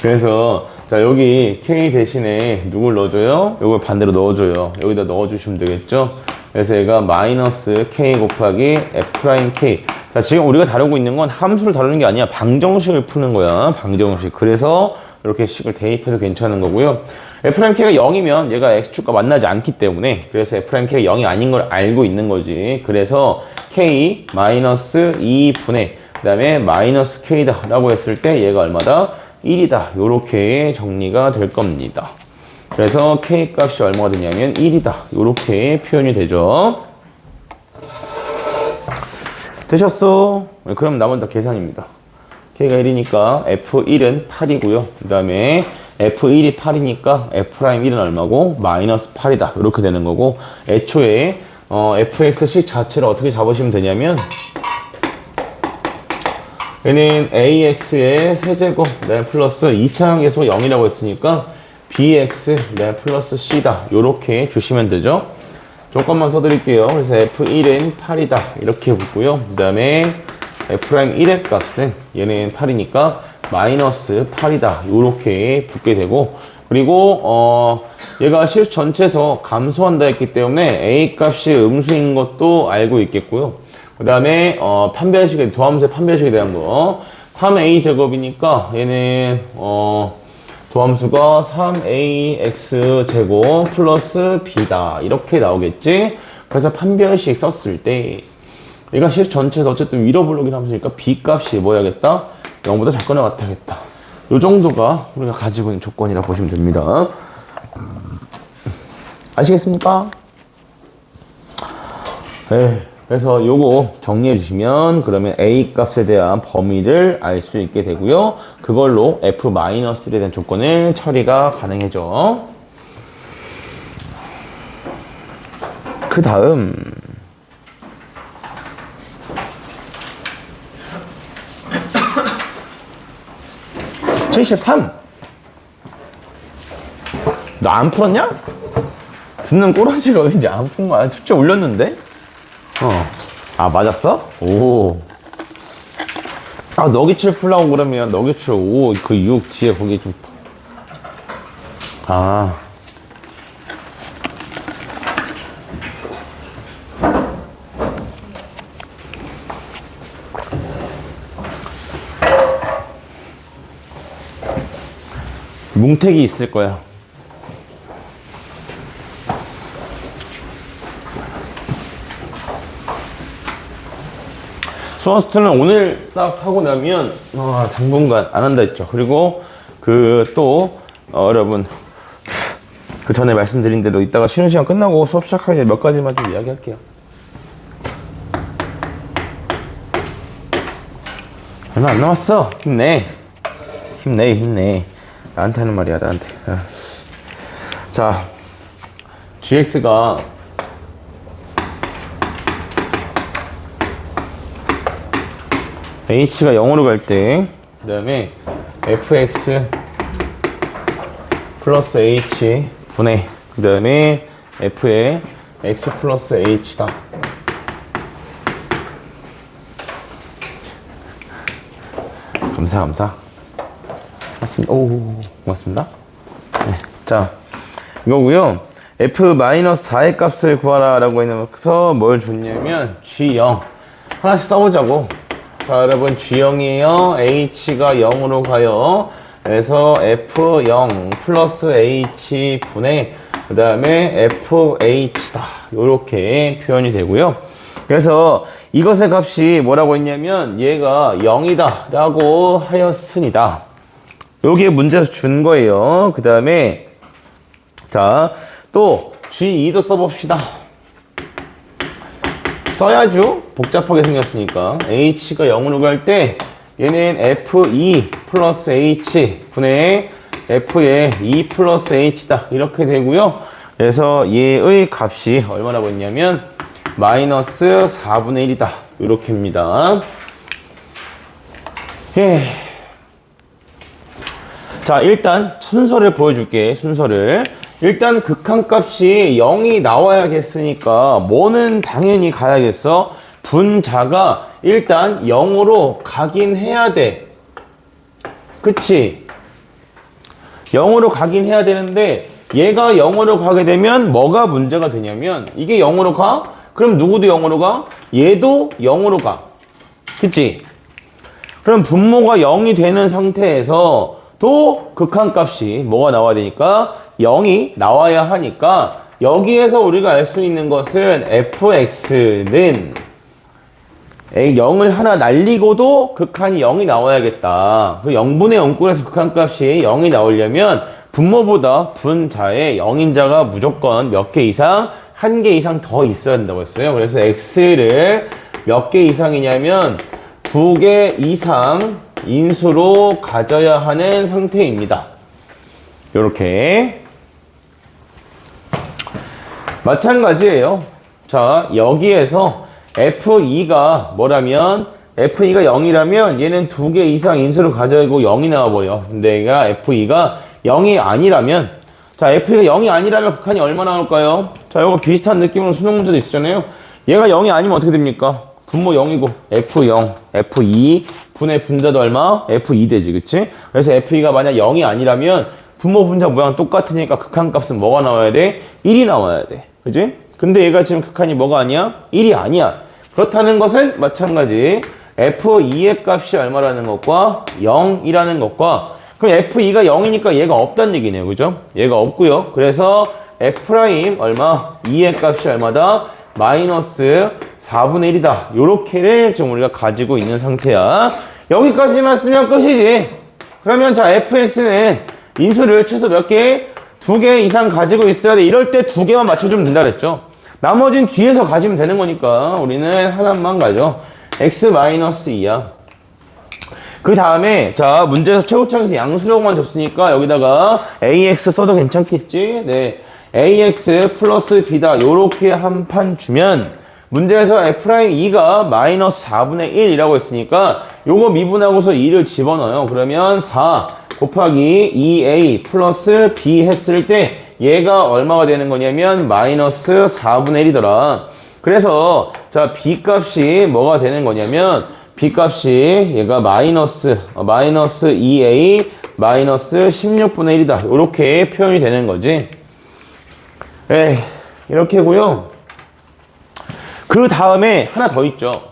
그래서 자 여기 K 대신에 누굴 넣어줘요? 이걸 반대로 넣어줘요. 여기다 넣어주시면 되겠죠? 그래서 얘가 마이너스 K 곱하기 F'K. 자 지금 우리가 다루고 있는 건 함수를 다루는 게 아니야. 방정식을 푸는 거야. 방정식. 그래서 이렇게 식을 대입해서 괜찮은 거고요. F'K가 0이면 얘가 X축과 만나지 않기 때문에 그래서 F'K가 0이 아닌 걸 알고 있는 거지. 그래서 K 마이너스 2분의 그 다음에 마이너스 K다 라고 했을 때 얘가 얼마다? 1이다. 요렇게 정리가 될 겁니다. 그래서 K 값이 얼마가 되냐면 1이다. 요렇게 표현이 되죠. 되셨어? 그럼 남은 다 계산입니다. K가 1이니까 F1은 8이고요. 그 다음에 F1이 8이니까 F'1은 얼마고? 마이너스 8이다. 이렇게 되는 거고 애초에 fx식 자체를 어떻게 잡으시면 되냐면 얘는 ax의 세제곱 네, 플러스 2차항 계수가 0이라고 했으니까 bx 네, 플러스 c다. 이렇게 주시면 되죠. 조건만 써드릴게요. 그래서 f1은 8이다. 이렇게 붙고요. 그 다음에 f'1의 값은 얘는 8이니까 마이너스 8이다. 이렇게 붙게 되고 그리고 얘가 실수 전체에서 감소한다 했기 때문에 a 값이 음수인 것도 알고 있겠고요. 그 다음에 판별식에 도함수의 판별식에 대한 거 3a 제곱이니까 얘는 도함수가 3ax 제곱 플러스 b다 이렇게 나오겠지. 그래서 판별식 썼을 때 얘가 실수 전체에서 어쨌든 위로 블록이 함수니까 b 값이 뭐야겠다? 0보다 작거나 같아야겠다. 요 정도가 우리가 가지고 있는 조건이라고 보시면 됩니다. 아시겠습니까? 네. 그래서 요거 정리해 주시면 그러면 A 값에 대한 범위를 알 수 있게 되고요. 그걸로 F-에 대한 조건을 처리가 가능해져. 그 다음 73. 너 안 풀었냐? 듣는 꼬라지가 왠지 안 푼 거야. 숫자 올렸는데? 아, 맞았어? 오. 아, 너기출 풀라고 그러면 너기출 5, 그 6 뒤에 거기 좀. 아. 뭉택이 있을 거야. 수원스트는 오늘 딱 하고 나면 당분간 안 한다 했죠. 그리고 여러분 그 전에 말씀드린 대로 이따가 쉬는 시간 끝나고 수업 시작하기 전에 몇 가지만 좀 이야기할게요. 얼마 안 남았어. 힘내. 나한테 하는 말이야, 나한테. 자, gx가 h가 0으로 갈 때, 그 다음에 fx 플러스 h 분의, 그 다음에 f의 x 플러스 h다. 감사. 맞습니다. 오, 고맙습니다. 네. 자, 이거고요. f-4의 값을 구하라 라고 해서 뭘 줬냐면 g0 하나씩 써보자고. 자, 여러분 g0이에요. h가 0으로 가요. 그래서 f0 플러스 h 분의 그 다음에 fh다. 요렇게 표현이 되고요. 그래서 이것의 값이 뭐라고 했냐면 얘가 0이다 라고 하였습니다. 여기에 문제에서 준 거예요. 그 다음에 자, 또 G2도 써봅시다. 써야죠. 복잡하게 생겼으니까 H가 0으로 갈 때 얘는 F2 플러스 H 분의 F의 2 플러스 H다. 이렇게 되고요. 그래서 얘의 값이 얼마라고 했냐면 마이너스 4분의 1이다. 이렇게입니다. 예. 자, 일단 순서를 보여줄게. 순서를. 일단 극한값이 0이 나와야겠으니까 뭐는 당연히 가야겠어. 분자가 일단 0으로 가긴 해야 돼. 그치? 0으로 가긴 해야 되는데 얘가 0으로 가게 되면 뭐가 문제가 되냐면 이게 0으로 가? 그럼 누구도 0으로 가? 얘도 0으로 가. 그치? 그럼 분모가 0이 되는 상태에서 또 극한값이 뭐가 나와야 되니까 0이 나와야 하니까 여기에서 우리가 알 수 있는 것은 fx는 0을 하나 날리고도 극한이 0이 나와야겠다. 0분의 0꼴에서 극한값이 0이 나오려면 분모보다 분자의 0인자가 무조건 몇 개 이상, 한 개 이상 더 있어야 된다고 했어요. 그래서 x를 몇 개 이상이냐면 2개 이상 인수로 가져야 하는 상태입니다. 요렇게. 마찬가지예요. 자, 여기에서 F2가 뭐라면 F2가 0이라면 얘는 2개 이상 인수를 가져가고 0이 나와버려. 근데 얘가 F2가 0이 아니라면 자, F2가 0이 아니라면 극한이 얼마 나올까요? 자, 이거 비슷한 느낌으로 수능 문제도 있었잖아요. 얘가 0이 아니면 어떻게 됩니까? 분모 0이고 F0, F2 분의 분자도 얼마? F2 되지, 그치? 그래서 F2가 만약 0이 아니라면 분모 분자 모양 똑같으니까 극한값은 뭐가 나와야 돼? 1이 나와야 돼. 그치? 근데 얘가 지금 극한이 뭐가 아니야? 1이 아니야. 그렇다는 것은 마찬가지 F2의 값이 얼마라는 것과 0이라는 것과 그럼 F2가 0이니까 얘가 없다는 얘기네요. 그죠? 얘가 없고요. 그래서 F' 얼마? 2의 값이 얼마다? 마이너스 4분의 1이다. 요렇게를 지금 우리가 가지고 있는 상태야. 여기까지만 쓰면 끝이지. 그러면 자, fx는 인수를 최소 몇 개? 2개 이상 가지고 있어야 돼. 이럴 때 2개만 맞춰주면 된다 그랬죠. 나머진 뒤에서 가지면 되는 거니까 우리는 하나만 가죠. x-2야. 그 다음에 자, 문제에서 최고차에서 양수력만 줬으니까 여기다가 ax 써도 괜찮겠지? 네, ax 플러스 b다. 요렇게 한 판 주면 문제에서 f'2가 마이너스 4분의 1이라고 했으니까 요거 미분하고서 2를 집어넣어요. 그러면 4 곱하기 2a 플러스 b 했을 때 얘가 얼마가 되는 거냐면 마이너스 4분의 1이더라. 그래서 자, b 값이 뭐가 되는 거냐면 b 값이 얘가 마이너스 2a 마이너스 16분의 1이다. 이렇게 표현이 되는 거지. 에이, 이렇게고요. 그 다음에 하나 더 있죠.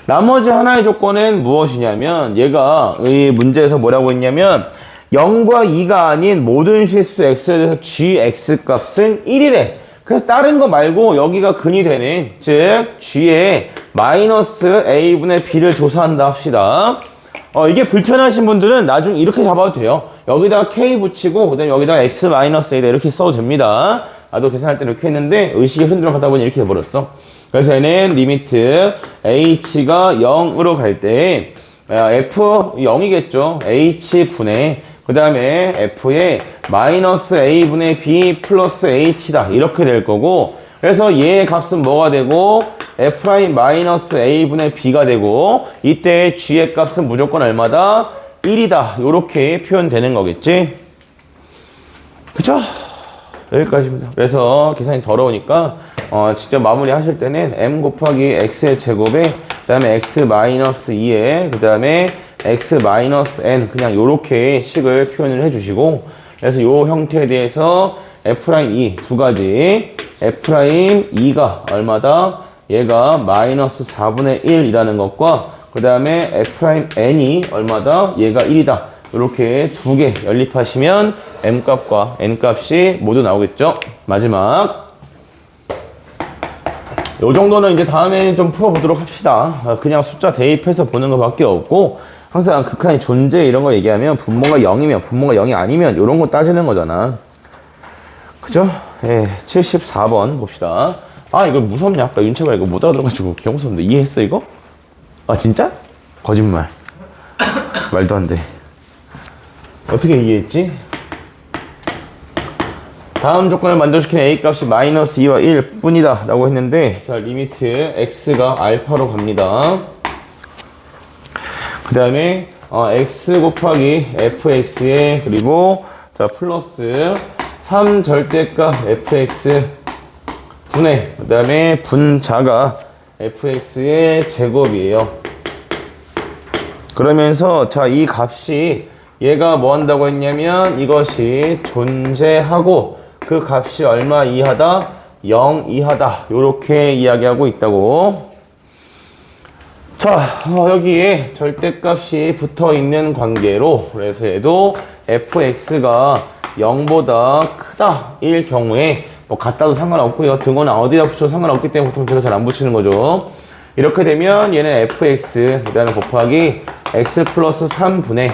나머지 하나의 조건은 무엇이냐면 얘가 이 문제에서 뭐라고 했냐면 0과 2가 아닌 모든 실수 x에 대해서 gx 값은 1이래. 그래서 다른 거 말고 여기가 근이 되는 즉 g의 마이너스 a분의 b를 조사한다 합시다. 이게 불편하신 분들은 나중에 이렇게 잡아도 돼요. 여기다가 k 붙이고 그다음에 여기다가 x 마이너스 a다 이렇게 써도 됩니다. 나도 계산할 때 이렇게 했는데 의식이 흔들어 가다 보니 이렇게 돼버렸어. 그래서 얘는 리미트 h가 0으로 갈 때 f 0이겠죠. h분의 그 다음에 f의 마이너스 a분의 b 플러스 h다. 이렇게 될 거고 그래서 얘의 값은 뭐가 되고 f' 마이너스 a분의 b가 되고 이때 g의 값은 무조건 얼마다? 1이다. 요렇게 표현되는 거겠지? 그쵸? 여기까지입니다. 그래서 계산이 더러우니까 직접 마무리 하실 때는 m 곱하기 x의 제곱에 그 다음에 x 마이너스 2에 그 다음에 x 마이너스 n 그냥 요렇게 식을 표현을 해주시고 그래서 요 형태에 대해서 f'2 두 가지 f'2가 얼마다? 얘가 마이너스 4분의 1이라는 것과 그 다음에 f'n이 얼마다? 얘가 1이다. 이렇게 두 개 연립하시면 m값과 n값이 모두 나오겠죠. 마지막 요 정도는 이제 다음에 좀 풀어보도록 합시다. 그냥 숫자 대입해서 보는 것밖에 없고 항상 극한의 존재 이런 거 얘기하면 분모가 0이면 분모가 0이 아니면 이런 거 따지는 거잖아. 그죠? 예, 74번 봅시다. 아, 이거 무섭냐? 아까 윤채가 이거 못 알아들어가지고 개 무섭는데 이해했어 이거? 아, 진짜? 거짓말. 말도 안 돼. 어떻게 이해했지? 다음 조건을 만족시키는 a 값이 마이너스 2와 1 뿐이다 라고 했는데, 자, 리미트 x가 알파로 갑니다. 그 다음에 x 곱하기 fx에, 그리고 자 플러스 3 절대값 fx 분의, 그 다음에 분자가 fx의 제곱이에요. 그러면서 자, 이 값이 얘가 뭐 한다고 했냐면 이것이 존재하고 그 값이 얼마 이하다? 0 이하다. 요렇게 이야기하고 있다고. 자, 여기에 절대값이 붙어있는 관계로, 그래서 얘도 fx가 0보다 크다 일 경우에 뭐 같다도 상관없고요. 등호는 어디다 붙여도 상관없기 때문에 보통 제가 잘 안 붙이는 거죠. 이렇게 되면 얘는 fx 그 다음에 곱하기 x 플러스 3분의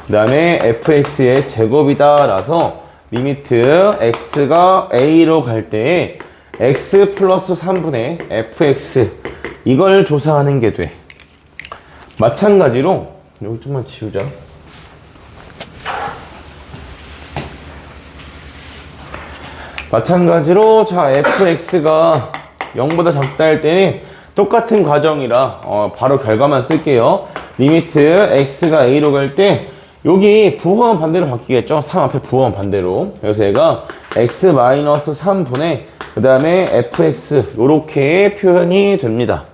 그 다음에 fx의 제곱이다 라서 리미트 x가 a로 갈 때 x 플러스 3분의 fx 이걸 조사하는 게 돼. 마찬가지로 여기 좀만 지우자. 마찬가지로 자, fx가 0보다 작다 할 때는 똑같은 과정이라 바로 결과만 쓸게요. 리미트 x가 a로 갈 때 여기 부호는 반대로 바뀌겠죠. 3 앞에 부호는 반대로. 그래서 얘가 x-3분의 그 다음에 fx 요렇게 표현이 됩니다.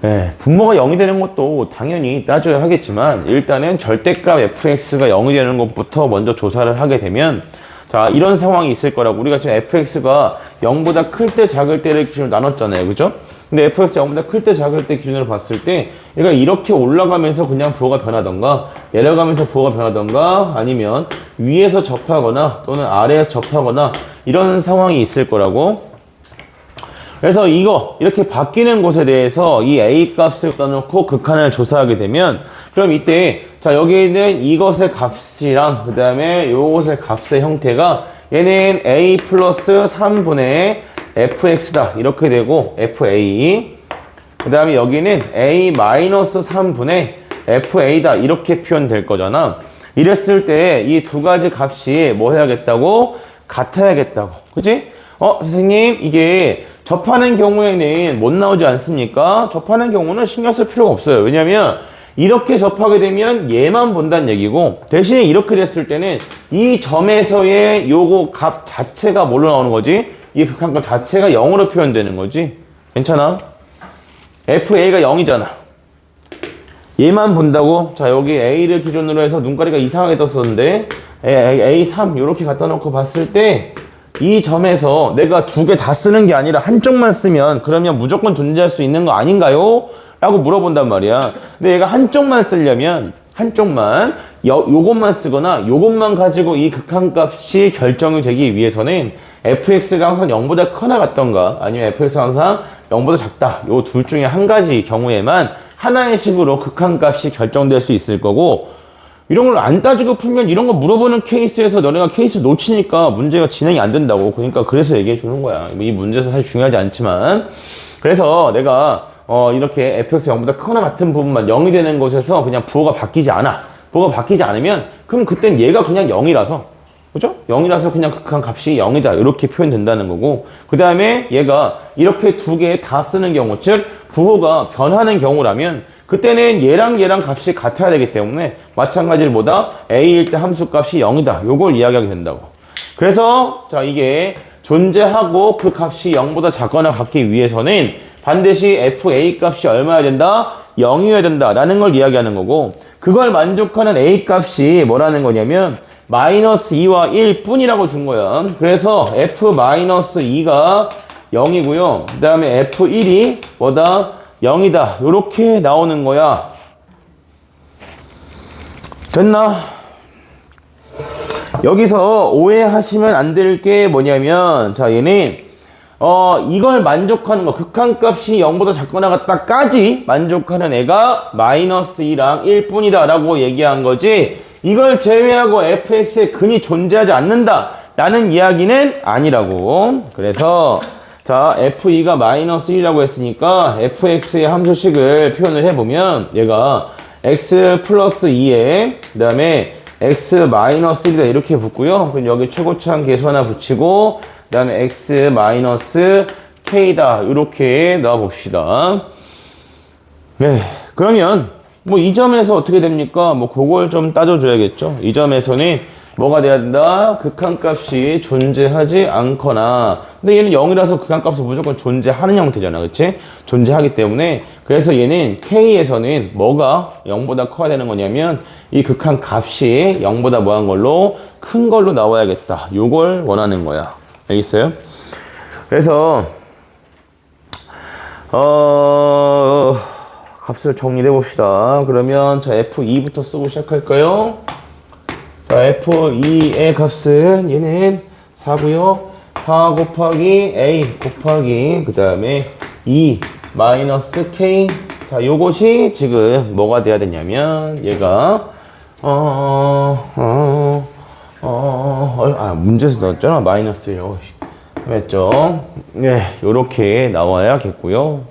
네, 분모가 0이 되는 것도 당연히 따져야 하겠지만 일단은 절대값 fx가 0이 되는 것부터 먼저 조사를 하게 되면 자, 이런 상황이 있을 거라고. 우리가 지금 fx가 0보다 클 때 작을 때를 기준으로 나눴잖아요. 그죠? 근데 fx가 0보다 클 때 작을 때 기준으로 봤을 때 얘가 이렇게 올라가면서 그냥 부호가 변하던가 내려가면서 부호가 변하던가 아니면 위에서 접하거나 또는 아래에서 접하거나 이런 상황이 있을 거라고. 그래서 이렇게 바뀌는 곳에 대해서 이 a 값을 떠놓고 극한을 조사하게 되면 그럼 이때 자, 여기는 이것의 값이랑 그 다음에 요것의 값의 형태가 얘는 a 플러스 3분의 fx다 이렇게 되고 fa 그 다음에 여기는 a 마이너스 3분의 fa다 이렇게 표현될 거잖아. 이랬을 때 이 두 가지 값이 뭐 해야겠다고? 같아야겠다고. 그치? 선생님 이게 접하는 경우에는 못 나오지 않습니까? 접하는 경우는 신경 쓸 필요가 없어요. 왜냐면 이렇게 접하게 되면 얘만 본다는 얘기고 대신에 이렇게 됐을 때는 이 점에서의 요거 값 자체가 뭘로 나오는 거지? 이 극한값 자체가 0으로 표현되는 거지. 괜찮아? fa가 0이잖아. 얘만 본다고? 자, 여기 a를 기준으로 해서 눈가리가 이상하게 떴었는데 a3 이렇게 갖다 놓고 봤을 때 이 점에서 내가 두 개 다 쓰는 게 아니라 한쪽만 쓰면 그러면 무조건 존재할 수 있는 거 아닌가요? 라고 물어본단 말이야. 근데 얘가 한쪽만 쓰려면 한쪽만 요것만 쓰거나 요것만 가지고 이 극한값이 결정이 되기 위해서는 fx가 항상 0보다 크나 같던가 아니면 fx가 항상 0보다 작다 요 둘 중에 한 가지 경우에만 하나의 식으로 극한값이 결정될 수 있을 거고 이런 걸 안 따지고 풀면 이런 거 물어보는 케이스에서 너네가 케이스 놓치니까 문제가 진행이 안 된다고. 그러니까 그래서 얘기해 주는 거야. 이 문제에서 사실 중요하지 않지만 그래서 내가 이렇게 fx 0보다 크거나 같은 부분만 0이 되는 곳에서 그냥 부호가 바뀌지 않아. 부호가 바뀌지 않으면 그럼 그땐 얘가 그냥 0이라서 그죠? 0이라서 그냥 극한 값이 0이다 이렇게 표현된다는 거고 그 다음에 얘가 이렇게 두 개 다 쓰는 경우 즉 부호가 변하는 경우라면 그때는 얘랑 값이 같아야 되기 때문에 마찬가지로 뭐다? a일 때 함수 값이 0이다 요걸 이야기하게 된다고. 그래서 자 이게 존재하고 그 값이 0보다 작거나 같기 위해서는 반드시 fa 값이 얼마여야 된다? 0이어야 된다 라는 걸 이야기하는 거고 그걸 만족하는 a 값이 뭐라는 거냐면 마이너스 2와 1 뿐이라고 준 거야. 그래서 f-2가 0이고요. 그 다음에 f1이 뭐다? 0이다. 요렇게 나오는 거야. 됐나? 여기서 오해하시면 안 될 게 뭐냐면 자 얘는 이걸 만족하는 거 극한값이 0보다 작거나 같다까지 만족하는 애가 마이너스 2랑 1 뿐이다 라고 얘기한 거지 이걸 제외하고 fx의 근이 존재하지 않는다 라는 이야기는 아니라고. 그래서 자, f2가 마이너스 1이라고 했으니까 fx의 함수식을 표현을 해보면 얘가 x 플러스 2에 그 다음에 x 마이너스 1이다 이렇게 붙고요. 그럼 여기 최고차항 계수 하나 붙이고 그 다음에 x 마이너스 k다 이렇게 넣어봅시다. 네, 그러면 뭐 이 점에서 어떻게 됩니까? 뭐 그걸 좀 따져줘야겠죠. 이 점에서는 뭐가 돼야 된다? 극한값이 존재하지 않거나. 근데 얘는 0이라서 극한값은 무조건 존재하는 형태잖아. 그치? 존재하기 때문에. 그래서 얘는 K에서는 뭐가 0보다 커야 되는 거냐면 이 극한값이 0보다 뭐한 걸로? 큰 걸로 나와야겠다. 요걸 원하는 거야. 알겠어요? 그래서 값을 정리해 봅시다. 그러면 자 F2부터 쓰고 시작할까요? 자, F2의 값은 얘는 4고요. 4 곱하기 A 곱하기 그 다음에 2 마이너스 K. 자, 요것이 지금 뭐가 돼야 되냐면 얘가 문제에서 넣었잖아. 마이너스요. 맞죠? 네, 요렇게 나와야겠고요.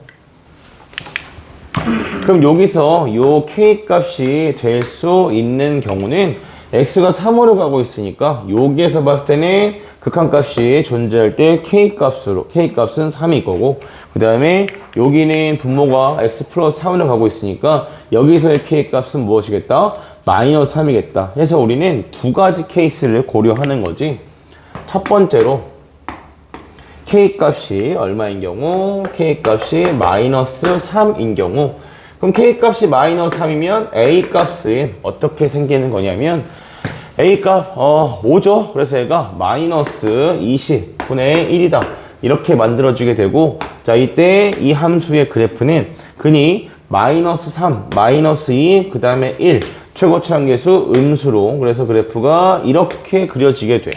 그럼 여기서 요 K 값이 될 수 있는 경우는 x가 3으로 가고 있으니까 여기에서 봤을 때는 극한값이 존재할 때 K값으로 K값은 3일 거고 그 다음에 여기는 분모가 x 플러스 3으로 가고 있으니까 여기서의 K값은 무엇이겠다? 마이너스 3이겠다. 해서 우리는 두 가지 케이스를 고려하는 거지. 첫 번째로 K값이 얼마인 경우? K값이 마이너스 3인 경우 그럼 K값이 마이너스 3이면 A값은 어떻게 생기는 거냐면 A값 5죠. 그래서 얘가 마이너스 20분의 1이다. 이렇게 만들어지게 되고 자 이때 이 함수의 그래프는 근이 마이너스 3, 마이너스 2, 그 다음에 1 최고차항계수 음수로 그래서 그래프가 이렇게 그려지게 돼.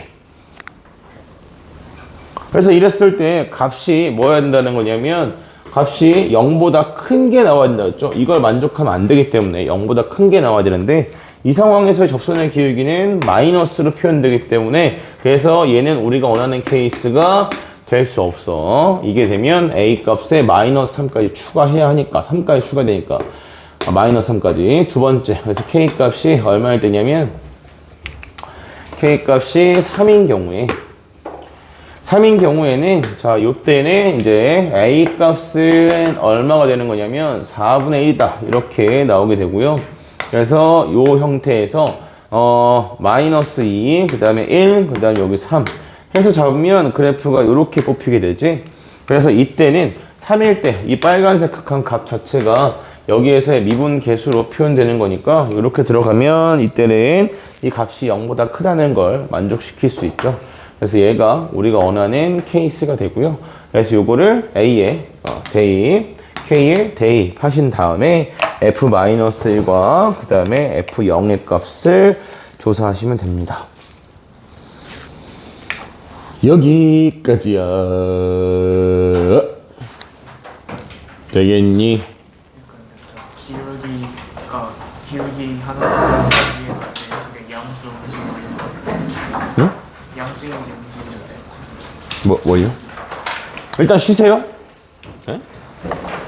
그래서 이랬을 때 값이 뭐여야 된다는 거냐면 값이 0보다 큰 게 나와야 된다 했죠. 이걸 만족하면 안 되기 때문에 0보다 큰 게 나와야 되는데 이 상황에서의 접선의 기울기는 마이너스로 표현되기 때문에 그래서 얘는 우리가 원하는 케이스가 될 수 없어. 이게 되면 A 값에 마이너스 3까지 추가해야 하니까 3까지 추가되니까 마이너스 3까지 두 번째 그래서 K 값이 얼마일 때냐면 K 값이 3인 경우에는 자 요때는 이제 A 값은 얼마가 되는 거냐면 4분의 1이다 이렇게 나오게 되고요. 그래서 요 형태에서 마이너스 2, 그 다음에 1, 그 다음에 여기 3 해서 잡으면 그래프가 이렇게 뽑히게 되지. 그래서 이때는 3일 때 이 빨간색 극한 값 자체가 여기에서의 미분 계수로 표현되는 거니까 이렇게 들어가면 이때는 이 값이 0보다 크다는 걸 만족시킬 수 있죠. 그래서 얘가 우리가 원하는 케이스가 되고요. 그래서 요거를 A에 대입, K에 대입하신 다음에 F-1과 그 다음에 F0의 값을 조사하시면 됩니다. 여기까지야. 되겠니? 기울기 하나 쓰는 그게 양수 응? 양수인 양수인 뭐요? 일단 쉬세요. 네?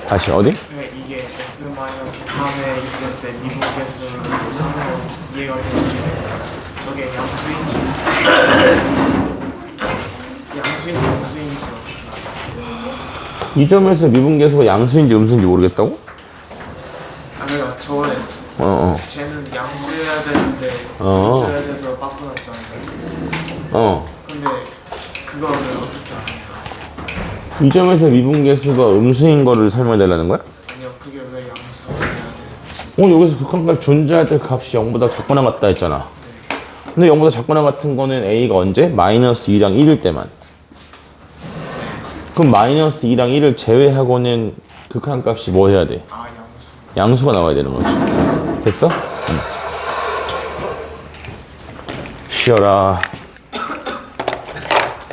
다시 어디? 이게 x-3에 있을 때 미분계수를 참고로 이해가 되는데 저게 양수인지 이 점에서 미분계수가 양수인지 음수인지 모르겠다고? 아니요 저는 쟤는 양수해야 되는데 음수해야 돼서 바꿔놨잖아요. 근데 그거를 어떻게 알아요? 이 점에서 미분계수가 음수인 거를 설명해 달라는 거야? 아니요 그게 왜 양수해야 돼요? 여기서 극한값 존재할 때 값이 0보다 작거나 같다 했잖아. 근데 0보다 작거나 같은 거는 A가 언제? 마이너스 2랑 1일 때만. 그럼 마이너스 2랑 1을 제외하고는 극한값이 뭐 해야 돼? 양수가 나와야 되는 거지. 됐어? 쉬어라.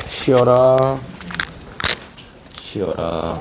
쉬어라. 쉬어라.